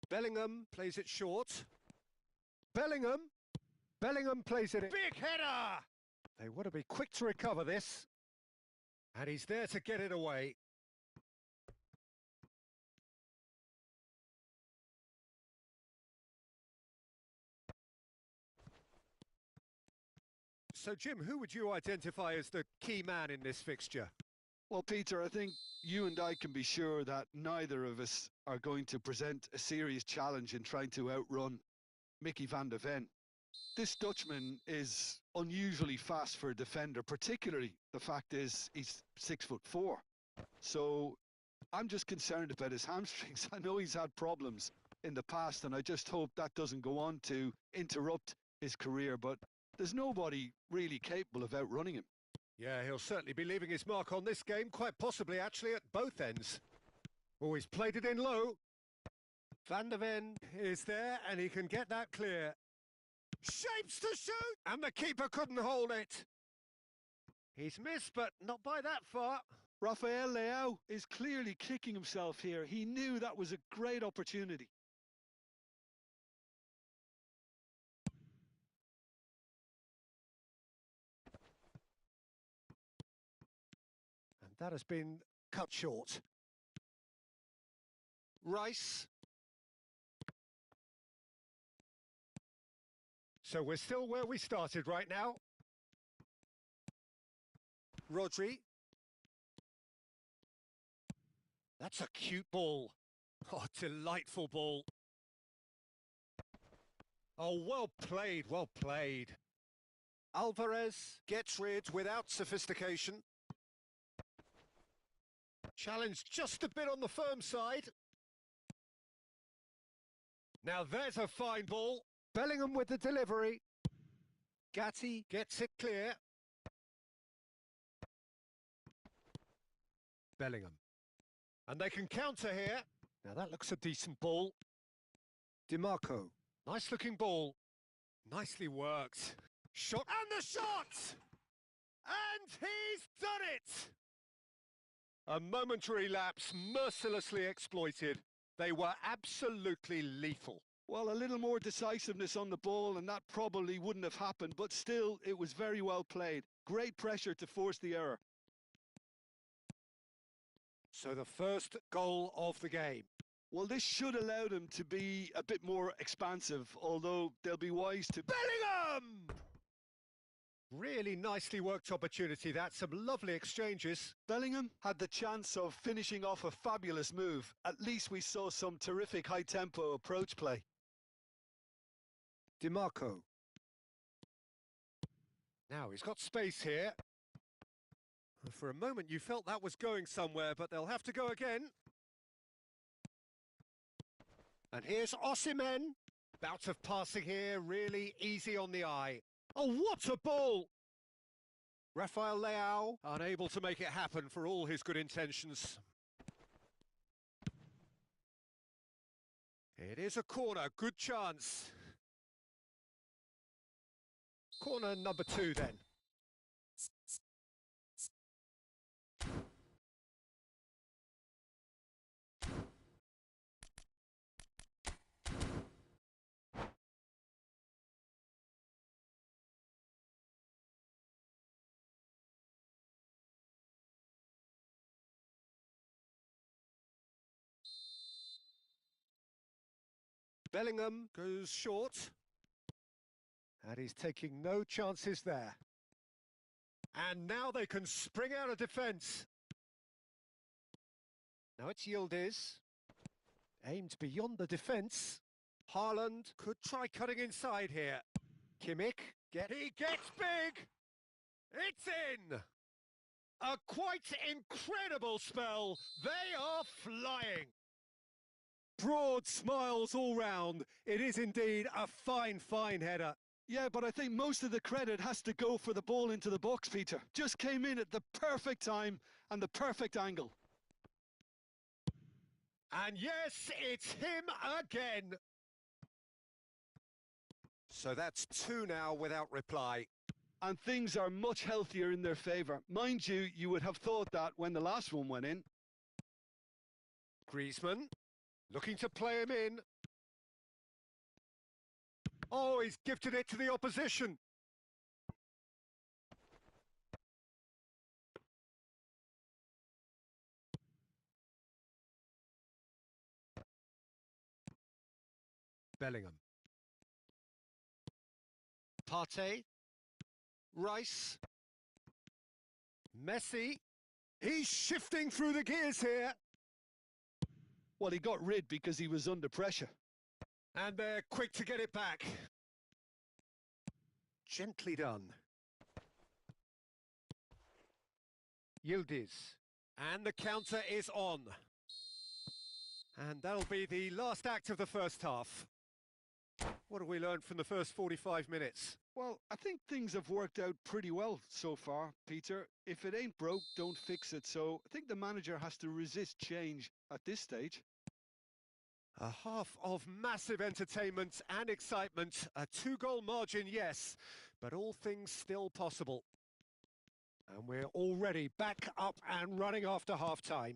Bellingham plays it short. Bellingham plays it in. Big header! They want to be quick to recover this. And he's there to get it away. So, Jim, who would you identify as the key man in this fixture? Well, Peter, I think you and I can be sure that neither of us are going to present a serious challenge in trying to outrun Mickey van der Ven. This Dutchman is unusually fast for a defender, particularly the fact is he's 6'4". So I'm just concerned about his hamstrings. I know he's had problems in the past, and I just hope that doesn't go on to interrupt his career. But there's nobody really capable of outrunning him. Yeah, he'll certainly be leaving his mark on this game, quite possibly actually at both ends. Oh, he's played it in low. Van der Ven is there, and he can get that clear. Shapes to shoot! And the keeper couldn't hold it. He's missed, but not by that far. Rafael Leao is clearly kicking himself here. He knew that was a great opportunity. And that has been cut short. Rice. So we're still where we started right now. Rodri. That's a cute ball. Oh, delightful ball. Oh, well played, well played. Alvarez gets rid without sophistication. Challenged just a bit on the firm side. Now there's a fine ball. Bellingham with the delivery. Gatti gets it clear. Bellingham. And they can counter here. Now that looks a decent ball. DiMarco. Nice looking ball. Nicely worked. Shot. And the shot! And he's done it! A momentary lapse mercilessly exploited. They were absolutely lethal. Well, a little more decisiveness on the ball and that probably wouldn't have happened, but still, it was very well played. Great pressure to force the error. So the first goal of the game. Well, this should allow them to be a bit more expansive, although they'll be wise to... Bellingham! Really nicely worked opportunity, that. Some lovely exchanges. Bellingham had the chance of finishing off a fabulous move. At least we saw some terrific high-tempo approach play. DiMarco. Now he's got space here. For a moment you felt that was going somewhere, but they'll have to go again. And here's Osimhen. Bout of passing here, really easy on the eye. Oh, what a ball! Rafael Leao, unable to make it happen for all his good intentions. It is a corner, good chance. Corner number 2 then. Bellingham goes short. And he's taking no chances there. And now they can spring out of defence. Now it's Yildiz. Aimed beyond the defence. Haaland could try cutting inside here. Kimmich, he gets big! It's in! A quite incredible spell. They are flying. Broad smiles all round. It is indeed a fine, fine header. Yeah, but I think most of the credit has to go for the ball into the box, Peter. Just came in at the perfect time and the perfect angle. And yes, it's him again. So that's 2 now without reply. And things are much healthier in their favour. Mind you, you would have thought that when the last one went in. Griezmann, looking to play him in. Oh, he's gifted it to the opposition. Bellingham. Partey. Rice. Messi. He's shifting through the gears here. Well, he got rid because he was under pressure. And they're quick to get it back. Gently done. Yildiz. And the counter is on. And that'll be the last act of the first half. What have we learned from the first 45 minutes? Well, I think things have worked out pretty well so far, Peter. If it ain't broke, don't fix it. So I think the manager has to resist change at this stage. A half of massive entertainment and excitement. A 2-goal margin, yes, but all things still possible. And we're already back up and running after half-time.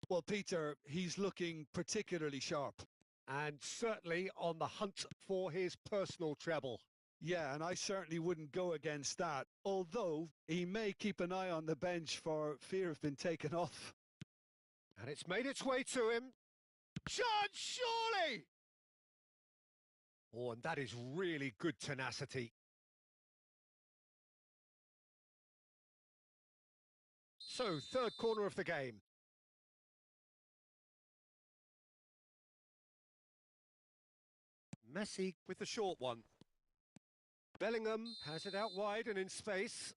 Well, Peter, he's looking particularly sharp. And certainly on the hunt for his personal treble. Yeah, and I certainly wouldn't go against that, although he may keep an eye on the bench for fear of being taken off. And it's made its way to him. Chance, surely! Oh, and that is really good tenacity. So, third corner of the game. Messi with the short one. Bellingham has it out wide and in space.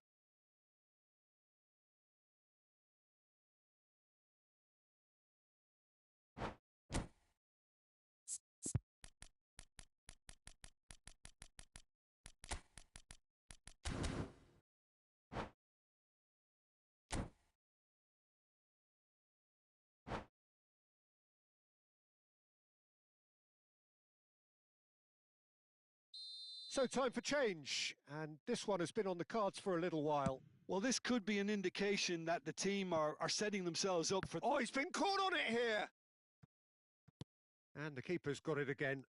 So time for change, and this one has been on the cards for a little while. Well, this could be an indication that the team are setting themselves up for... Oh, he's been caught on it here! And the keeper's got it again.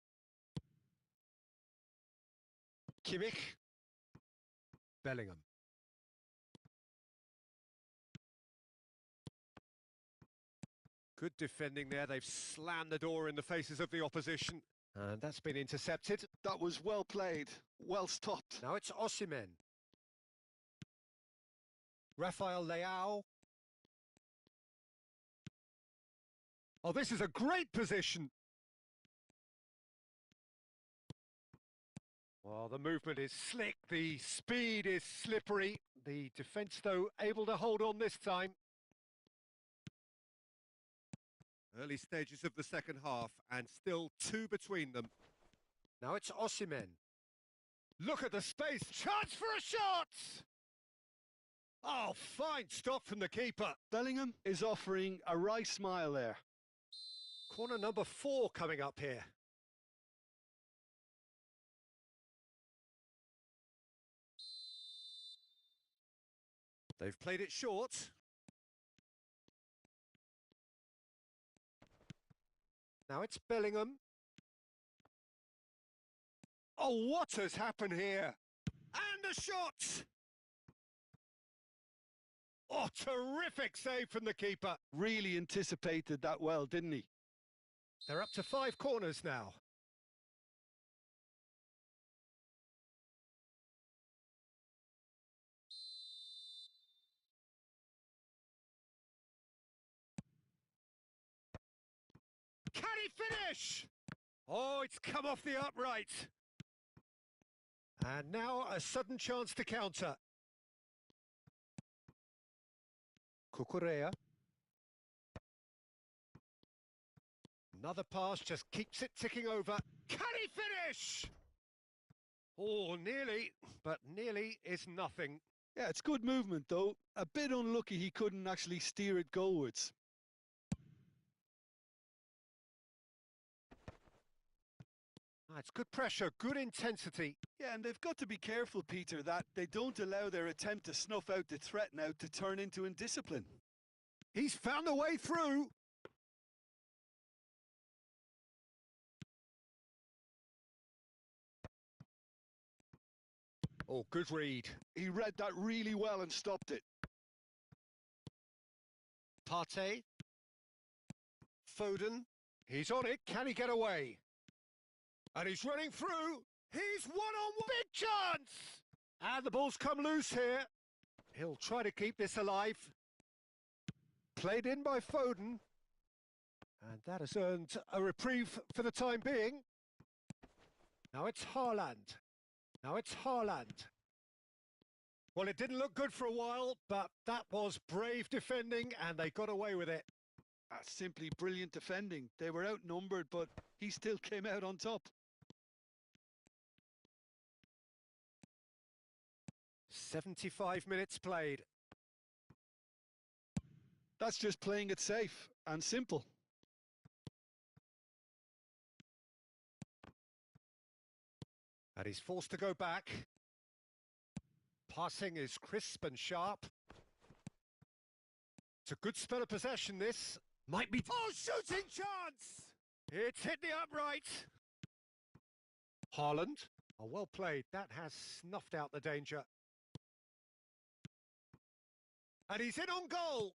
Kimmich. Bellingham. Good defending there. They've slammed the door in the faces of the opposition. And that's been intercepted. That was well played, well stopped. Now it's Osimhen. Rafael Leao. Oh, this is a great position. Well, the movement is slick, the speed is slippery. The defence, though, able to hold on this time. Early stages of the second half, and still 2 between them. Now it's Osimhen. Look at the space. Chance for a shot! Oh, fine stop from the keeper. Bellingham is offering a wry smile there. Corner number 4 coming up here. They've played it short. Now it's Bellingham. Oh, what has happened here? And a shot! Oh, terrific save from the keeper. Really anticipated that well, didn't he? They're up to 5 corners now. Can he finish? Oh, it's come off the upright. And now a sudden chance to counter. Cucurella. Another pass just keeps it ticking over. Can he finish? Oh, nearly, but nearly is nothing. Yeah, it's good movement though. A bit unlucky he couldn't actually steer it goalwards. It's good pressure, good intensity. Yeah, and they've got to be careful, Peter, that they don't allow their attempt to snuff out the threat now to turn into indiscipline. He's found a way through. Oh, good read. He read that really well and stopped it. Partey. Foden. He's on it. Can he get away? And he's running through. He's one-on-one. Big chance! And the ball's come loose here. He'll try to keep this alive. Played in by Foden. And that has earned a reprieve for the time being. Now it's Haaland. Now it's Haaland. Well, it didn't look good for a while, but that was brave defending, and they got away with it. Simply brilliant defending. They were outnumbered, but he still came out on top. 75 minutes played. That's just playing it safe and simple. And he's forced to go back. Passing is crisp and sharp. It's a good spell of possession, this. Might be... Oh, shooting chance! It's hit the upright. Haaland. Oh, well played. That has snuffed out the danger. And he's in on goal.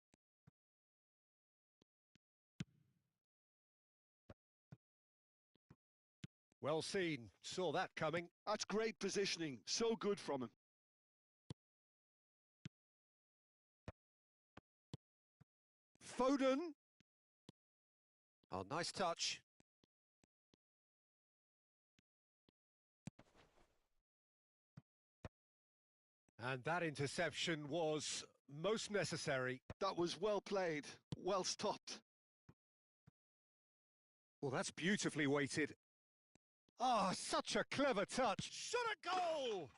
Well seen. Saw that coming. That's great positioning. So good from him. Foden. Oh, nice touch. And that interception was most necessary. That was well played, well stopped. Well, that's beautifully weighted. Ah, such a clever touch. Shot a goal!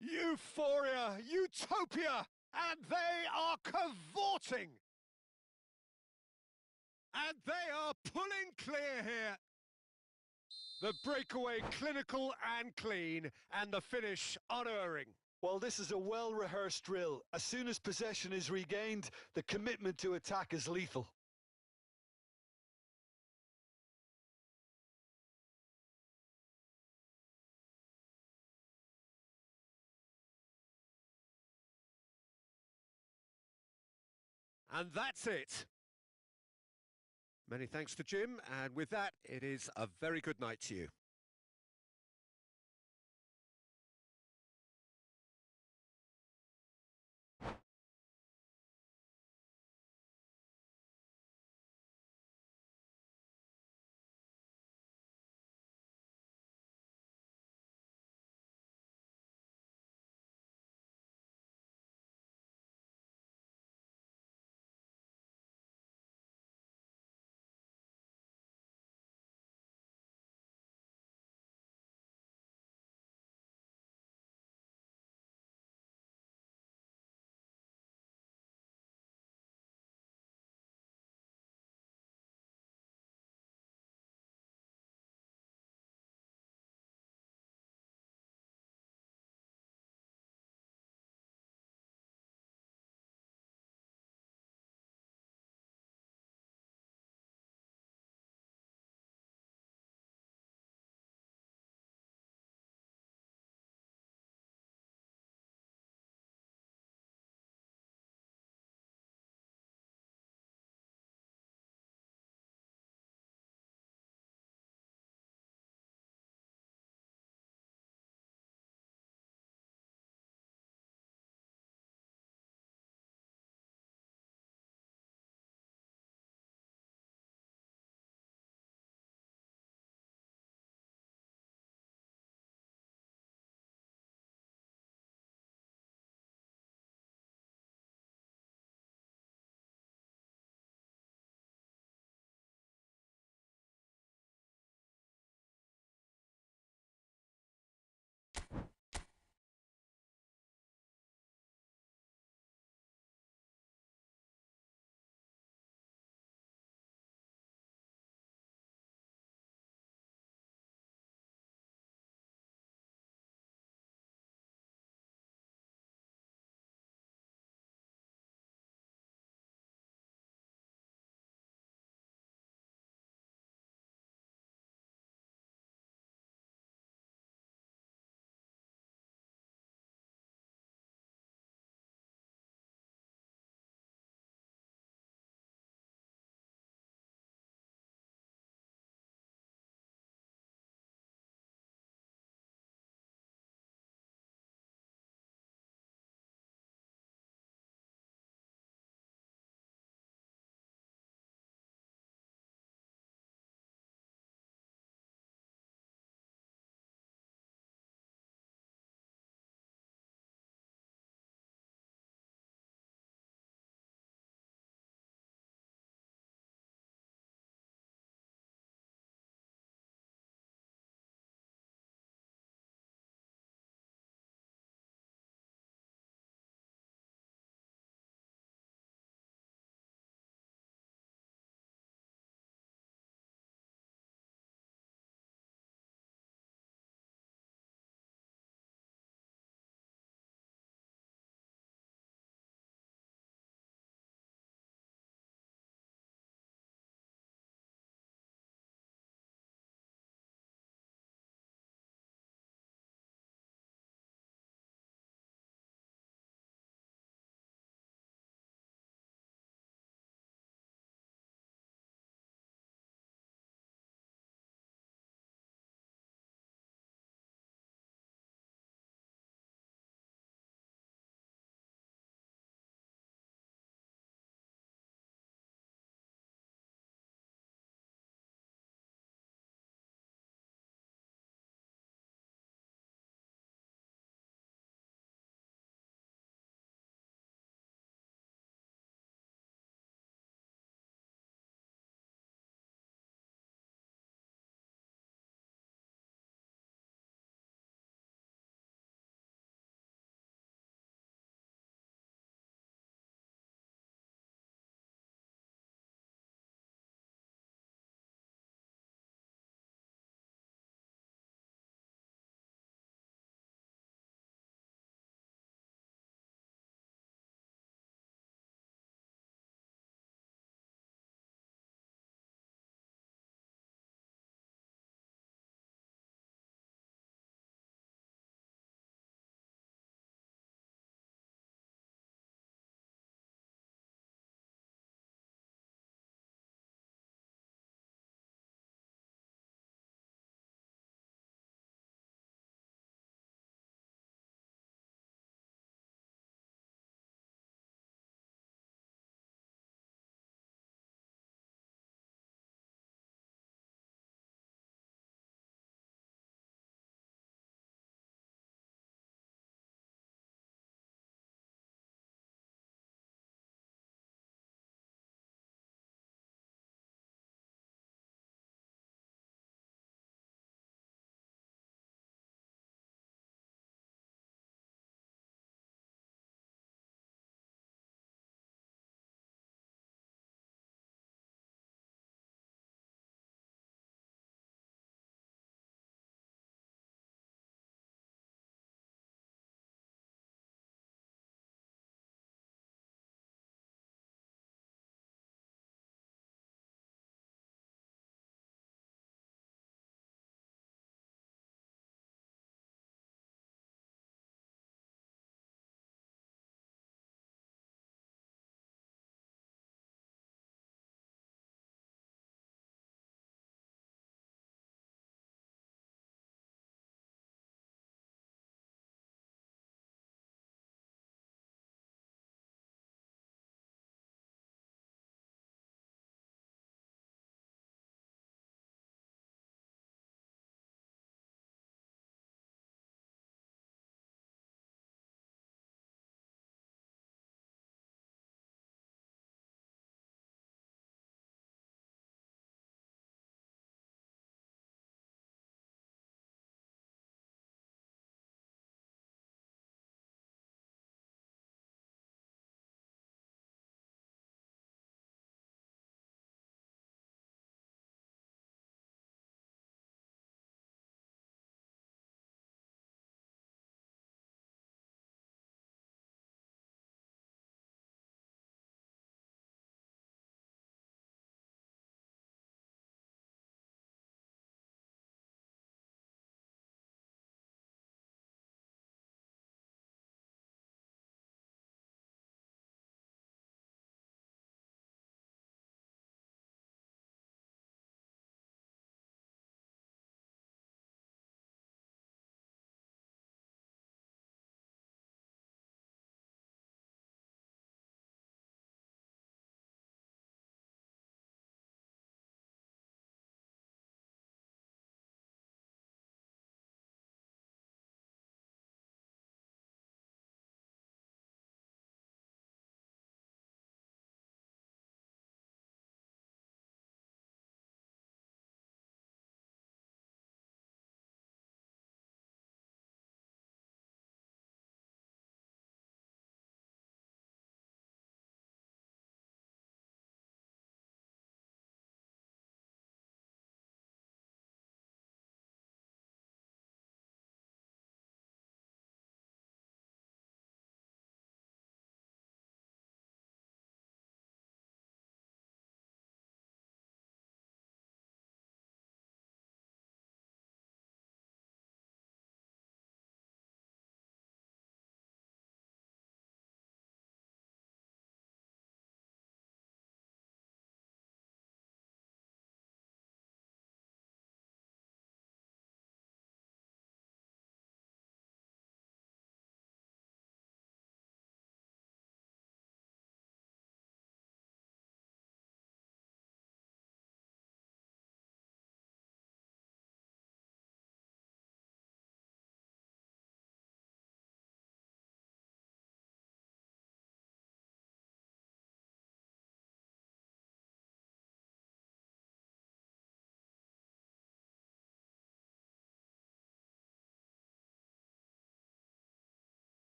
Euphoria, utopia, and they are cavorting. And they are pulling clear here. The breakaway clinical and clean, and the finish unerring. Well, this is a well-rehearsed drill. As soon as possession is regained, the commitment to attack is lethal. And that's it. Many thanks to Jim, and with that, it is a very good night to you.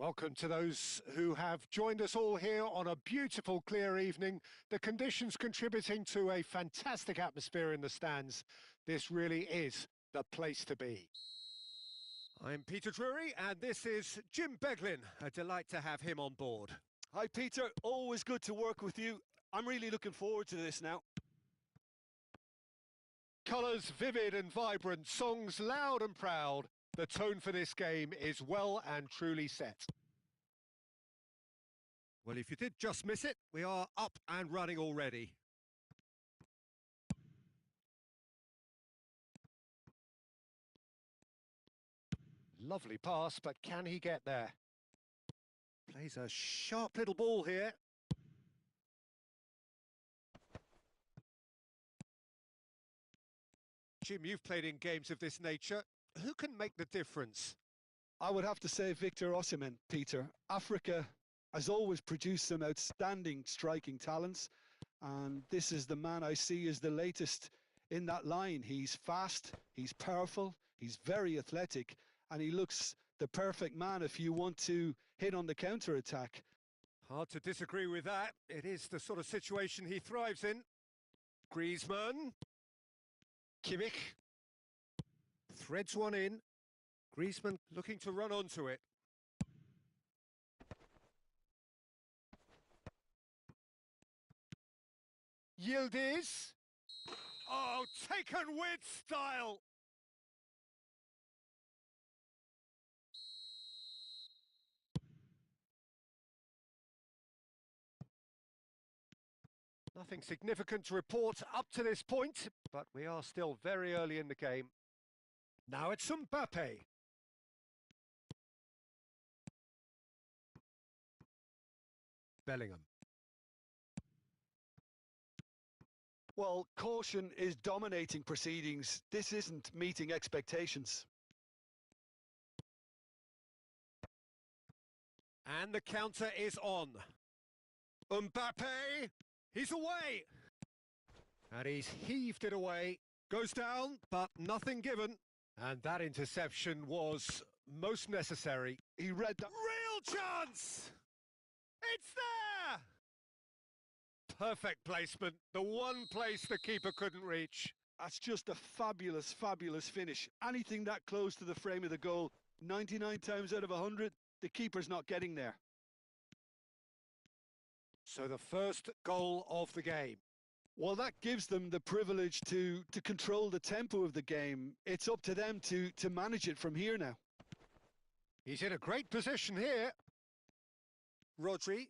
Welcome to those who have joined us all here on a beautiful, clear evening. The conditions contributing to a fantastic atmosphere in the stands. This really is the place to be. I'm Peter Drury, and this is Jim Beglin. A delight to have him on board. Hi, Peter. Always good to work with you. I'm really looking forward to this now. Colours vivid and vibrant, songs loud and proud. The tone for this game is well and truly set. Well, if you did just miss it, we are up and running already. Lovely pass, but can he get there? Plays a sharp little ball here. Jim, you've played in games of this nature. Who can make the difference? I would have to say Victor Osimhen, Peter. Africa has always produced some outstanding striking talents, and this is the man I see as the latest in that line. He's fast, he's powerful, he's very athletic, and he looks the perfect man if you want to hit on the counter-attack. Hard to disagree with that. It is the sort of situation he thrives in. Griezmann. Kimmich. Threads one in. Griezmann looking to run onto it. Yildiz. Oh, taken with style! Nothing significant to report up to this point, but we are still very early in the game. Now it's Mbappe. Bellingham. Well, caution is dominating proceedings. This isn't meeting expectations. And the counter is on. Mbappe, he's away. And he's heaved it away. Goes down, but nothing given. And that interception was most necessary. He read that. Real chance! It's there! Perfect placement. The one place the keeper couldn't reach. That's just a fabulous, fabulous finish. Anything that close to the frame of the goal, 99 times out of 100, the keeper's not getting there. So the first goal of the game. Well, that gives them the privilege to control the tempo of the game. It's up to them to manage it from here now. He's in a great position here. Rodri.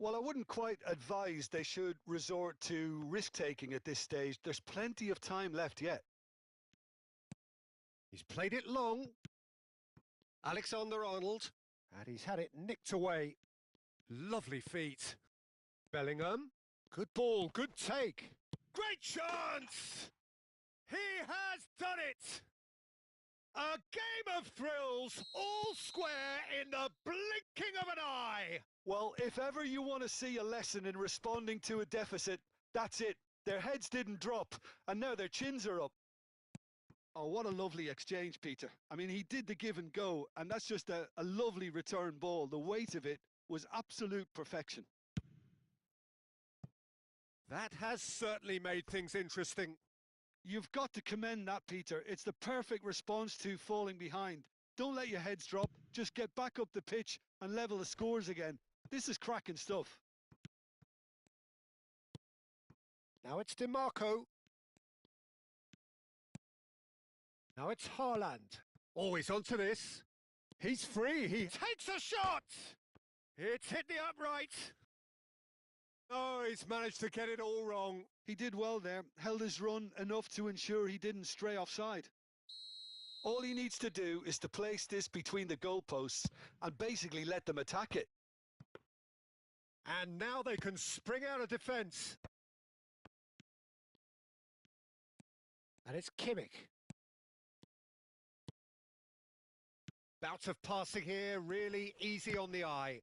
Well, I wouldn't quite advise they should resort to risk-taking at this stage. There's plenty of time left yet. He's played it long. Alexander-Arnold. And he's had it nicked away. Lovely feet. Bellingham. Good ball, good take. Great chance! He has done it! A game of thrills, all square in the blinking of an eye! Well, if ever you want to see a lesson in responding to a deficit, that's it. Their heads didn't drop, and now their chins are up. Oh, what a lovely exchange, Peter. I mean, he did the give and go, and that's just a lovely return ball. The weight of it was absolute perfection. That has certainly made things interesting. You've got to commend that, Peter. It's the perfect response to falling behind. Don't let your heads drop. Just get back up the pitch and level the scores again. This is cracking stuff. Now it's DiMarco. Now it's Haaland. Always onto this. He's free. He takes a shot. It's hit the upright. Oh, he's managed to get it all wrong. He did well there. Held his run enough to ensure he didn't stray offside. All he needs to do is to place this between the goalposts and basically let them attack it. And now they can spring out of defence. And it's Kimmich. Bout of passing here, really easy on the eye.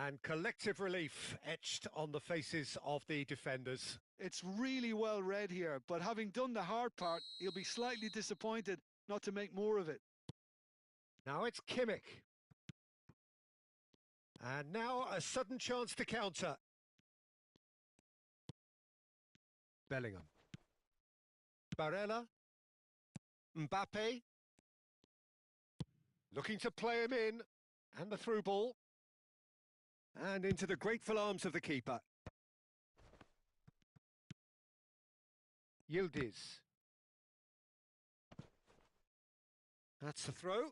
And collective relief etched on the faces of the defenders. It's really well read here, but having done the hard part, he'll be slightly disappointed not to make more of it. Now it's Kimmich. And now a sudden chance to counter. Bellingham. Barella. Mbappe. Looking to play him in. And the through ball. And into the grateful arms of the keeper. Yildiz. That's the throw.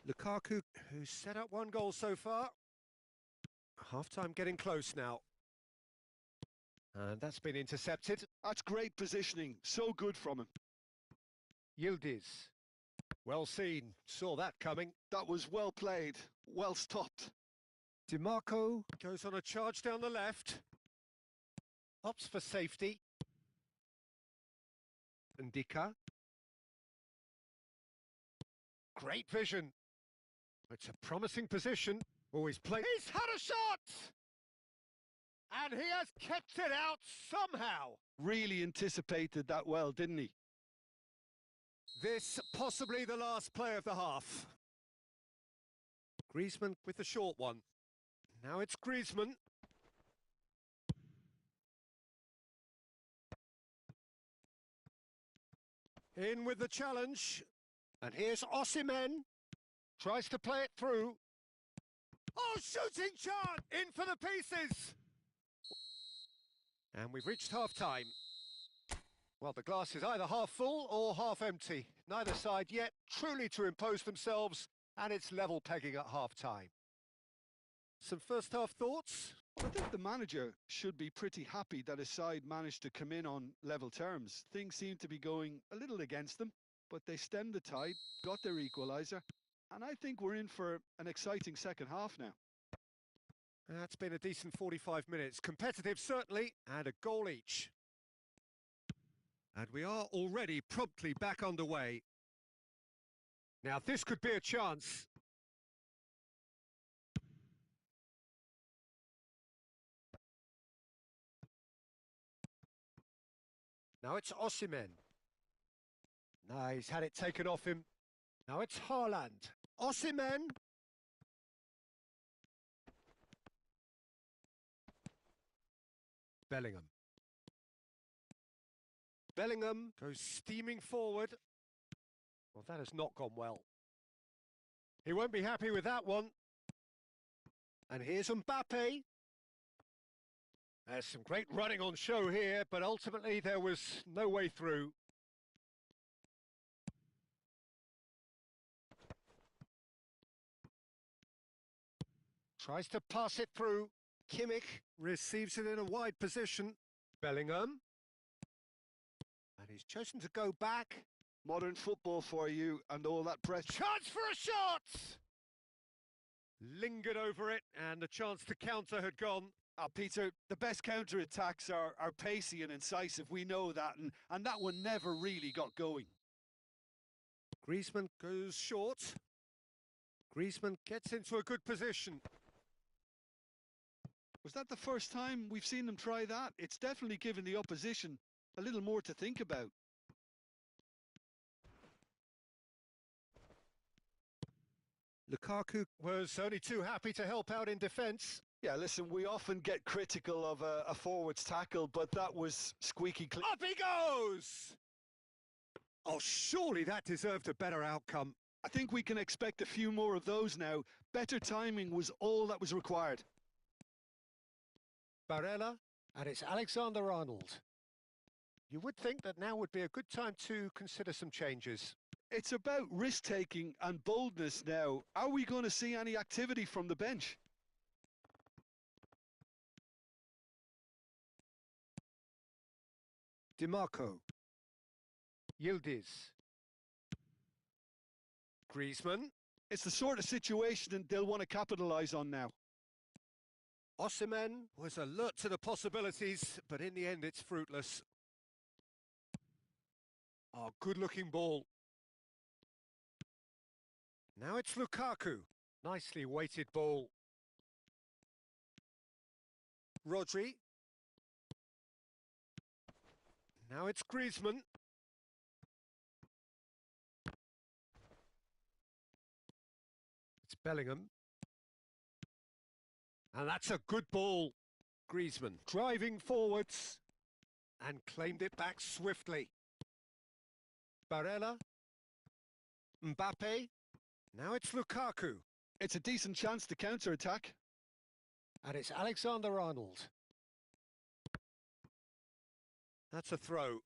Lukaku, who's set up one goal so far. Half-time getting close now. And that's been intercepted. That's great positioning. So good from him. Yildiz. Well seen. Saw that coming. That was well played. Well stopped. DiMarco goes on a charge down the left. Opts for safety. Ndika. Great vision. It's a promising position. Always play. He's had a shot! And he has kept it out somehow. Really anticipated that well, didn't he? This possibly the last play of the half. Griezmann with the short one. Now it's Griezmann. In with the challenge. And here's Osimhen. Tries to play it through. Oh, shooting chance! In for the pieces! And we've reached half-time. Well, the glass is either half full or half empty. Neither side yet truly to impose themselves, and it's level pegging at half-time. Some first-half thoughts? I think the manager should be pretty happy that his side managed to come in on level terms. Things seem to be going a little against them, but they stemmed the tide, got their equaliser, and I think we're in for an exciting second half now. That's been a decent 45 minutes. Competitive, certainly, and a goal each. And we are already promptly back underway. Now, this could be a chance. Now it's Osimhen. No, he's had it taken off him. Now it's Haaland. Osimhen. Bellingham. Bellingham goes steaming forward. Well, that has not gone well. He won't be happy with that one. And here's Mbappe. There's some great running on show here, but ultimately there was no way through. Tries to pass it through. Kimmich receives it in a wide position. Bellingham. And he's chosen to go back. Modern football for you and all that press. Chance for a shot! Lingered over it, and the chance to counter had gone. Peter, the best counter-attacks are pacey and incisive. We know that, and that one never really got going. Griezmann goes short. Griezmann gets into a good position. Was that the first time we've seen them try that? It's definitely given the opposition a little more to think about. Lukaku was only too happy to help out in defence. Yeah, listen, we often get critical of a forward's tackle, but that was squeaky clean. Up he goes! Oh, surely that deserved a better outcome. I think we can expect a few more of those now. Better timing was all that was required. Barella, and it's Alexander-Arnold. You would think that now would be a good time to consider some changes. It's about risk-taking and boldness now. Are we going to see any activity from the bench? DiMarco. Yildiz. Griezmann. It's the sort of situation they'll want to capitalise on now. Osimhen was alert to the possibilities, but in the end it's fruitless. Oh, good-looking ball. Now it's Lukaku. Nicely weighted ball. Rodri. Now it's Griezmann. It's Bellingham. And that's a good ball. Griezmann driving forwards and claimed it back swiftly. Barella. Mbappe. Now it's Lukaku. It's a decent chance to counter-attack. And it's Alexander-Arnold. That's a throw.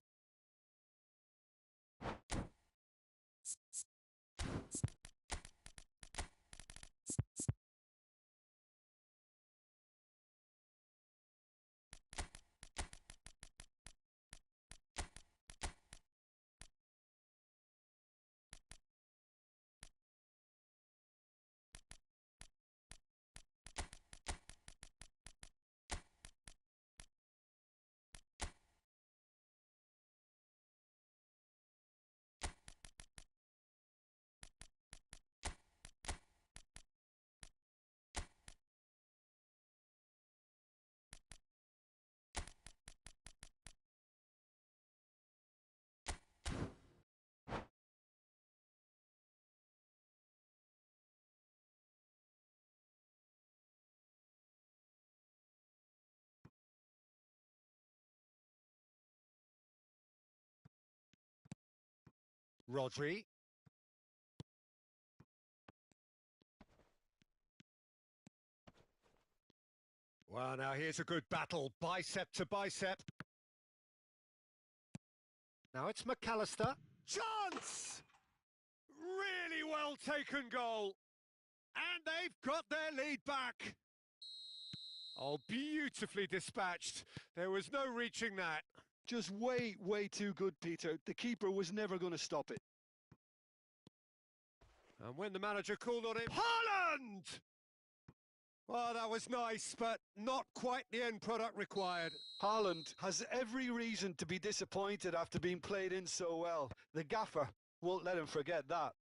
Rodri. Well, now here's a good battle, bicep to bicep. Now it's McAllister. Chance! Really well taken goal. And they've got their lead back. Oh, beautifully dispatched. There was no reaching that. Just way too good, Peter. The keeper was never going to stop it. And when the manager called on him, Haaland! Well, that was nice, but not quite the end product required. Haaland has every reason to be disappointed after being played in so well. The gaffer won't let him forget that.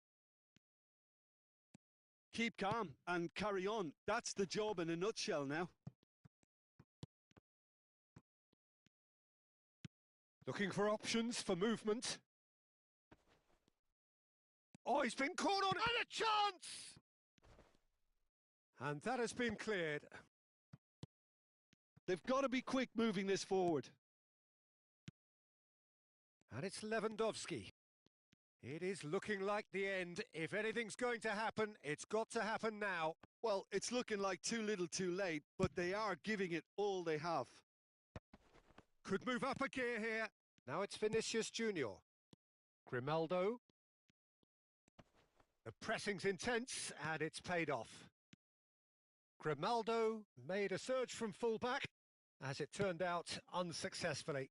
Keep calm and carry on. That's the job in a nutshell now. Looking for options for movement. Oh, he's been caught on, and a chance! And that has been cleared. They've got to be quick moving this forward. And it's Lewandowski. It is looking like the end. If anything's going to happen, it's got to happen now. Well, it's looking like too little too late, but they are giving it all they have. Could move up a gear here. Now it's Vinicius Junior. Grimaldo. The pressing's intense, and it's paid off. Grimaldo made a surge from fullback, as it turned out unsuccessfully.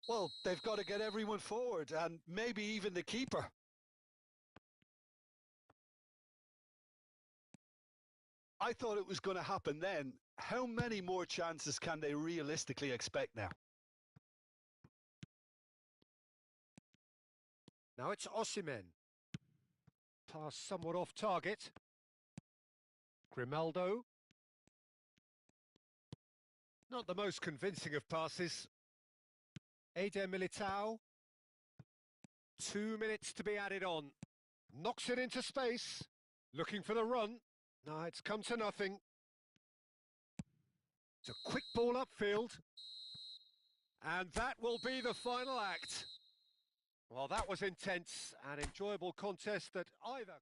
Well, they've got to get everyone forward, and maybe even the keeper. I thought it was going to happen then. How many more chances can they realistically expect now? Now it's Osimhen. Pass somewhat off target. Grimaldo. Not the most convincing of passes. Eder Militao. 2 minutes to be added on. Knocks it into space. Looking for the run. No, it's come to nothing. It's a quick ball upfield. And that will be the final act. Well, that was intense and enjoyable contest that either...